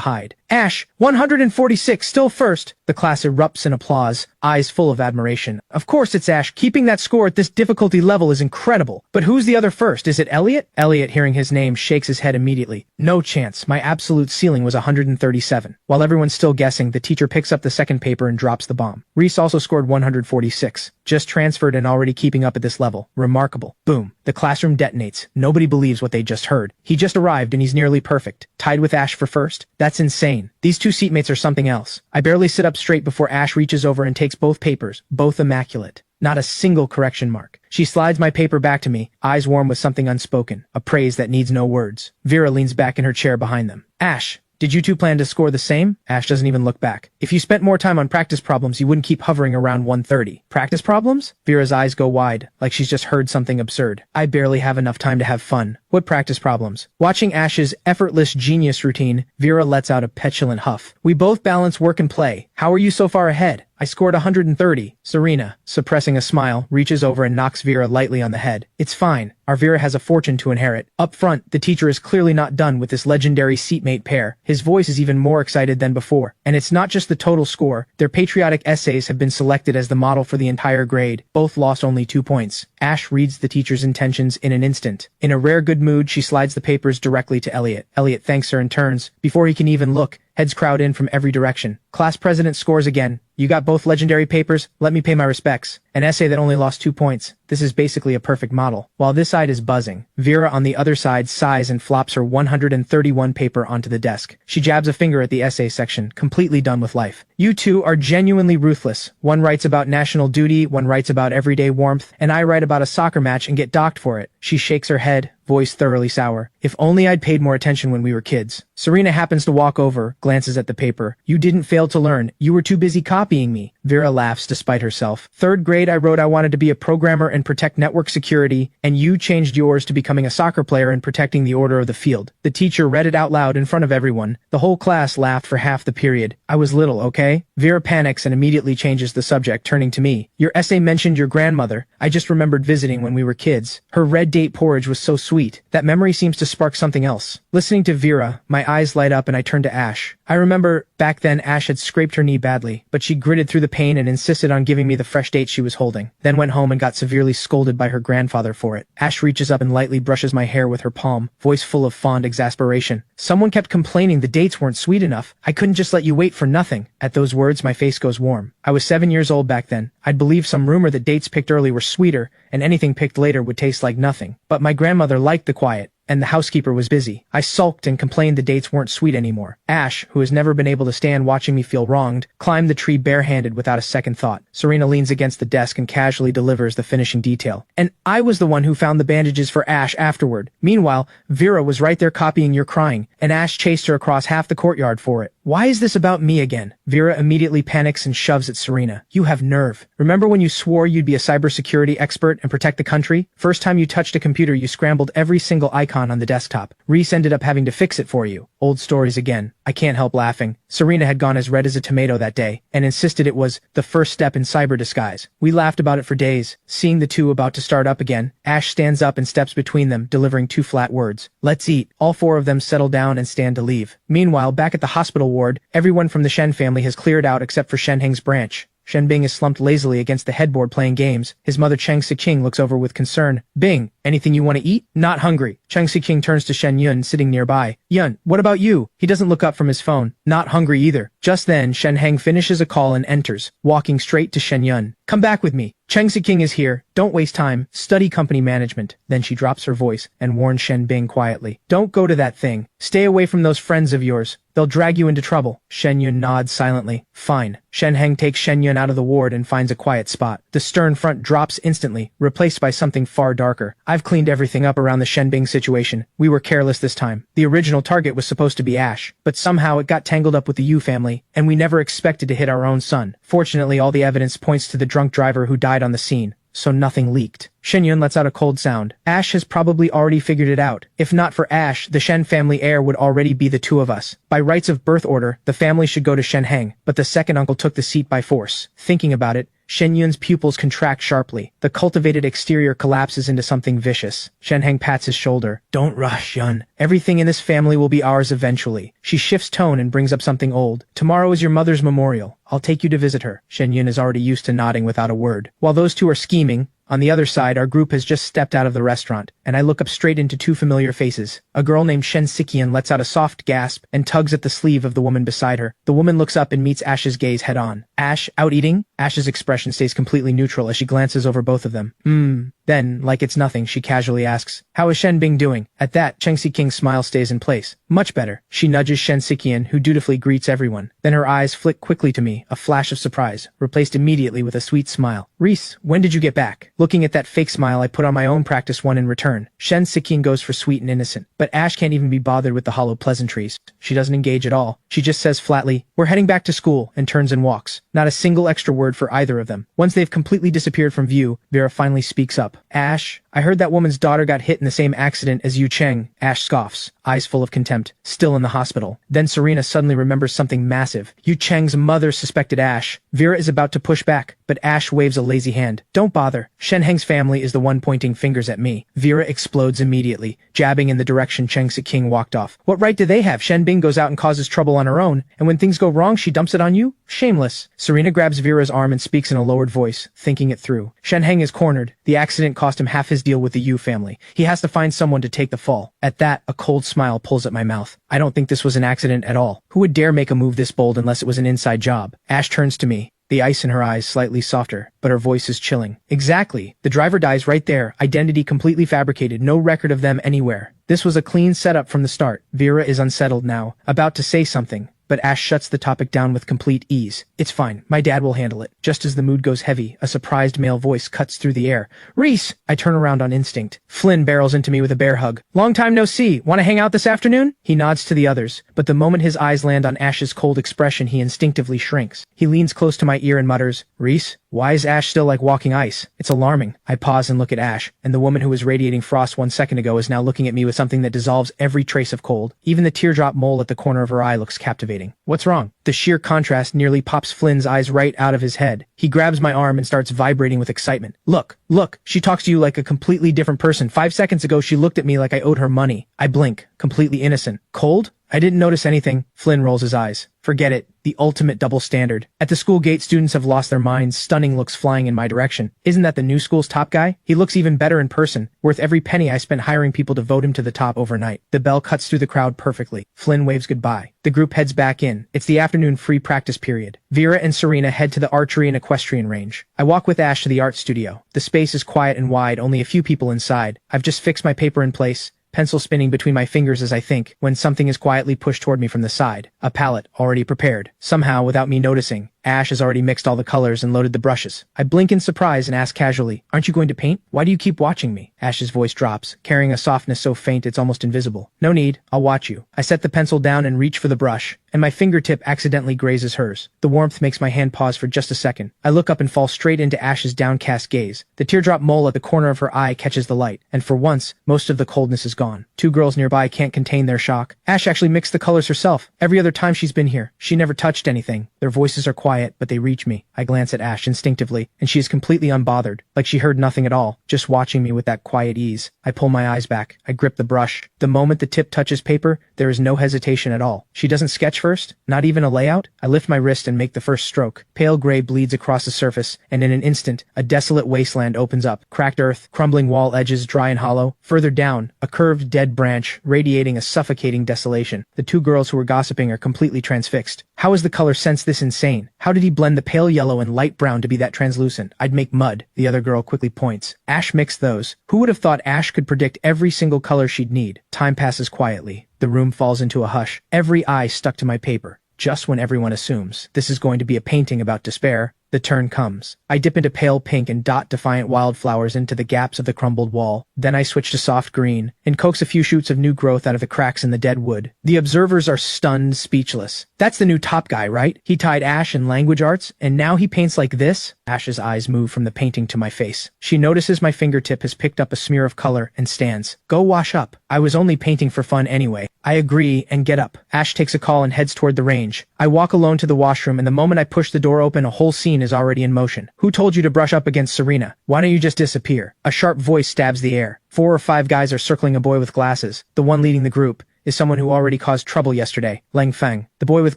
Speaker 1: hide. Ash, 146, still first. The class erupts in applause, eyes full of admiration. Of course it's Ash. Keeping that score at this difficulty level is incredible. But who's the other first? Is it Elliot? Elliot, hearing his name, shakes his head immediately. No chance. My absolute ceiling was 137. While everyone's still guessing, the teacher picks up the second paper and drops the bomb. Reese also scored 146. Just transferred and already keeping up at this level. Remarkable. Boom. The classroom detonates. Nobody believes what they just heard. He just arrived and he's nearly perfect. Tied with Ash for first? That's insane. These 2 seatmates are something else. I barely sit up straight before Ash reaches over and takes both papers, both immaculate. Not a single correction mark. She slides my paper back to me, eyes warm with something unspoken, a praise that needs no words. Vera leans back in her chair behind them. Ash, did you 2 plan to score the same? Ash doesn't even look back. If you spent more time on practice problems, you wouldn't keep hovering around 130. Practice problems? Vera's eyes go wide, like she's just heard something absurd. I barely have enough time to have fun. What practice problems? Watching Ash's effortless genius routine, Vera lets out a petulant huff. We both balance work and play. How are you so far ahead? I scored 130. Serena, suppressing a smile, reaches over and knocks Vera lightly on the head. It's fine. Our Vera has a fortune to inherit. Up front, the teacher is clearly not done with this legendary seatmate pair. His voice is even more excited than before. And it's not just the total score. Their patriotic essays have been selected as the model for the entire grade. Both lost only 2 points. Ash reads the teacher's intentions in an instant. In a rare good mood, she slides the papers directly to Elliot. Elliot thanks her and turns. Before he can even look, heads crowd in from every direction. Class president scores again. You got both legendary papers? Let me pay my respects. An essay that only lost 2 points. This is basically a perfect model. While this side is buzzing, Vera on the other side sighs and flops her 131 paper onto the desk. She jabs a finger at the essay section, completely done with life. You 2 are genuinely ruthless. One writes about national duty, one writes about everyday warmth, and I write about a soccer match and get docked for it. She shakes her head, voice thoroughly sour. If only I'd paid more attention when we were kids. Serena happens to walk over, glances at the paper. You didn't fail to learn. You were too busy copying me. Vera laughs despite herself. 3rd grade I wrote I wanted to be a programmer and protect network security, and you changed yours to becoming a soccer player and protecting the order of the field. The teacher read it out loud in front of everyone. The whole class laughed for half the period. I was little, okay? Vera panics and immediately changes the subject, turning to me. Your essay mentioned your grandmother. I just remembered visiting when we were kids. Her red date porridge was so sweet. That memory seems to spark something else. Listening to Vera, my eyes light up and I turn to Ash. I remember, back then Ash had scraped her knee badly, but she gritted through the pain and insisted on giving me the fresh date she was holding, then went home and got severely scolded by her grandfather for it. Ash reaches up and lightly brushes my hair with her palm, voice full of fond exasperation. Someone kept complaining the dates weren't sweet enough. I couldn't just let you wait for nothing. At those words, my face goes warm. I was 7 years old back then. I'd believed some rumor that dates picked early were sweeter, and anything picked later would taste like nothing. But my grandmother liked the quiet, and the housekeeper was busy. I sulked and complained the dates weren't sweet anymore. Ash, who has never been able to stand watching me feel wronged, climbed the tree barehanded without a second thought. Serena leans against the desk and casually delivers the finishing detail. And I was the one who found the bandages for Ash afterward. Meanwhile, Vera was right there copying your crying, and Ash chased her across half the courtyard for it. Why is this about me again? Vera immediately panics and shoves at Serena. You have nerve. Remember when you swore you'd be a cybersecurity expert and protect the country? First time you touched a computer, you scrambled every single icon on the desktop. Reese ended up having to fix it for you. Old stories again. I can't help laughing. Serena had gone as red as a tomato that day and insisted it was the first step in cyber disguise. We laughed about it for days. Seeing the two about to start up again, Ash stands up and steps between them, delivering two flat words. Let's eat. All four of them settle down and stand to leave. Meanwhile, back at the hospital ward, everyone from the Shen family has cleared out except for Shen Heng's branch. Shen Bing is slumped lazily against the headboard playing games. His mother Cheng Siqing looks over with concern. Bing, anything you want to eat? Not hungry. Cheng Siqing turns to Shen Yun sitting nearby. Yun, what about you? He doesn't look up from his phone. Not hungry either. Just then, Shen Heng finishes a call and enters, walking straight to Shen Yun. Come back with me. Cheng Siqing is here. Don't waste time. Study company management. Then she drops her voice and warns Shen Bing quietly. Don't go to that thing. Stay away from those friends of yours. They'll drag you into trouble. Shen Yun nods silently. Fine. Shen Heng takes Shen Yun out of the ward and finds a quiet spot. The stern front drops instantly, replaced by something far darker. I've cleaned everything up around the Shen Bing situation. We were careless this time. The original target was supposed to be Ash, but somehow it got tangled up with the Yu family, and we never expected to hit our own son. Fortunately, all the evidence points to the drunk driver who died on the scene, so nothing leaked. Shen Yun lets out a cold sound. Ash has probably already figured it out. If not for Ash, the Shen family heir would already be the two of us. By rights of birth order, the family should go to Shen Heng, but the second uncle took the seat by force. Thinking about it, Shen Yun's pupils contract sharply. The cultivated exterior collapses into something vicious. Shen Heng pats his shoulder. Don't rush, Yun. Everything in this family will be ours eventually. She shifts tone and brings up something old. Tomorrow is your mother's memorial. I'll take you to visit her. Shen Yun is already used to nodding without a word. While those two are scheming, on the other side, our group has just stepped out of the restaurant, and I look up straight into two familiar faces. A girl named Shen Siqian lets out a soft gasp and tugs at the sleeve of the woman beside her. The woman looks up and meets Ash's gaze head-on. Ash, out eating? Ash's expression stays completely neutral as she glances over both of them. Then, like it's nothing, she casually asks, how is Shen Bing doing? At that, Cheng Siqing's smile stays in place. Much better. She nudges Shen Siqian, who dutifully greets everyone. Then her eyes flick quickly to me, a flash of surprise, replaced immediately with a sweet smile. Reese, when did you get back? Looking at that fake smile, I put on my own practice one in return. Shen Siqing goes for sweet and innocent, but Ash can't even be bothered with the hollow pleasantries. She doesn't engage at all. She just says flatly, we're heading back to school, and turns and walks. Not a single extra word for either of them. Once they've completely disappeared from view, Vera finally speaks up. Ash, I heard that woman's daughter got hit in the same accident as Yu Cheng. Ash scoffs, eyes full of contempt, still in the hospital. Then Serena suddenly remembers something massive. Yu Cheng's mother suspected Ash. Vera is about to push back, but Ash waves a lazy hand. Don't bother. Shen Heng's family is the one pointing fingers at me. Vera explodes immediately, jabbing in the direction Cheng Siqing walked off. What right do they have? Shen Bing goes out and causes trouble on her own, and when things go wrong, she dumps it on you? Shameless. Serena grabs Vera's arm and speaks in a lowered voice, thinking it through. Shen Heng is cornered. The accident cost him half his deal with the Yu family. He has to find someone to take the fall. At that, a cold smile pulls at my mouth. I don't think this was an accident at all. Who would dare make a move this bold unless it was an inside job? Ash turns to me. The ice in her eyes slightly softer, but her voice is chilling. Exactly. The driver dies right there. Identity completely fabricated. No record of them anywhere. This was a clean setup from the start. Vera is unsettled now, about to say something, but Ash shuts the topic down with complete ease. It's fine. My dad will handle it. Just as the mood goes heavy, a surprised male voice cuts through the air. Reese! I turn around on instinct. Flynn barrels into me with a bear hug. Long time no see. Want to hang out this afternoon? He nods to the others, but the moment his eyes land on Ash's cold expression, he instinctively shrinks. He leans close to my ear and mutters, Reese, Why is Ash still like walking ice? It's alarming. I pause and look at Ash, and the woman who was radiating frost 1 second ago is now looking at me with something that dissolves every trace of cold. Even the teardrop mole at the corner of her eye looks captivating. What's wrong? The sheer contrast nearly pops Flynn's eyes right out of his head. He grabs my arm and starts vibrating with excitement. Look, she talks to you like a completely different person. 5 seconds ago she looked at me like I owed her money. I blink, completely innocent. Cold? I didn't notice anything. Flynn rolls his eyes. Forget it. The ultimate double standard. At the school gate, students have lost their minds, stunning looks flying in my direction. Isn't that the new school's top guy? He looks even better in person, worth every penny I spent hiring people to vote him to the top overnight. The bell cuts through the crowd perfectly. Flynn waves goodbye. The group heads back in. It's the afternoon free practice period. Vera and Serena head to the archery and equestrian range. I walk with Ash to the art studio. The space is quiet and wide, only a few people inside. I've just fixed my paper in place, pencil spinning between my fingers as I think, when something is quietly pushed toward me from the side. A palette, already prepared. Somehow, without me noticing, Ash has already mixed all the colors and loaded the brushes. I blink in surprise and ask casually, "Aren't you going to paint? Why do you keep watching me?" Ash's voice drops, carrying a softness so faint it's almost invisible. "No need, I'll watch you." I set the pencil down and reach for the brush, and my fingertip accidentally grazes hers. The warmth makes my hand pause for just a second. I look up and fall straight into Ash's downcast gaze. The teardrop mole at the corner of her eye catches the light, and for once, most of the coldness is gone. Two girls nearby can't contain their shock. Ash actually mixed the colors herself. Every other time she's been here, she never touched anything. Their voices are quiet, but they reach me. I glance at Ash instinctively, and she is completely unbothered, like she heard nothing at all, just watching me with that quiet ease. I pull my eyes back. I grip the brush. The moment the tip touches paper, there is no hesitation at all. She doesn't sketch first, not even a layout. I lift my wrist and make the first stroke. Pale gray bleeds across the surface, and in an instant, a desolate wasteland opens up. Cracked earth, crumbling wall edges dry and hollow. Further down, a curved dead branch, radiating a suffocating desolation. The two girls who were gossiping are completely transfixed. How has the color sensed this insane? How did he blend the pale yellow and light brown to be that translucent? I'd make mud. The other girl quickly points. Ash mixed those. Who would have thought Ash could predict every single color she'd need? Time passes quietly. The room falls into a hush. Every eye stuck to my paper. Just when everyone assumes this is going to be a painting about despair, the turn comes. I dip into pale pink and dot defiant wildflowers into the gaps of the crumbled wall. Then I switch to soft green and coax a few shoots of new growth out of the cracks in the dead wood. The observers are stunned, speechless. That's the new top guy, right? He tied Ash in language arts, and now he paints like this? Ash's eyes move from the painting to my face. She notices my fingertip has picked up a smear of color and stands. Go wash up. I was only painting for fun anyway. I agree and get up. Ash takes a call and heads toward the range. I walk alone to the washroom, and the moment I push the door open, a whole scene is already in motion. Who told you to brush up against Serena? Why don't you just disappear? A sharp voice stabs the air. 4 or 5 guys are circling a boy with glasses. The one leading the group is someone who already caused trouble yesterday, Lang Feng. The boy with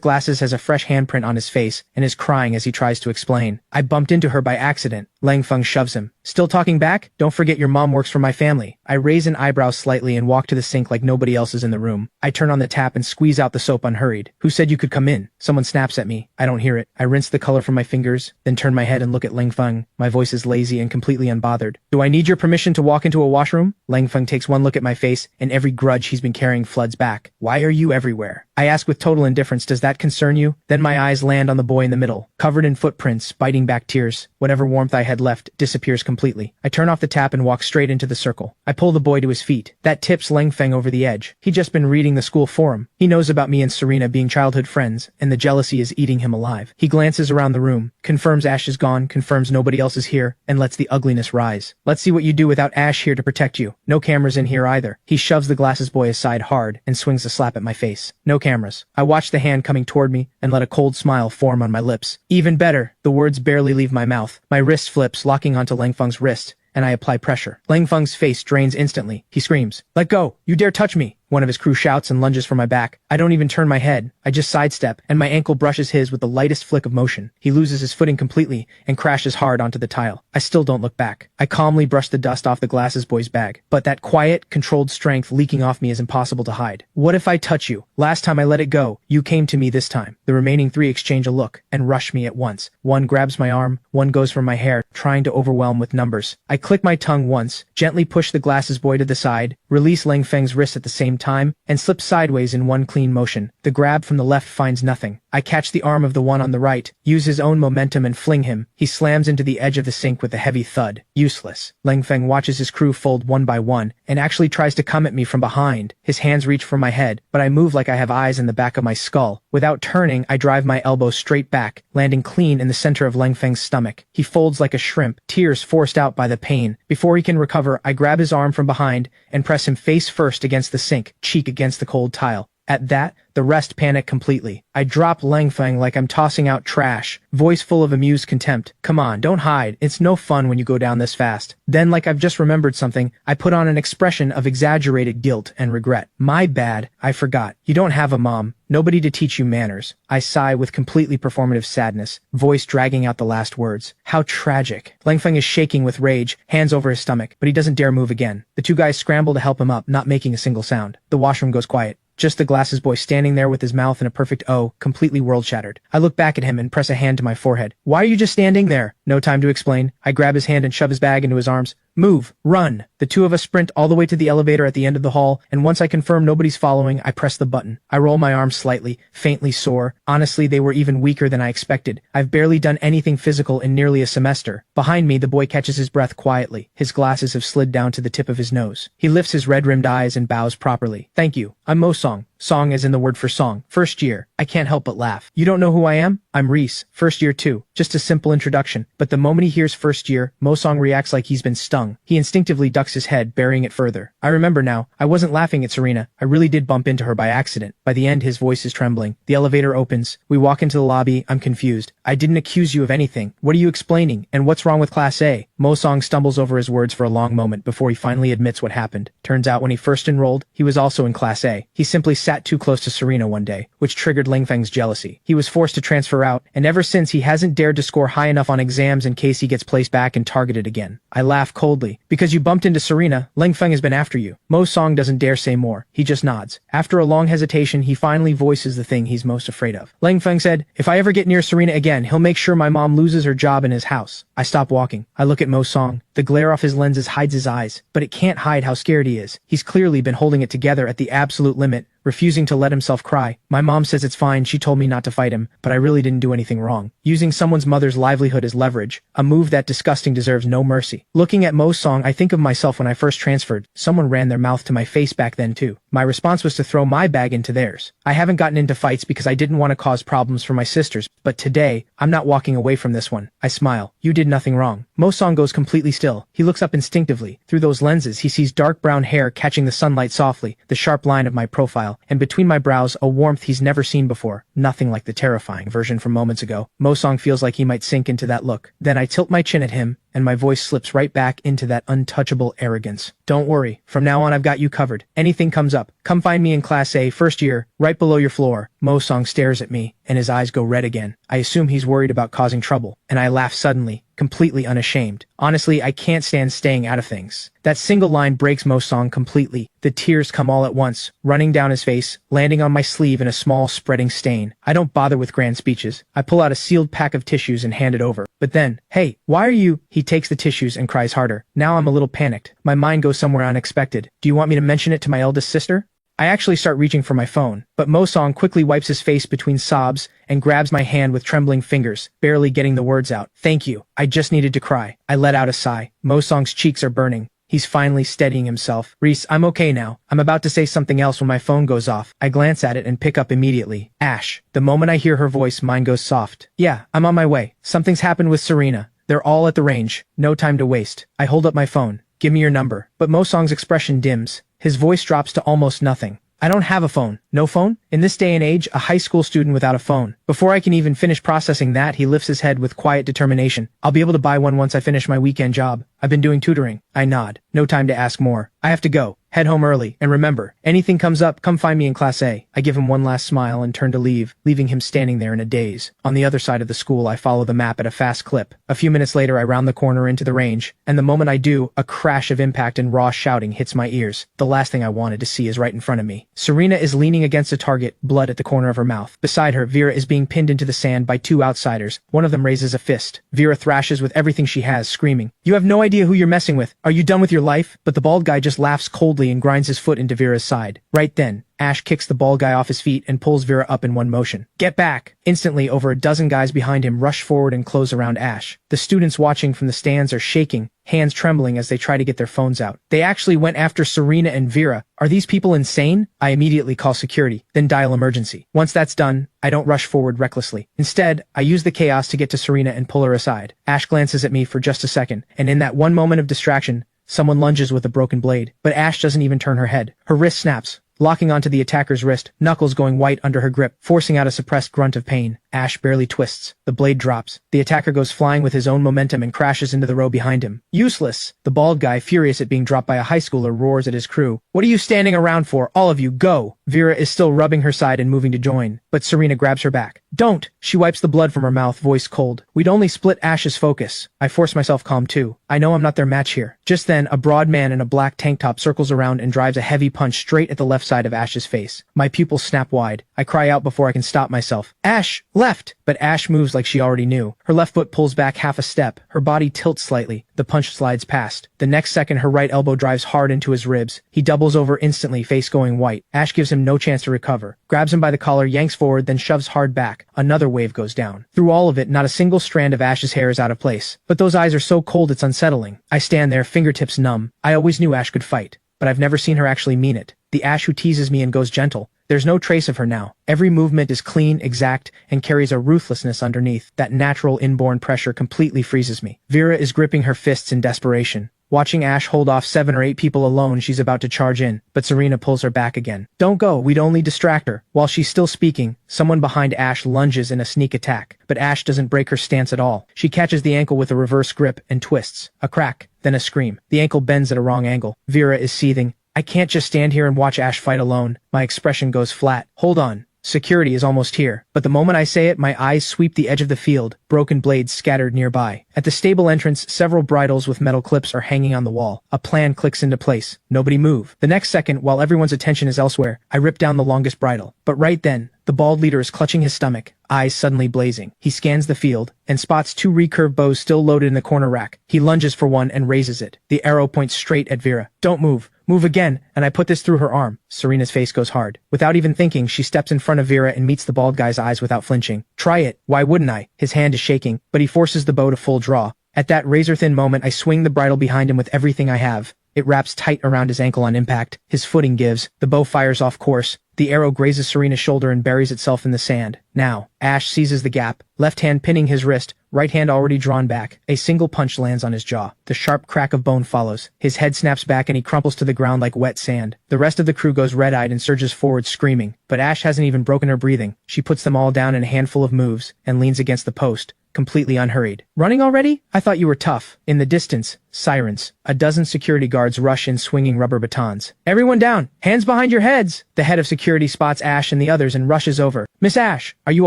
Speaker 1: glasses has a fresh handprint on his face and is crying as he tries to explain. I bumped into her by accident. Lang Feng shoves him. Still talking back? Don't forget your mom works for my family. I raise an eyebrow slightly and walk to the sink like nobody else is in the room. I turn on the tap and squeeze out the soap unhurried. Who said you could come in? Someone snaps at me. I don't hear it. I rinse the color from my fingers, then turn my head and look at Lang Feng. My voice is lazy and completely unbothered. Do I need your permission to walk into a washroom? Lang Feng takes one look at my face, and every grudge he's been carrying floods back. Why are you everywhere? I ask with total indifference, does that concern you? Then my eyes land on the boy in the middle, covered in footprints, biting back tears. Whatever warmth I had left disappears completely. I turn off the tap and walk straight into the circle. I pull the boy to his feet. That tips Lang Feng over the edge. He'd just been reading the school forum. He knows about me and Serena being childhood friends, and the jealousy is eating him alive. He glances around the room, confirms Ash is gone, confirms nobody else is here, and lets the ugliness rise. Let's see what you do without Ash here to protect you. No cameras in here either. He shoves the glasses boy aside hard and swings a slap at my face. No cameras. I watch the hand coming toward me and let a cold smile form on my lips. Even better. The words barely leave my mouth. My wrist flips, locking onto Lang Feng's wrist, and I apply pressure. Lang Feng's face drains instantly. He screams, "Let go! You dare touch me!" One of his crew shouts and lunges for my back. I don't even turn my head. I just sidestep, and my ankle brushes his with the lightest flick of motion. He loses his footing completely and crashes hard onto the tile. I still don't look back. I calmly brush the dust off the glasses boy's bag. But that quiet, controlled strength leaking off me is impossible to hide. What if I touch you? Last time I let it go, you came to me this time. The remaining 3 exchange a look and rush me at once. One grabs my arm, one goes for my hair, trying to overwhelm with numbers. I click my tongue once, gently push the glasses boy to the side, release Lang Feng's wrist at the same time, and slip sideways in one clean motion. The grab from the left finds nothing. I catch the arm of the one on the right, use his own momentum and fling him. He slams into the edge of the sink with a heavy thud. Useless. Leng Feng watches his crew fold one by one, and actually tries to come at me from behind. His hands reach for my head, but I move like I have eyes in the back of my skull. Without turning, I drive my elbow straight back, landing clean in the center of Leng Feng's stomach. He folds like a shrimp, tears forced out by the pain. Before he can recover, I grab his arm from behind and press him face first against the sink, cheek against the cold tile. At that, the rest panic completely. I drop Leng Feng like I'm tossing out trash, voice full of amused contempt. Come on, don't hide. It's no fun when you go down this fast. Then, like I've just remembered something, I put on an expression of exaggerated guilt and regret. My bad, I forgot. You don't have a mom. Nobody to teach you manners. I sigh with completely performative sadness, voice dragging out the last words. How tragic. Leng Feng is shaking with rage, hands over his stomach, but he doesn't dare move again. The two guys scramble to help him up, not making a single sound. The washroom goes quiet. Just the glasses boy standing there with his mouth in a perfect O, completely world-shattered. I look back at him and press a hand to my forehead. Why are you just standing there? No time to explain. I grab his hand and shove his bag into his arms. Move. Run. The two of us sprint all the way to the elevator at the end of the hall, and once I confirm nobody's following, I press the button. I roll my arms slightly, faintly sore. Honestly, they were even weaker than I expected. I've barely done anything physical in nearly a semester. Behind me, the boy catches his breath quietly. His glasses have slid down to the tip of his nose. He lifts his red-rimmed eyes and bows properly. Thank you. I'm Mo Song. Song as in the word for song. First year. I can't help but laugh. You don't know who I am? I'm Reese. First year too. Just a simple introduction. But the moment he hears first year, Mo Song reacts like he's been stung. He instinctively ducks his head, burying it further. I remember now. I wasn't laughing at Serena. I really did bump into her by accident. By the end, his voice is trembling. The elevator opens. We walk into the lobby. I'm confused. I didn't accuse you of anything. What are you explaining? And what's wrong with Class A? Mo Song stumbles over his words for a long moment before he finally admits what happened. Turns out when he first enrolled, he was also in Class A. He simply sat too close to Serena one day, which triggered Leng Feng's jealousy. He was forced to transfer out, and ever since he hasn't dared to score high enough on exams in case he gets placed back and targeted again. I laugh coldly. Because you bumped into Serena, Leng Feng has been after you. Mo Song doesn't dare say more. He just nods. After a long hesitation, he finally voices the thing he's most afraid of. Leng Feng said, if I ever get near Serena again, he'll make sure my mom loses her job in his house. I stop walking. I look at Mo Song. The glare off his lenses hides his eyes, but it can't hide how scared he is. He's clearly been holding it together at the absolute limit, refusing to let himself cry. My mom says it's fine, she told me not to fight him, but I really didn't do anything wrong. Using someone's mother's livelihood as leverage, a move that disgusting deserves no mercy. Looking at Mo Song, I think of myself when I first transferred. Someone ran their mouth to my face back then too. My response was to throw my bag into theirs. I haven't gotten into fights because I didn't want to cause problems for my sisters, but today, I'm not walking away from this one. I smile. You did nothing wrong. Mo Song goes completely still. He looks up instinctively. Through those lenses, he sees dark brown hair catching the sunlight softly, the sharp line of my profile, and between my brows, a warmth he's never seen before. Nothing like the terrifying version from moments ago. Mo Song feels like he might sink into that look. Then I tilt my chin at him, and my voice slips right back into that untouchable arrogance. Don't worry. From now on, I've got you covered. Anything comes up, come find me in Class A, first year, right below your floor. Mo Song stares at me, and his eyes go red again. I assume he's worried about causing trouble, and I laugh suddenly, completely unashamed. Honestly, I can't stand staying out of things. That single line breaks Mo Song completely. The tears come all at once, running down his face, landing on my sleeve in a small spreading stain. I don't bother with grand speeches. I pull out a sealed pack of tissues and hand it over. But then, hey, why are you? He takes the tissues and cries harder. Now I'm a little panicked. My mind goes somewhere unexpected. Do you want me to mention it to my eldest sister? I actually start reaching for my phone, but Mo Song quickly wipes his face between sobs and grabs my hand with trembling fingers, barely getting the words out. Thank you. I just needed to cry. I let out a sigh. Mo Song's cheeks are burning. He's finally steadying himself. Reese, I'm okay now. I'm about to say something else when my phone goes off. I glance at it and pick up immediately. Ash. The moment I hear her voice, mine goes soft. Yeah, I'm on my way. Something's happened with Serena. They're all at the range. No time to waste. I hold up my phone. Give me your number. But Mo Song's expression dims. His voice drops to almost nothing. I don't have a phone. No phone? In this day and age, a high school student without a phone. Before I can even finish processing that, he lifts his head with quiet determination. I'll be able to buy one once I finish my weekend job. I've been doing tutoring. I nod. No time to ask more. I have to go. Head home early. And remember, anything comes up, come find me in Class A. I give him one last smile and turn to leave, leaving him standing there in a daze. On the other side of the school, I follow the map at a fast clip. A few minutes later, I round the corner into the range, and the moment I do, a crash of impact and raw shouting hits my ears. The last thing I wanted to see is right in front of me. Serena is leaning against a target, blood at the corner of her mouth. Beside her, Vera is being pinned into the sand by two outsiders. One of them raises a fist. Vera thrashes with everything she has, screaming, "You have no idea who you're messing with. Are you done with your life?" But the bald guy just laughs coldly repeatedly and grinds his foot into Vera's side. Right then, Ash kicks the bald guy off his feet and pulls Vera up in one motion. Get back! Instantly, over a dozen guys behind him rush forward and close around Ash. The students watching from the stands are shaking, hands trembling as they try to get their phones out. They actually went after Serena and Vera. Are these people insane? I immediately call security, then dial emergency. Once that's done, I don't rush forward recklessly. Instead, I use the chaos to get to Serena and pull her aside. Ash glances at me for just a second, and in that one moment of distraction, someone lunges with a broken blade. But Ash doesn't even turn her head. Her wrist snaps, locking onto the attacker's wrist, knuckles going white under her grip, forcing out a suppressed grunt of pain. Ash barely twists. The blade drops. The attacker goes flying with his own momentum and crashes into the row behind him. Useless! The bald guy, furious at being dropped by a high schooler, roars at his crew. What are you standing around for? All of you, go! Vera is still rubbing her side and moving to join, but Serena grabs her back. Don't! She wipes the blood from her mouth, voice cold. We'd only split Ash's focus. I force myself calm too. I know I'm not their match here. Just then, a broad man in a black tank top circles around and drives a heavy punch straight at the left side of Ash's face. My pupils snap wide. I cry out before I can stop myself. Ash! Left! But Ash moves like she already knew. Her left foot pulls back half a step. Her body tilts slightly. The punch slides past. The next second, her right elbow drives hard into his ribs. He doubles over instantly, face going white. Ash gives him no chance to recover. Grabs him by the collar, yanks forward, then shoves hard back. Another wave goes down. Through all of it, not a single strand of Ash's hair is out of place. But those eyes are so cold it's unsettling. I stand there, fingertips numb. I always knew Ash could fight, but I've never seen her actually mean it. The Ash who teases me and goes gentle. There's no trace of her now. Every movement is clean, exact, and carries a ruthlessness underneath. That natural inborn pressure completely freezes me. Vera is gripping her fists in desperation. Watching Ash hold off 7 or 8 people alone, she's about to charge in, but Serena pulls her back again. Don't go, we'd only distract her. While she's still speaking, someone behind Ash lunges in a sneak attack, but Ash doesn't break her stance at all. She catches the ankle with a reverse grip and twists. A crack, then a scream. The ankle bends at a wrong angle. Vera is seething. I can't just stand here and watch Ash fight alone. My expression goes flat. Hold on. Security is almost here. But the moment I say it, my eyes sweep the edge of the field, broken blades scattered nearby. At the stable entrance, several bridles with metal clips are hanging on the wall. A plan clicks into place. Nobody move. The next second, while everyone's attention is elsewhere, I rip down the longest bridle. But right then, the bald leader is clutching his stomach, eyes suddenly blazing. He scans the field and spots 2 recurve bows still loaded in the corner rack. He lunges for one and raises it. The arrow points straight at Vera. Don't move. Move again, and I put this through her arm. Serena's face goes hard. Without even thinking, she steps in front of Vera and meets the bald guy's eyes without flinching. Try it. Why wouldn't I? His hand is shaking, but he forces the bow to full draw. At that razor-thin moment, I swing the bridle behind him with everything I have. It wraps tight around his ankle on impact. His footing gives. The bow fires off course. The arrow grazes Serena's shoulder and buries itself in the sand. Now, Ash seizes the gap, left hand pinning his wrist, right hand already drawn back. A single punch lands on his jaw. The sharp crack of bone follows. His head snaps back and he crumples to the ground like wet sand. The rest of the crew goes red-eyed and surges forward screaming. But Ash hasn't even broken her breathing. She puts them all down in a handful of moves and leans against the post, completely unhurried. Running already? I thought you were tough. In the distance, sirens. A dozen security guards rush in swinging rubber batons. Everyone down! Hands behind your heads! The head of security spots Ash and the others and rushes over. Miss Ash, are you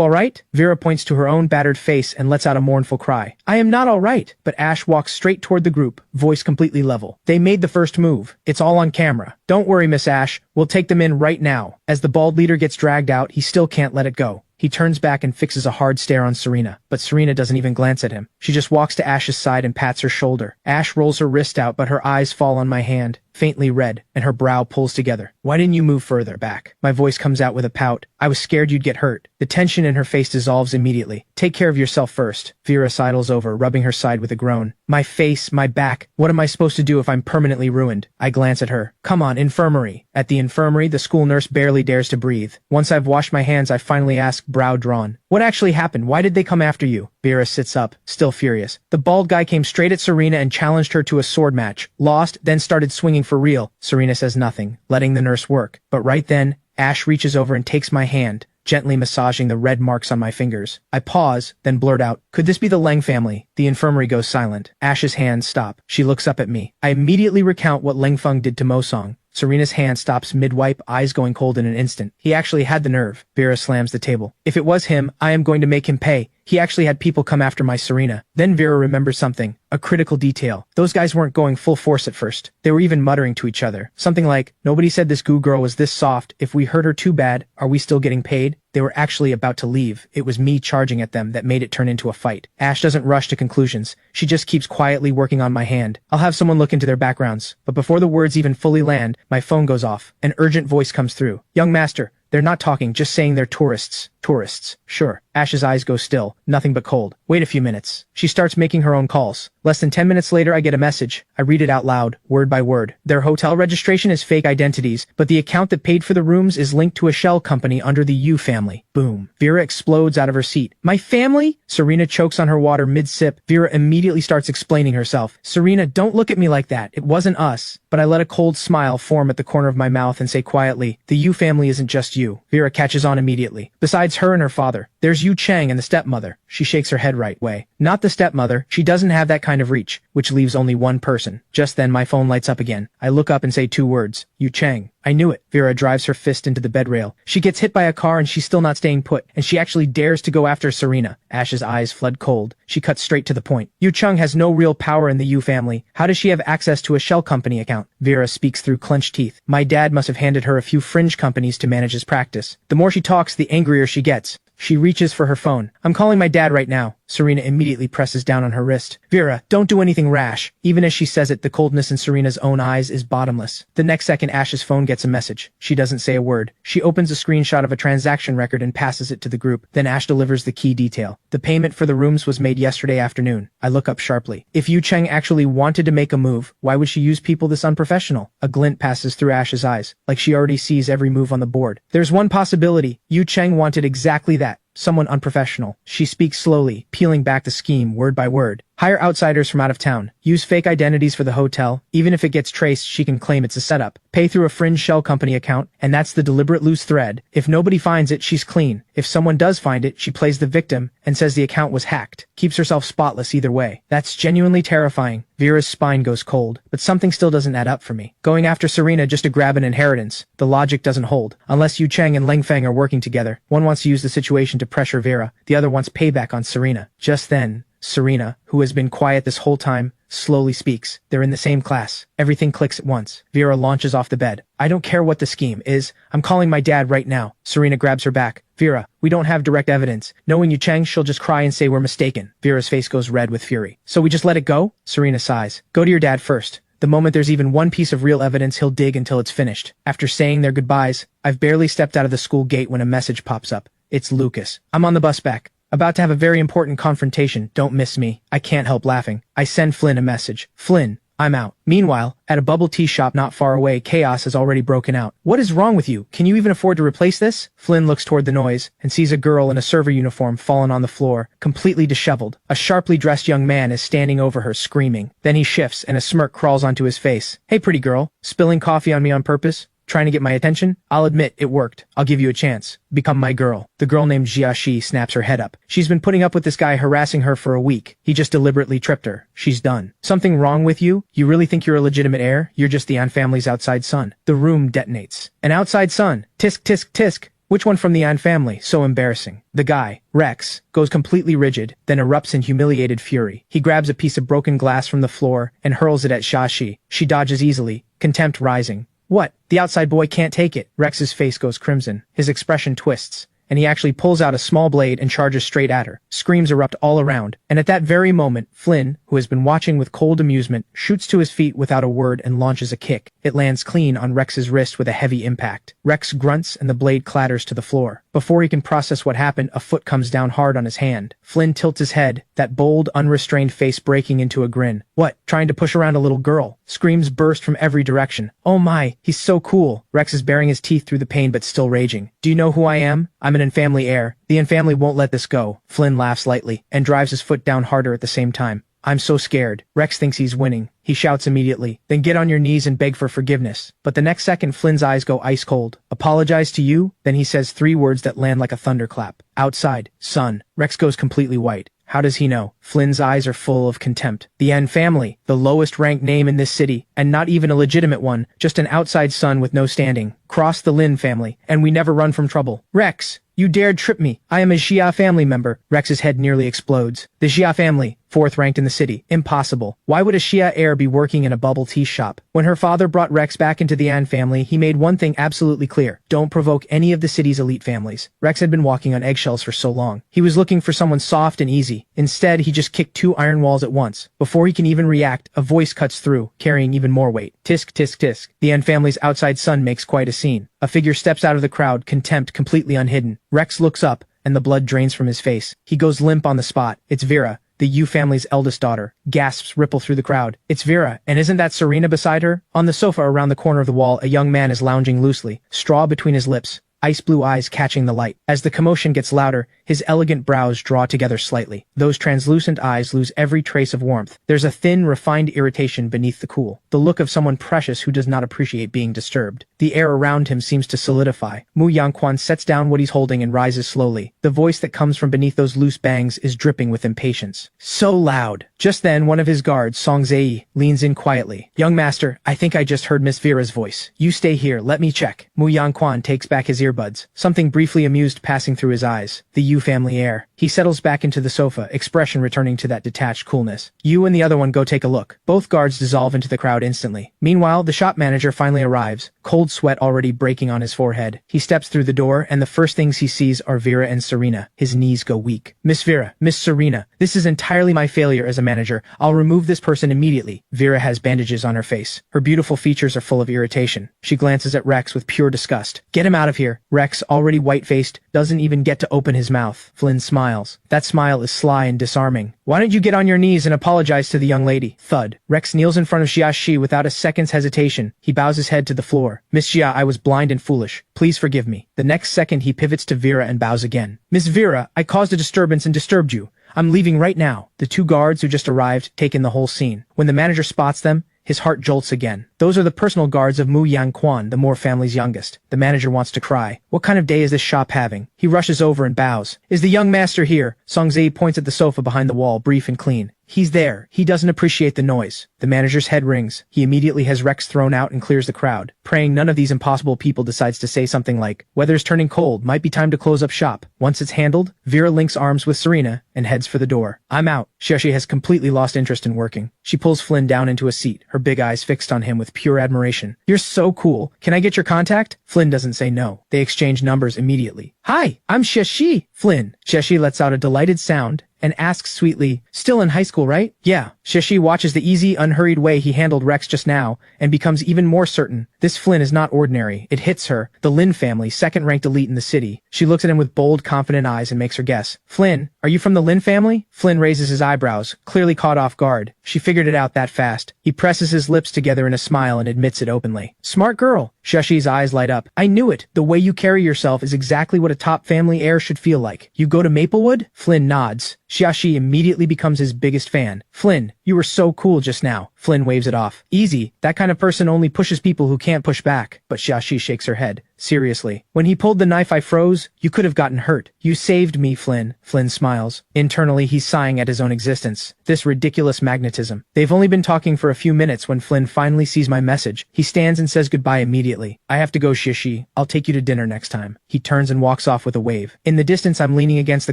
Speaker 1: alright? Vera points to her own battered face and lets out a mournful cry. I am not alright. But Ash walks straight toward the group, voice completely level. They made the first move. It's all on camera. Don't worry, Miss Ash. We'll take them in right now. As the bald leader gets dragged out, he still can't let it go. He turns back and fixes a hard stare on Serena, but Serena doesn't even glance at him. She just walks to Ash's side and pats her shoulder. Ash rolls her wrist out, but her eyes fall on my hand, faintly red, and her brow pulls together. Why didn't you move further back? My voice comes out with a pout. I was scared you'd get hurt. The tension in her face dissolves immediately. Take care of yourself first. Vera sidles over, rubbing her side with a groan. My face, my back. What am I supposed to do if I'm permanently ruined? I glance at her. Come on, infirmary. At the infirmary, the school nurse barely dares to breathe. Once I've washed my hands, I finally ask, brow drawn. What actually happened? Why did they come after you? Vera sits up, still furious. The bald guy came straight at Serena and challenged her to a sword match. Lost, then started swinging for real. Serena says nothing, letting the nurse work. But right then, Ash reaches over and takes my hand, gently massaging the red marks on my fingers. I pause, then blurt out, could this be the Leng family? The infirmary goes silent. Ash's hands stop. She looks up at me. I immediately recount what Leng Feng did to Mo Song. Serena's hand stops mid-wipe, eyes going cold in an instant. He actually had the nerve. Vera slams the table. If it was him, I am going to make him pay. He actually had people come after my Serena. Then Vera remembers something, a critical detail. Those guys weren't going full force at first. They were even muttering to each other. Something like, nobody said this goo girl was this soft. If we hurt her too bad, are we still getting paid? They were actually about to leave. It was me charging at them that made it turn into a fight. Ash doesn't rush to conclusions. She just keeps quietly working on my hand. I'll have someone look into their backgrounds. But before the words even fully land, my phone goes off. An urgent voice comes through. Young master. They're not talking, just saying they're tourists. Tourists. Sure. Ash's eyes go still. Nothing but cold. Wait a few minutes. She starts making her own calls. Less than 10 minutes later, I get a message. I read it out loud, word by word. Their hotel registration is fake identities, but the account that paid for the rooms is linked to a shell company under the Yu family. Boom. Vera explodes out of her seat. My family? Serena chokes on her water mid-sip. Vera immediately starts explaining herself. Serena, don't look at me like that. It wasn't us. But I let a cold smile form at the corner of my mouth and say quietly, the Yu family isn't just you. Vera catches on immediately. Besides her and her father, there's Yu Cheng and the stepmother. She shakes her head right way. Not the stepmother. She doesn't have that kind of reach, which leaves only one person. Just then my phone lights up again. I look up and say 2 words. Yu Cheng. I knew it. Vera drives her fist into the bed rail. She gets hit by a car and she's still not staying put, and she actually dares to go after Serena. Ash's eyes flood cold. She cuts straight to the point. Yu Cheng has no real power in the Yu family. How does she have access to a shell company account? Vera speaks through clenched teeth. My dad must have handed her a few fringe companies to manage his practice. The more she talks, the angrier she gets. She reaches for her phone. I'm calling my dad right now. Serena immediately presses down on her wrist. Vera, don't do anything rash. Even as she says it, the coldness in Serena's own eyes is bottomless. The next second, Ash's phone gets a message. She doesn't say a word. She opens a screenshot of a transaction record and passes it to the group. Then Ash delivers the key detail. The payment for the rooms was made yesterday afternoon. I look up sharply. If Yu Cheng actually wanted to make a move, why would she use people this unprofessional? A glint passes through Ash's eyes, like she already sees every move on the board. There's one possibility. Yu Cheng wanted exactly that. Someone unprofessional. She speaks slowly, peeling back the scheme word by word. Hire outsiders from out of town. Use fake identities for the hotel. Even if it gets traced, she can claim it's a setup. Pay through a fringe shell company account, and that's the deliberate loose thread. If nobody finds it, she's clean. If someone does find it, she plays the victim and says the account was hacked. Keeps herself spotless either way. That's genuinely terrifying. Vera's spine goes cold, but something still doesn't add up for me. Going after Serena just to grab an inheritance. The logic doesn't hold. Unless Yu Cheng and Leng Feng are working together. One wants to use the situation to pressure Vera. The other wants payback on Serena. Just then, Serena, who has been quiet this whole time, slowly speaks. They're in the same class. Everything clicks at once. Vera launches off the bed. I don't care what the scheme is. I'm calling my dad right now. Serena grabs her back. Vera, we don't have direct evidence. Knowing Yu Cheng, she'll just cry and say we're mistaken. Vera's face goes red with fury. So we just let it go? Serena sighs. Go to your dad first. The moment there's even one piece of real evidence, he'll dig until it's finished. After saying their goodbyes, I've barely stepped out of the school gate when a message pops up. It's Lucas. I'm on the bus back. About to have a very important confrontation. Don't miss me. I can't help laughing. I send Flynn a message. Flynn, I'm out. Meanwhile, at a bubble tea shop not far away, chaos has already broken out. What is wrong with you? Can you even afford to replace this? Flynn looks toward the noise and sees a girl in a server uniform fallen on the floor, completely disheveled. A sharply dressed young man is standing over her, screaming. Then he shifts and a smirk crawls onto his face. Hey, pretty girl. Spilling coffee on me on purpose? Trying to get my attention? I'll admit, it worked. I'll give you a chance. Become my girl. The girl named Jiaxi snaps her head up. She's been putting up with this guy harassing her for a week. He just deliberately tripped her. She's done. Something wrong with you? You really think you're a legitimate heir? You're just the An family's outside son. The room detonates. An outside son? Tisk tisk tisk. Which one from the An family? So embarrassing. The guy, Rex, goes completely rigid, then erupts in humiliated fury. He grabs a piece of broken glass from the floor and hurls it at Jiaxi. She dodges easily, contempt rising. What? The outside boy can't take it. Rex's face goes crimson. His expression twists, and he actually pulls out a small blade and charges straight at her. Screams erupt all around, and at that very moment, Flynn, who has been watching with cold amusement, shoots to his feet without a word and launches a kick. It lands clean on Rex's wrist with a heavy impact. Rex grunts and the blade clatters to the floor. Before he can process what happened, a foot comes down hard on his hand. Flynn tilts his head, that bold, unrestrained face breaking into a grin. What? Trying to push around a little girl? Screams burst from every direction. Oh my, he's so cool. Rex is baring his teeth through the pain but still raging. Do you know who I am? I'm an An family heir. The An family won't let this go. Flynn laughs lightly and drives his foot down harder at the same time. I'm so scared. Rex thinks he's winning. He shouts immediately, then get on your knees and beg for forgiveness. But the next second, Flynn's eyes go ice cold. Apologize to you? Then he says 3 words that land like a thunderclap. Outside, son. Rex goes completely white. How does he know? Flynn's eyes are full of contempt. The An family, the lowest ranked name in this city, and not even a legitimate one, just an outside son with no standing. Cross the Lin family, and we never run from trouble. Rex, You dared trip me. I am a Xia family member. Rex's head nearly explodes. The Xia family, fourth ranked in the city. Impossible. Why would a Xia heir be working in a bubble tea shop? When her father brought Rex back into the An family, he made one thing absolutely clear. Don't provoke any of the city's elite families. Rex had been walking on eggshells for so long. He was looking for someone soft and easy. Instead, he just kicked 2 iron walls at once. Before he can even react, a voice cuts through, carrying even more weight. Tisk, tisk, tisk. The An family's outside sun makes quite a scene. A figure steps out of the crowd, contempt completely unhidden. Rex looks up, and the blood drains from his face. He goes limp on the spot. It's Vera, the Yu family's eldest daughter. Gasps ripple through the crowd. It's Vera, and isn't that Serena beside her? On the sofa around the corner of the wall, a young man is lounging loosely, straw between his lips, ice blue eyes catching the light. As the commotion gets louder, his elegant brows draw together slightly. Those translucent eyes lose every trace of warmth. There's a thin, refined irritation beneath the cool. The look of someone precious who does not appreciate being disturbed. The air around him seems to solidify. Mu Yangquan sets down what he's holding and rises slowly. The voice that comes from beneath those loose bangs is dripping with impatience. So loud. Just then, one of his guards, Song Zei, leans in quietly. Young master, I think I just heard Miss Vera's voice. You stay here, let me check. Mu Yangquan takes back his earbuds, something briefly amused passing through his eyes. The Yu family heir. He settles back into the sofa, expression returning to that detached coolness. You and the other one go take a look. Both guards dissolve into the crowd instantly. Meanwhile, the shop manager finally arrives, cold sweat already breaking on his forehead. He steps through the door, and the first things he sees are Vera and Serena. His knees go weak. Miss Vera, Miss Serena, this is entirely my failure as a manager. I'll remove this person immediately. Vera has bandages on her face. Her beautiful features are full of irritation. She glances at Rex with pure disgust. Get him out of here. Rex, already white-faced, doesn't even get to open his mouth. Flynn smiles. That smile is sly and disarming. Why don't you get on your knees and apologize to the young lady? Thud. Rex kneels in front of Xia Shi without a second's hesitation. He bows his head to the floor. Miss Xia, I was blind and foolish. Please forgive me. The next second he pivots to Vera and bows again. Miss Vera, I caused a disturbance and disturbed you. I'm leaving right now. The 2 guards who just arrived take in the whole scene. When the manager spots them, his heart jolts again. Those are the personal guards of Mu Yangquan, the Moore family's youngest. The manager wants to cry. What kind of day is this shop having? He rushes over and bows. Is the young master here? Song Zei points at the sofa behind the wall, brief and clean. He's there. He doesn't appreciate the noise. The manager's head rings. He immediately has Rex thrown out and clears the crowd, praying none of these impossible people decides to say something like, weather's turning cold, might be time to close up shop. Once it's handled, Vera links arms with Serena and heads for the door. I'm out. Xia has completely lost interest in working. She pulls Flynn down into a seat, her big eyes fixed on him with pure admiration. You're so cool. Can I get your contact? Flynn doesn't say no. They exchange numbers immediately. Hi, I'm Xia. Flynn. Xia lets out a delighted sound and asks sweetly, still in high school, right? Yeah. Xia watches the easy, unhurried way he handled Rex just now and becomes even more certain. This Flynn is not ordinary. It hits her, the Lin family, second-ranked elite in the city. She looks at him with bold, confident eyes and makes her guess. Flynn, are you from the Lin family? Flynn raises his eyebrows, clearly caught off guard. She figured it out that fast. He presses his lips together in a smile and admits it openly. Smart girl. Xiaxi's eyes light up. I knew it. The way you carry yourself is exactly what a top family heir should feel like. You go to Maplewood? Flynn nods. Xiaxi immediately becomes his biggest fan. Flynn, you were so cool just now. Flynn waves it off. Easy. That kind of person only pushes people who can't push back. But Xiaxi shakes her head. Seriously. When he pulled the knife I froze, you could have gotten hurt. You saved me, Flynn. Flynn smiles. Internally, he's sighing at his own existence. This ridiculous magnetism. They've only been talking for a few minutes when Flynn finally sees my message. He stands and says goodbye immediately. I have to go, Xiaxi. I'll take you to dinner next time. He turns and walks off with a wave. In the distance, I'm leaning against the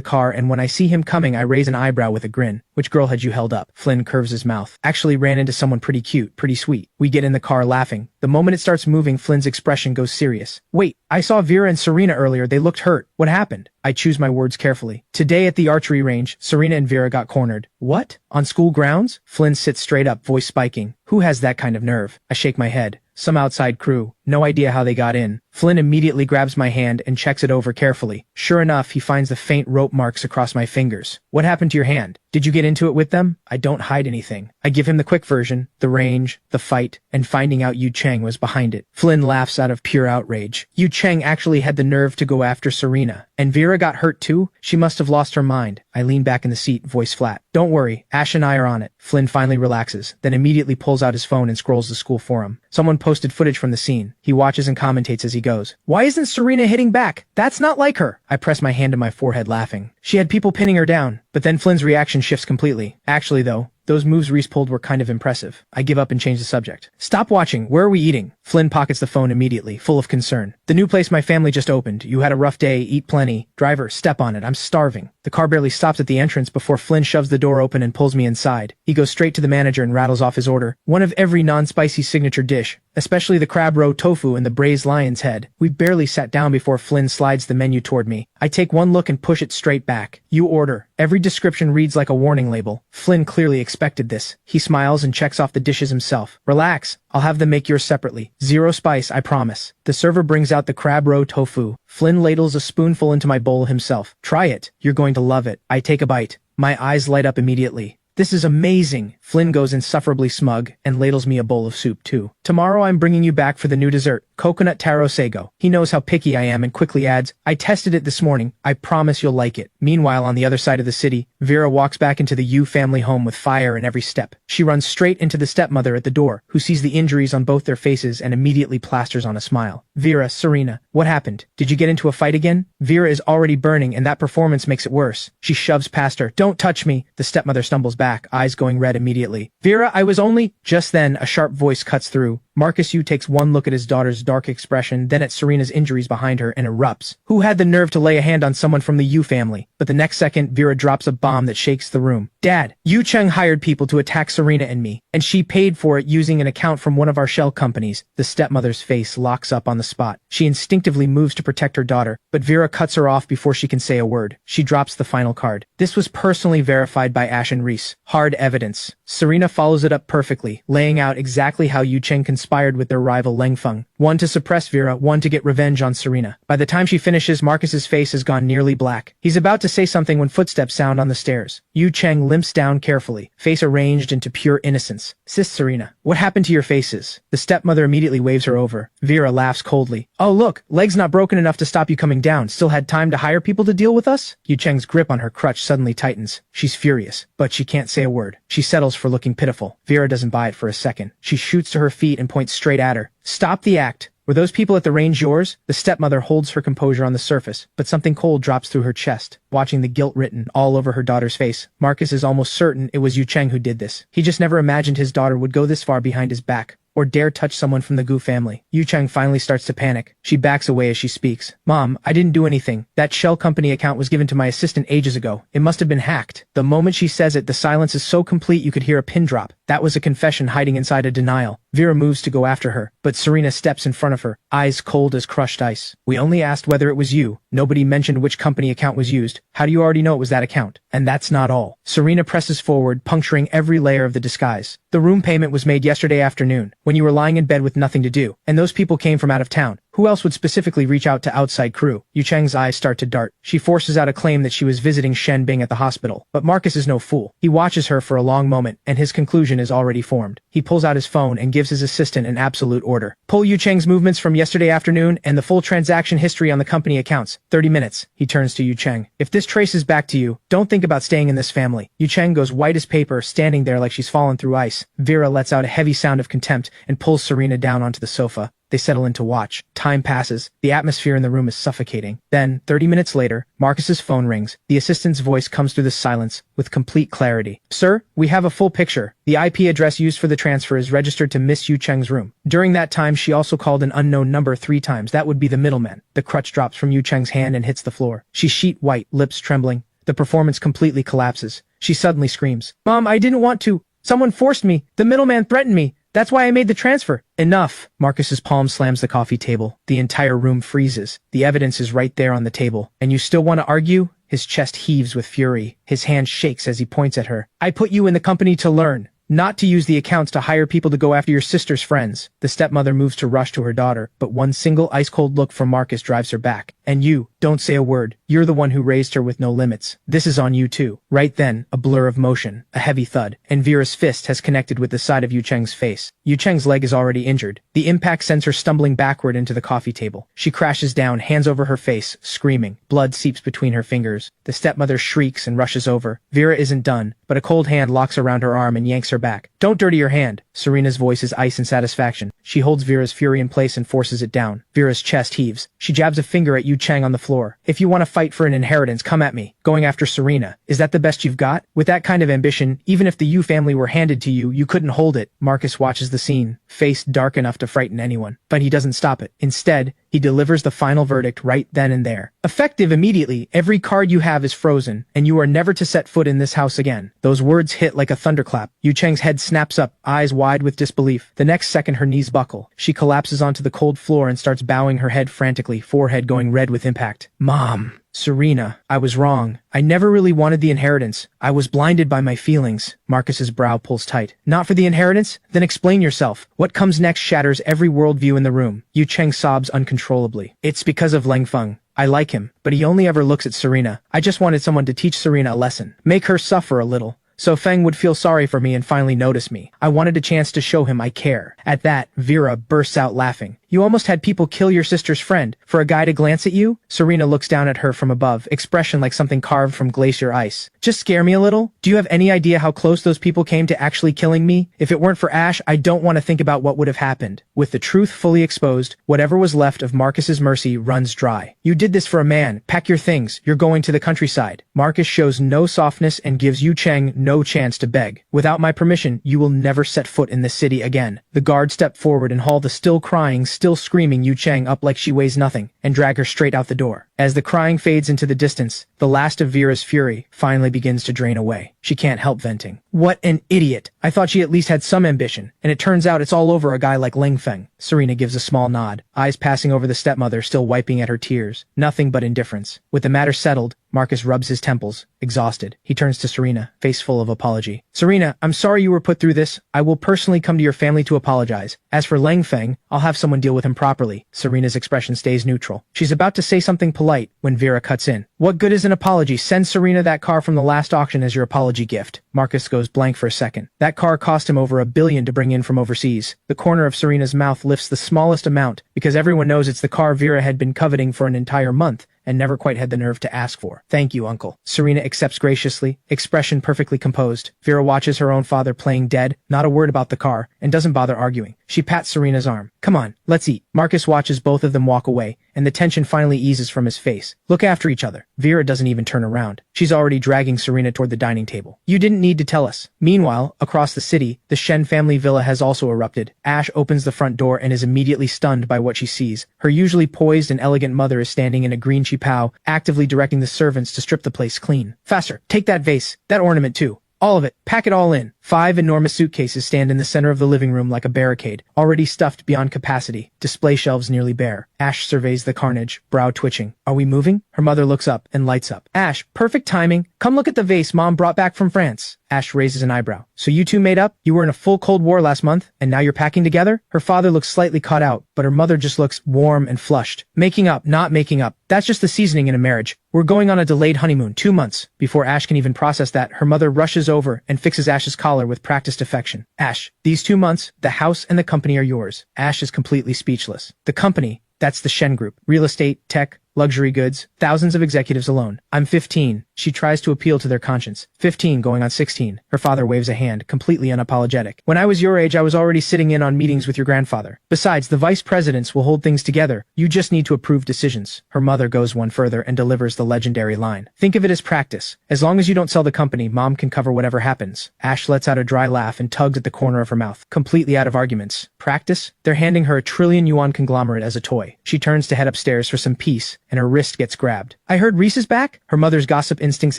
Speaker 1: car, and when I see him coming, I raise an eyebrow with a grin. Which girl had you held up? Flynn curves his mouth. Actually ran into someone pretty cute, pretty sweet. We get in the car laughing. The moment it starts moving, Flynn's expression goes serious. Wait, I saw Vera and Serena earlier. They looked hurt. What happened? I choose my words carefully. Today at the archery range, Serena and Vera got cornered. What? On school grounds? Flynn sits straight up, voice spiking. Who has that kind of nerve? I shake my head. Some outside crew. No idea how they got in. Flynn immediately grabs my hand and checks it over carefully. Sure enough, he finds the faint rope marks across my fingers. What happened to your hand? Did you get into it with them? I don't hide anything. I give him the quick version, the range, the fight, and finding out Yu Cheng was behind it. Flynn laughs out of pure outrage. Yu Cheng actually had the nerve to go after Serena. And Vera got hurt too? She must have lost her mind. I lean back in the seat, voice flat. Don't worry, Ash and I are on it. Flynn finally relaxes, then immediately pulls out his phone and scrolls the school forum. Someone posted footage from the scene. He watches and commentates as he goes. Why isn't Serena hitting back? That's not like her. I press my hand to my forehead, laughing. She had people pinning her down. But then Flynn's reaction shifts completely. Actually though, those moves Reese pulled were kind of impressive. I give up and change the subject. Stop watching. Where are we eating? Flynn pockets the phone immediately, full of concern. The new place my family just opened. You had a rough day, eat plenty. Driver, step on it, I'm starving. The car barely stops at the entrance before Flynn shoves the door open and pulls me inside. He goes straight to the manager and rattles off his order. One of every non-spicy signature dish, especially the crab roe tofu and the braised lion's head. We barely sat down before Flynn slides the menu toward me. I take one look and push it straight back. You order. Every description reads like a warning label. Flynn clearly expected this. He smiles and checks off the dishes himself. Relax, I'll have them make yours separately. Zero spice, I promise. The server brings out the crab roe tofu. Flynn ladles a spoonful into my bowl himself. Try it. You're going to love it. I take a bite. My eyes light up immediately. This is amazing. Flynn goes insufferably smug and ladles me a bowl of soup too. Tomorrow I'm bringing you back for the new dessert, coconut taro sago. He knows how picky I am and quickly adds, I tested it this morning. I promise you'll like it. Meanwhile, on the other side of the city, Vera walks back into the Yu family home with fire in every step. She runs straight into the stepmother at the door, who sees the injuries on both their faces and immediately plasters on a smile. Vera, Serena, what happened? Did you get into a fight again? Vera is already burning and that performance makes it worse. She shoves past her. Don't touch me. The stepmother stumbles back, eyes going red immediately. Vera, I was only... Just then, a sharp voice cuts through. Marcus Yu takes one look at his daughter's dark expression, then at Serena's injuries behind her, and erupts. Who had the nerve to lay a hand on someone from the Yu family? But the next second, Vera drops a bomb that shakes the room. Dad, Yu Cheng hired people to attack Serena and me, and she paid for it using an account from one of our shell companies. The stepmother's face locks up on the spot. She instinctively moves to protect her daughter, but Vera cuts her off before she can say a word. She drops the final card. This was personally verified by Ash and Reese. Hard evidence. Serena follows it up perfectly, laying out exactly how Yu Cheng conspired with their rival Leng Feng. One to suppress Vera, one to get revenge on Serena. By the time she finishes, Marcus's face has gone nearly black. He's about to say something when footsteps sound on the stairs. Yu Cheng limps down carefully, face arranged into pure innocence. Sis Serena, what happened to your faces? The stepmother immediately waves her over. Vera laughs coldly. Oh look, leg's not broken enough to stop you coming down. Still had time to hire people to deal with us? Yu Cheng's grip on her crutch suddenly tightens. She's furious, but she can't say a word. She settles for looking pitiful. Vera doesn't buy it for a second. She shoots to her feet and points straight at her. Stop the act. Were those people at the range yours? The stepmother holds her composure on the surface, but something cold drops through her chest. Watching the guilt written all over her daughter's face, Marcus is almost certain it was Yu Cheng who did this. He just never imagined his daughter would go this far behind his back, or dare touch someone from the Gu family. Yu Cheng finally starts to panic. She backs away as she speaks. Mom, I didn't do anything. That shell company account was given to my assistant ages ago. It must have been hacked. The moment she says it, the silence is so complete you could hear a pin drop. That was a confession hiding inside a denial. Vera moves to go after her, but Serena steps in front of her, eyes cold as crushed ice. We only asked whether it was you. Nobody mentioned which company account was used. How do you already know it was that account? And that's not all. Serena presses forward, puncturing every layer of the disguise. The room payment was made yesterday afternoon, when you were lying in bed with nothing to do, and those people came from out of town. Who else would specifically reach out to outside crew? Yu Cheng's eyes start to dart. She forces out a claim that she was visiting Shen Bing at the hospital. But Marcus is no fool. He watches her for a long moment, and his conclusion is already formed. He pulls out his phone and gives his assistant an absolute order. Pull Yu Cheng's movements from yesterday afternoon and the full transaction history on the company accounts. 30 minutes. He turns to Yu Cheng. If this traces back to you, don't think about staying in this family. Yu Cheng goes white as paper, standing there like she's fallen through ice. Vera lets out a heavy sound of contempt and pulls Serena down onto the sofa. They settle in to watch. Time passes. The atmosphere in the room is suffocating. Then, 30 minutes later, Marcus's phone rings. The assistant's voice comes through the silence with complete clarity. Sir, we have a full picture. The IP address used for the transfer is registered to Miss Yu Cheng's room. During that time, she also called an unknown number 3 times. That would be the middleman. The crutch drops from Yu Cheng's hand and hits the floor. She's sheet white, lips trembling. The performance completely collapses. She suddenly screams, Mom, I didn't want to. Someone forced me. The middleman threatened me. That's why I made the transfer. Enough. Marcus's palm slams the coffee table. The entire room freezes. The evidence is right there on the table. And you still want to argue? His chest heaves with fury. His hand shakes as he points at her. I put you in the company to learn, not to use the accounts to hire people to go after your sister's friends. The stepmother moves to rush to her daughter, but one single ice-cold look from Marcus drives her back. And you, don't say a word. You're the one who raised her with no limits. This is on you too. Right then, a blur of motion, a heavy thud, and Vera's fist has connected with the side of Yu Cheng's face. Yu Cheng's leg is already injured. The impact sends her stumbling backward into the coffee table. She crashes down, hands over her face, screaming. Blood seeps between her fingers. The stepmother shrieks and rushes over. Vera isn't done, but a cold hand locks around her arm and yanks her back. Don't dirty your hand. Serena's voice is ice and satisfaction. She holds Vera's fury in place and forces it down. Vera's chest heaves. She jabs a finger at Yu Cheng on the floor. If you want to fight for an inheritance, come at me. Going after Serena. Is that the best you've got? With that kind of ambition, even if the Yu family were handed to you, you couldn't hold it. Marcus watches the scene, face dark enough to frighten anyone. But he doesn't stop it. Instead, He delivers the final verdict right then and there. Effective immediately, every card you have is frozen, and you are never to set foot in this house again. Those words hit like a thunderclap. Yu Cheng's head snaps up, eyes wide with disbelief. The next second her knees buckle. She collapses onto the cold floor and starts bowing her head frantically, forehead going red with impact. Mom. Serena, I was wrong. I never really wanted the inheritance. I was blinded by my feelings. Marcus's brow pulls tight. Not for the inheritance? Then explain yourself. What comes next shatters every worldview in the room. Yu Cheng sobs uncontrollably. It's because of Leng Feng. I like him, but he only ever looks at Serena. I just wanted someone to teach Serena a lesson. Make her suffer a little, so Feng would feel sorry for me and finally notice me. I wanted a chance to show him I care. At that, Vera bursts out laughing. You almost had people kill your sister's friend for a guy to glance at you? Serena looks down at her from above, expression like something carved from glacier ice. Just scare me a little? Do you have any idea how close those people came to actually killing me? If it weren't for Ash, I don't want to think about what would have happened. With the truth fully exposed, whatever was left of Marcus's mercy runs dry. You did this for a man. Pack your things. You're going to the countryside. Marcus shows no softness and gives Yu Cheng no chance to beg. Without my permission, you will never set foot in this city again. The guard stepped forward and hauled the still crying, still screaming Yu Cheng up like she weighs nothing, and drag her straight out the door. As the crying fades into the distance, the last of Vera's fury finally begins to drain away. She can't help venting. What an idiot! I thought she at least had some ambition, and it turns out it's all over a guy like Leng Feng. Serena gives a small nod, eyes passing over the stepmother still wiping at her tears. Nothing but indifference. With the matter settled, Marcus rubs his temples, exhausted. He turns to Serena, face full of apology. Serena, I'm sorry you were put through this. I will personally come to your family to apologize. As for Leng Feng, I'll have someone deal with him properly. Serena's expression stays neutral. She's about to say something polite when Vera cuts in. What good is an apology? Send Serena that car from the last auction as your apology gift. Marcus goes blank for a second. That car cost him over $1 billion to bring in from overseas. The corner of Serena's mouth lifts the smallest amount because everyone knows it's the car Vera had been coveting for an entire month and never quite had the nerve to ask for. Thank you, uncle. Serena accepts graciously, expression perfectly composed. Vera watches her own father playing dead, not a word about the car, and doesn't bother arguing. She pats Serena's arm. Come on, let's eat. Marcus watches both of them walk away, and the tension finally eases from his face. Look after each other. Vera doesn't even turn around. She's already dragging Serena toward the dining table. You didn't need to tell us. Meanwhile, across the city, the Shen family villa has also erupted. Ash opens the front door and is immediately stunned by what she sees. Her usually poised and elegant mother is standing in a green chipao, actively directing the servants to strip the place clean. Faster, take that vase, that ornament too. All of it. Pack it all in. 5 enormous suitcases stand in the center of the living room like a barricade, already stuffed beyond capacity, display shelves nearly bare. Ash surveys the carnage, brow twitching. Are we moving? Her mother looks up and lights up. Ash, perfect timing. Come look at the vase Mom brought back from France. Ash raises an eyebrow. So you two made up? You were in a full Cold War last month, and now you're packing together? Her father looks slightly caught out, but her mother just looks warm and flushed. Making up, not making up. That's just the seasoning in a marriage. We're going on a delayed honeymoon, 2 months. Before Ash can even process that, her mother rushes over and fixes Ash's collar with practiced affection. Ash, these 2 months, the house and the company are yours. Ash is completely speechless. The company, that's the Shen Group. Real estate, tech, luxury goods, thousands of executives alone. I'm 15. She tries to appeal to their conscience. 15 going on 16. Her father waves a hand, completely unapologetic. When I was your age, I was already sitting in on meetings with your grandfather. Besides, the vice presidents will hold things together. You just need to approve decisions. Her mother goes one further and delivers the legendary line. Think of it as practice. As long as you don't sell the company, Mom can cover whatever happens. Ash lets out a dry laugh and tugs at the corner of her mouth, completely out of arguments. Practice? They're handing her a trillion-yuan conglomerate as a toy. She turns to head upstairs for some peace, and her wrist gets grabbed. I heard Reese is back? Her mother's gossip instincts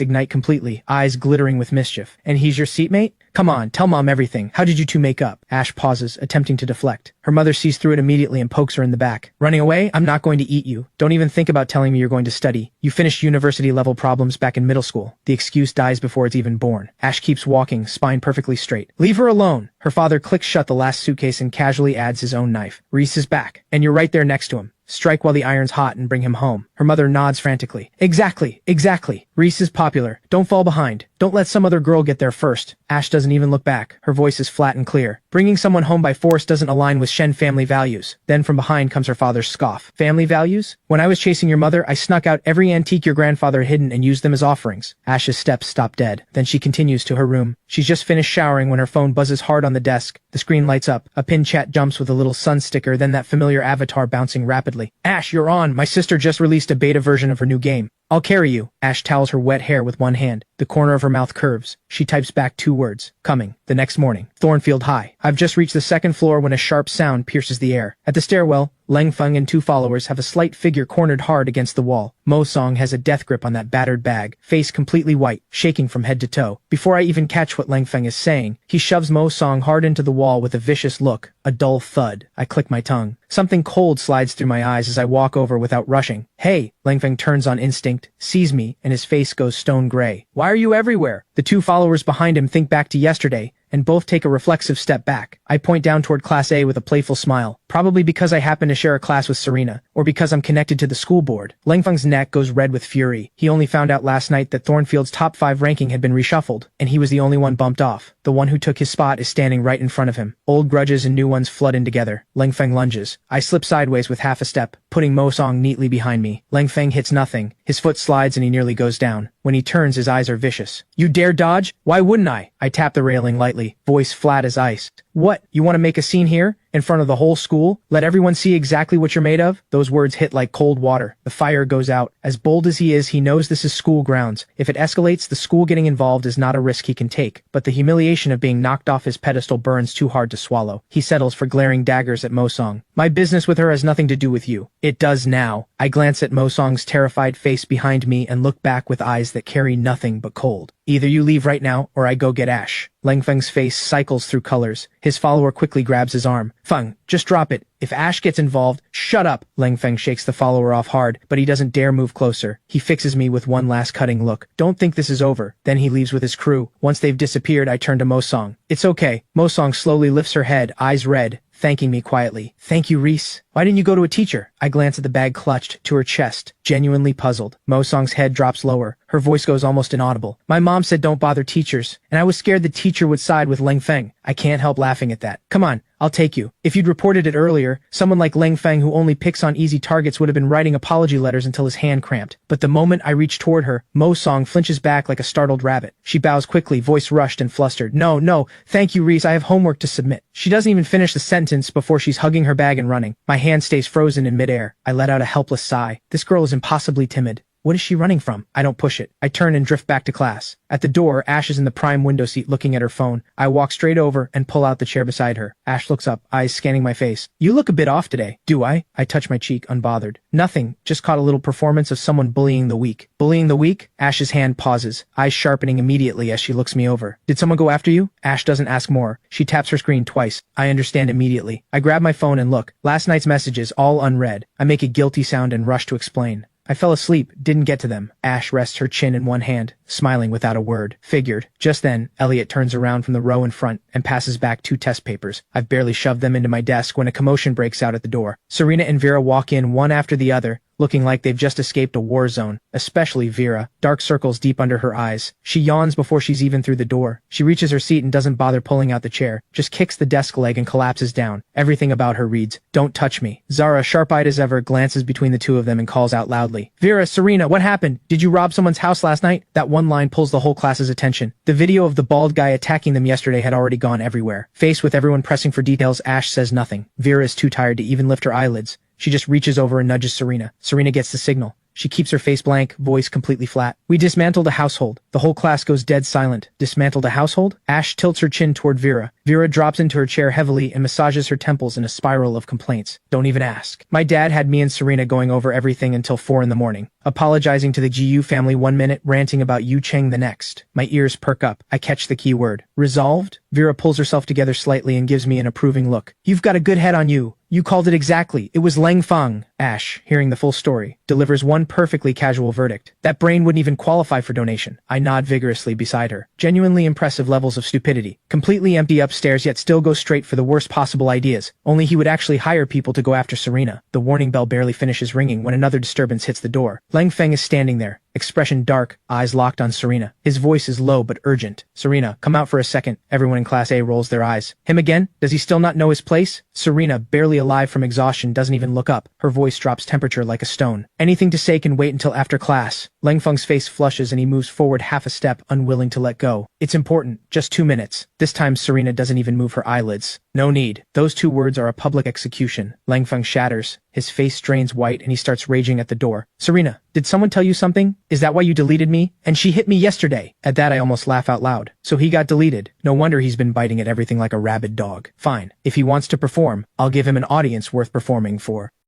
Speaker 1: ignite completely, eyes glittering with mischief. And he's your seatmate? Come on, tell Mom everything. How did you two make up? Ash pauses, attempting to deflect. Her mother sees through it immediately and pokes her in the back. Running away? I'm not going to eat you. Don't even think about telling me you're going to study. You finished university-level problems back in middle school. The excuse dies before it's even born. Ash keeps walking, spine perfectly straight. Leave her alone. Her father clicks shut the last suitcase and casually adds his own knife. Reese is back, and you're right there next to him. Strike while the iron's hot and bring him home. Her mother nods frantically. Exactly, exactly. Reese is popular. Don't fall behind. Don't let some other girl get there first. Ash doesn't even look back. Her voice is flat and clear. Bringing someone home by force doesn't align with Shen family values. Then from behind comes her father's scoff. Family values? When I was chasing your mother, I snuck out every antique your grandfather had hidden and used them as offerings. Ash's steps stop dead. Then she continues to her room. She's just finished showering when her phone buzzes hard on the desk. The screen lights up. A pin chat jumps with a little sun sticker, then that familiar avatar bouncing rapidly. Ash, you're on. My sister just released a beta version of her new game. I'll carry you. Ash towels her wet hair with one hand. The corner of her mouth curves. She types back 2 words. Coming. The next morning. Thornfield High. I've just reached the 2nd floor when a sharp sound pierces the air. At the stairwell, Leng Feng and two followers have a slight figure cornered hard against the wall. Mo Song has a death grip on that battered bag, face completely white, shaking from head to toe. Before I even catch what Leng Feng is saying, he shoves Mo Song hard into the wall with a vicious look. A dull thud. I click my tongue. Something cold slides through my eyes as I walk over without rushing. Hey! Leng Feng turns on instinct, sees me, and his face goes stone gray. Why are you everywhere? The two followers behind him think back to yesterday, and both take a reflexive step back. I point down toward Class A with a playful smile, probably because I happen to share a class with Serena, or because I'm connected to the school board. Leng Feng's neck goes red with fury. He only found out last night that Thornfield's top 5 ranking had been reshuffled, and he was the only one bumped off. The one who took his spot is standing right in front of him. Old grudges and new ones flood in together. Leng Feng lunges. I slip sideways with half a step, putting Mo Song neatly behind me. Leng Feng hits nothing. His foot slides and he nearly goes down. When he turns, his eyes are vicious. You dare dodge? Why wouldn't I? I tap the railing lightly, voice flat as ice. What? You want to make a scene here? In front of the whole school? Let everyone see exactly what you're made of? Those words hit like cold water. The fire goes out. As bold as he is, he knows this is school grounds. If it escalates, the school getting involved is not a risk he can take, but the humiliation of being knocked off his pedestal burns too hard to swallow. He settles for glaring daggers at Mo Song. My business with her has nothing to do with you. It does now. I glance at Mo Song's terrified face behind me and look back with eyes that carry nothing but cold. Either you leave right now, or I go get Ash. Leng Feng's face cycles through colors. His follower quickly grabs his arm. Feng, just drop it. If Ash gets involved, shut up! Leng Feng shakes the follower off hard, but he doesn't dare move closer. He fixes me with one last cutting look. Don't think this is over. Then he leaves with his crew. Once they've disappeared, I turn to Mo Song. It's okay. Mo Song slowly lifts her head, eyes red, thanking me quietly. Thank you, Reese. Why didn't you go to a teacher? I glance at the bag clutched to her chest, genuinely puzzled. Mo Song's head drops lower. Her voice goes almost inaudible. My mom said don't bother teachers, and I was scared the teacher would side with Leng Feng. I can't help laughing at that. Come on, I'll take you. If you'd reported it earlier, someone like Leng Feng who only picks on easy targets would have been writing apology letters until his hand cramped. But the moment I reach toward her, Mo Song flinches back like a startled rabbit. She bows quickly, voice rushed and flustered. No, thank you, Reese, I have homework to submit. She doesn't even finish the sentence before she's hugging her bag and running. My hand stays frozen in midair. I let out a helpless sigh. This girl is impossibly timid. What is she running from? I don't push it. I turn and drift back to class. At the door, Ash is in the prime window seat looking at her phone. I walk straight over and pull out the chair beside her. Ash looks up, eyes scanning my face. You look a bit off today. Do I? I touch my cheek, unbothered. Nothing. Just caught a little performance of someone bullying the weak. Bullying the weak? Ash's hand pauses, eyes sharpening immediately as she looks me over. Did someone go after you? Ash doesn't ask more. She taps her screen twice. I understand immediately. I grab my phone and look. Last night's messages, all unread. I make a guilty sound and rush to explain. I fell asleep, didn't get to them. Ash rests her chin in one hand, smiling without a word. Figured. Just then, Elliot turns around from the row in front and passes back 2 test papers. I've barely shoved them into my desk when a commotion breaks out at the door. Serena and Vera walk in one after the other, looking like they've just escaped a war zone, especially Vera, dark circles deep under her eyes. She yawns before she's even through the door. She reaches her seat and doesn't bother pulling out the chair, just kicks the desk leg and collapses down. Everything about her reads, "Don't touch me." Zara, sharp-eyed as ever, glances between the two of them and calls out loudly, "Vera, Serena, what happened? Did you rob someone's house last night?" That one line pulls the whole class's attention. The video of the bald guy attacking them yesterday had already gone everywhere. Faced with everyone pressing for details, Ash says nothing. Vera is too tired to even lift her eyelids. She just reaches over and nudges Serena. Serena gets the signal. She keeps her face blank, voice completely flat. We dismantled a household. The whole class goes dead silent. Dismantled a household? Ash tilts her chin toward Vera. Vera drops into her chair heavily and massages her temples in a spiral of complaints. Don't even ask. My dad had me and Serena going over everything until 4 in the morning. Apologizing to the GU family 1 minute, ranting about Yu Cheng the next. My ears perk up. I catch the key word. Resolved? Vera pulls herself together slightly and gives me an approving look. You've got a good head on you. You called it exactly. It was Leng Feng. Ash, hearing the full story, delivers one perfectly casual verdict. That brain wouldn't even qualify for donation. I nod vigorously beside her. Genuinely impressive levels of stupidity. Completely empty upstairs yet still goes straight for the worst possible ideas. Only he would actually hire people to go after Serena. The warning bell barely finishes ringing when another disturbance hits the door. Leng Feng is standing there, expression dark, eyes locked on Serena. His voice is low but urgent. Serena, come out for a second. Everyone in Class A rolls their eyes. Him again? Does he still not know his place? Serena, barely alive from exhaustion, doesn't even look up. Her voice drops temperature like a stone. Anything to say can wait until after class. Leng Feng's face flushes and he moves forward half a step, unwilling to let go. It's important. Just 2 minutes. This time Serena doesn't even move her eyelids. No need. Those 2 words are a public execution. Leng Feng shatters. His face drains white and he starts raging at the door. Serena, did someone tell you something? Is that why you deleted me? And she hit me yesterday. At that I almost laugh out loud. So he got deleted. No wonder he's been biting at everything like a rabid dog. Fine. If he wants to perform, I'll give him an audience worth performing for.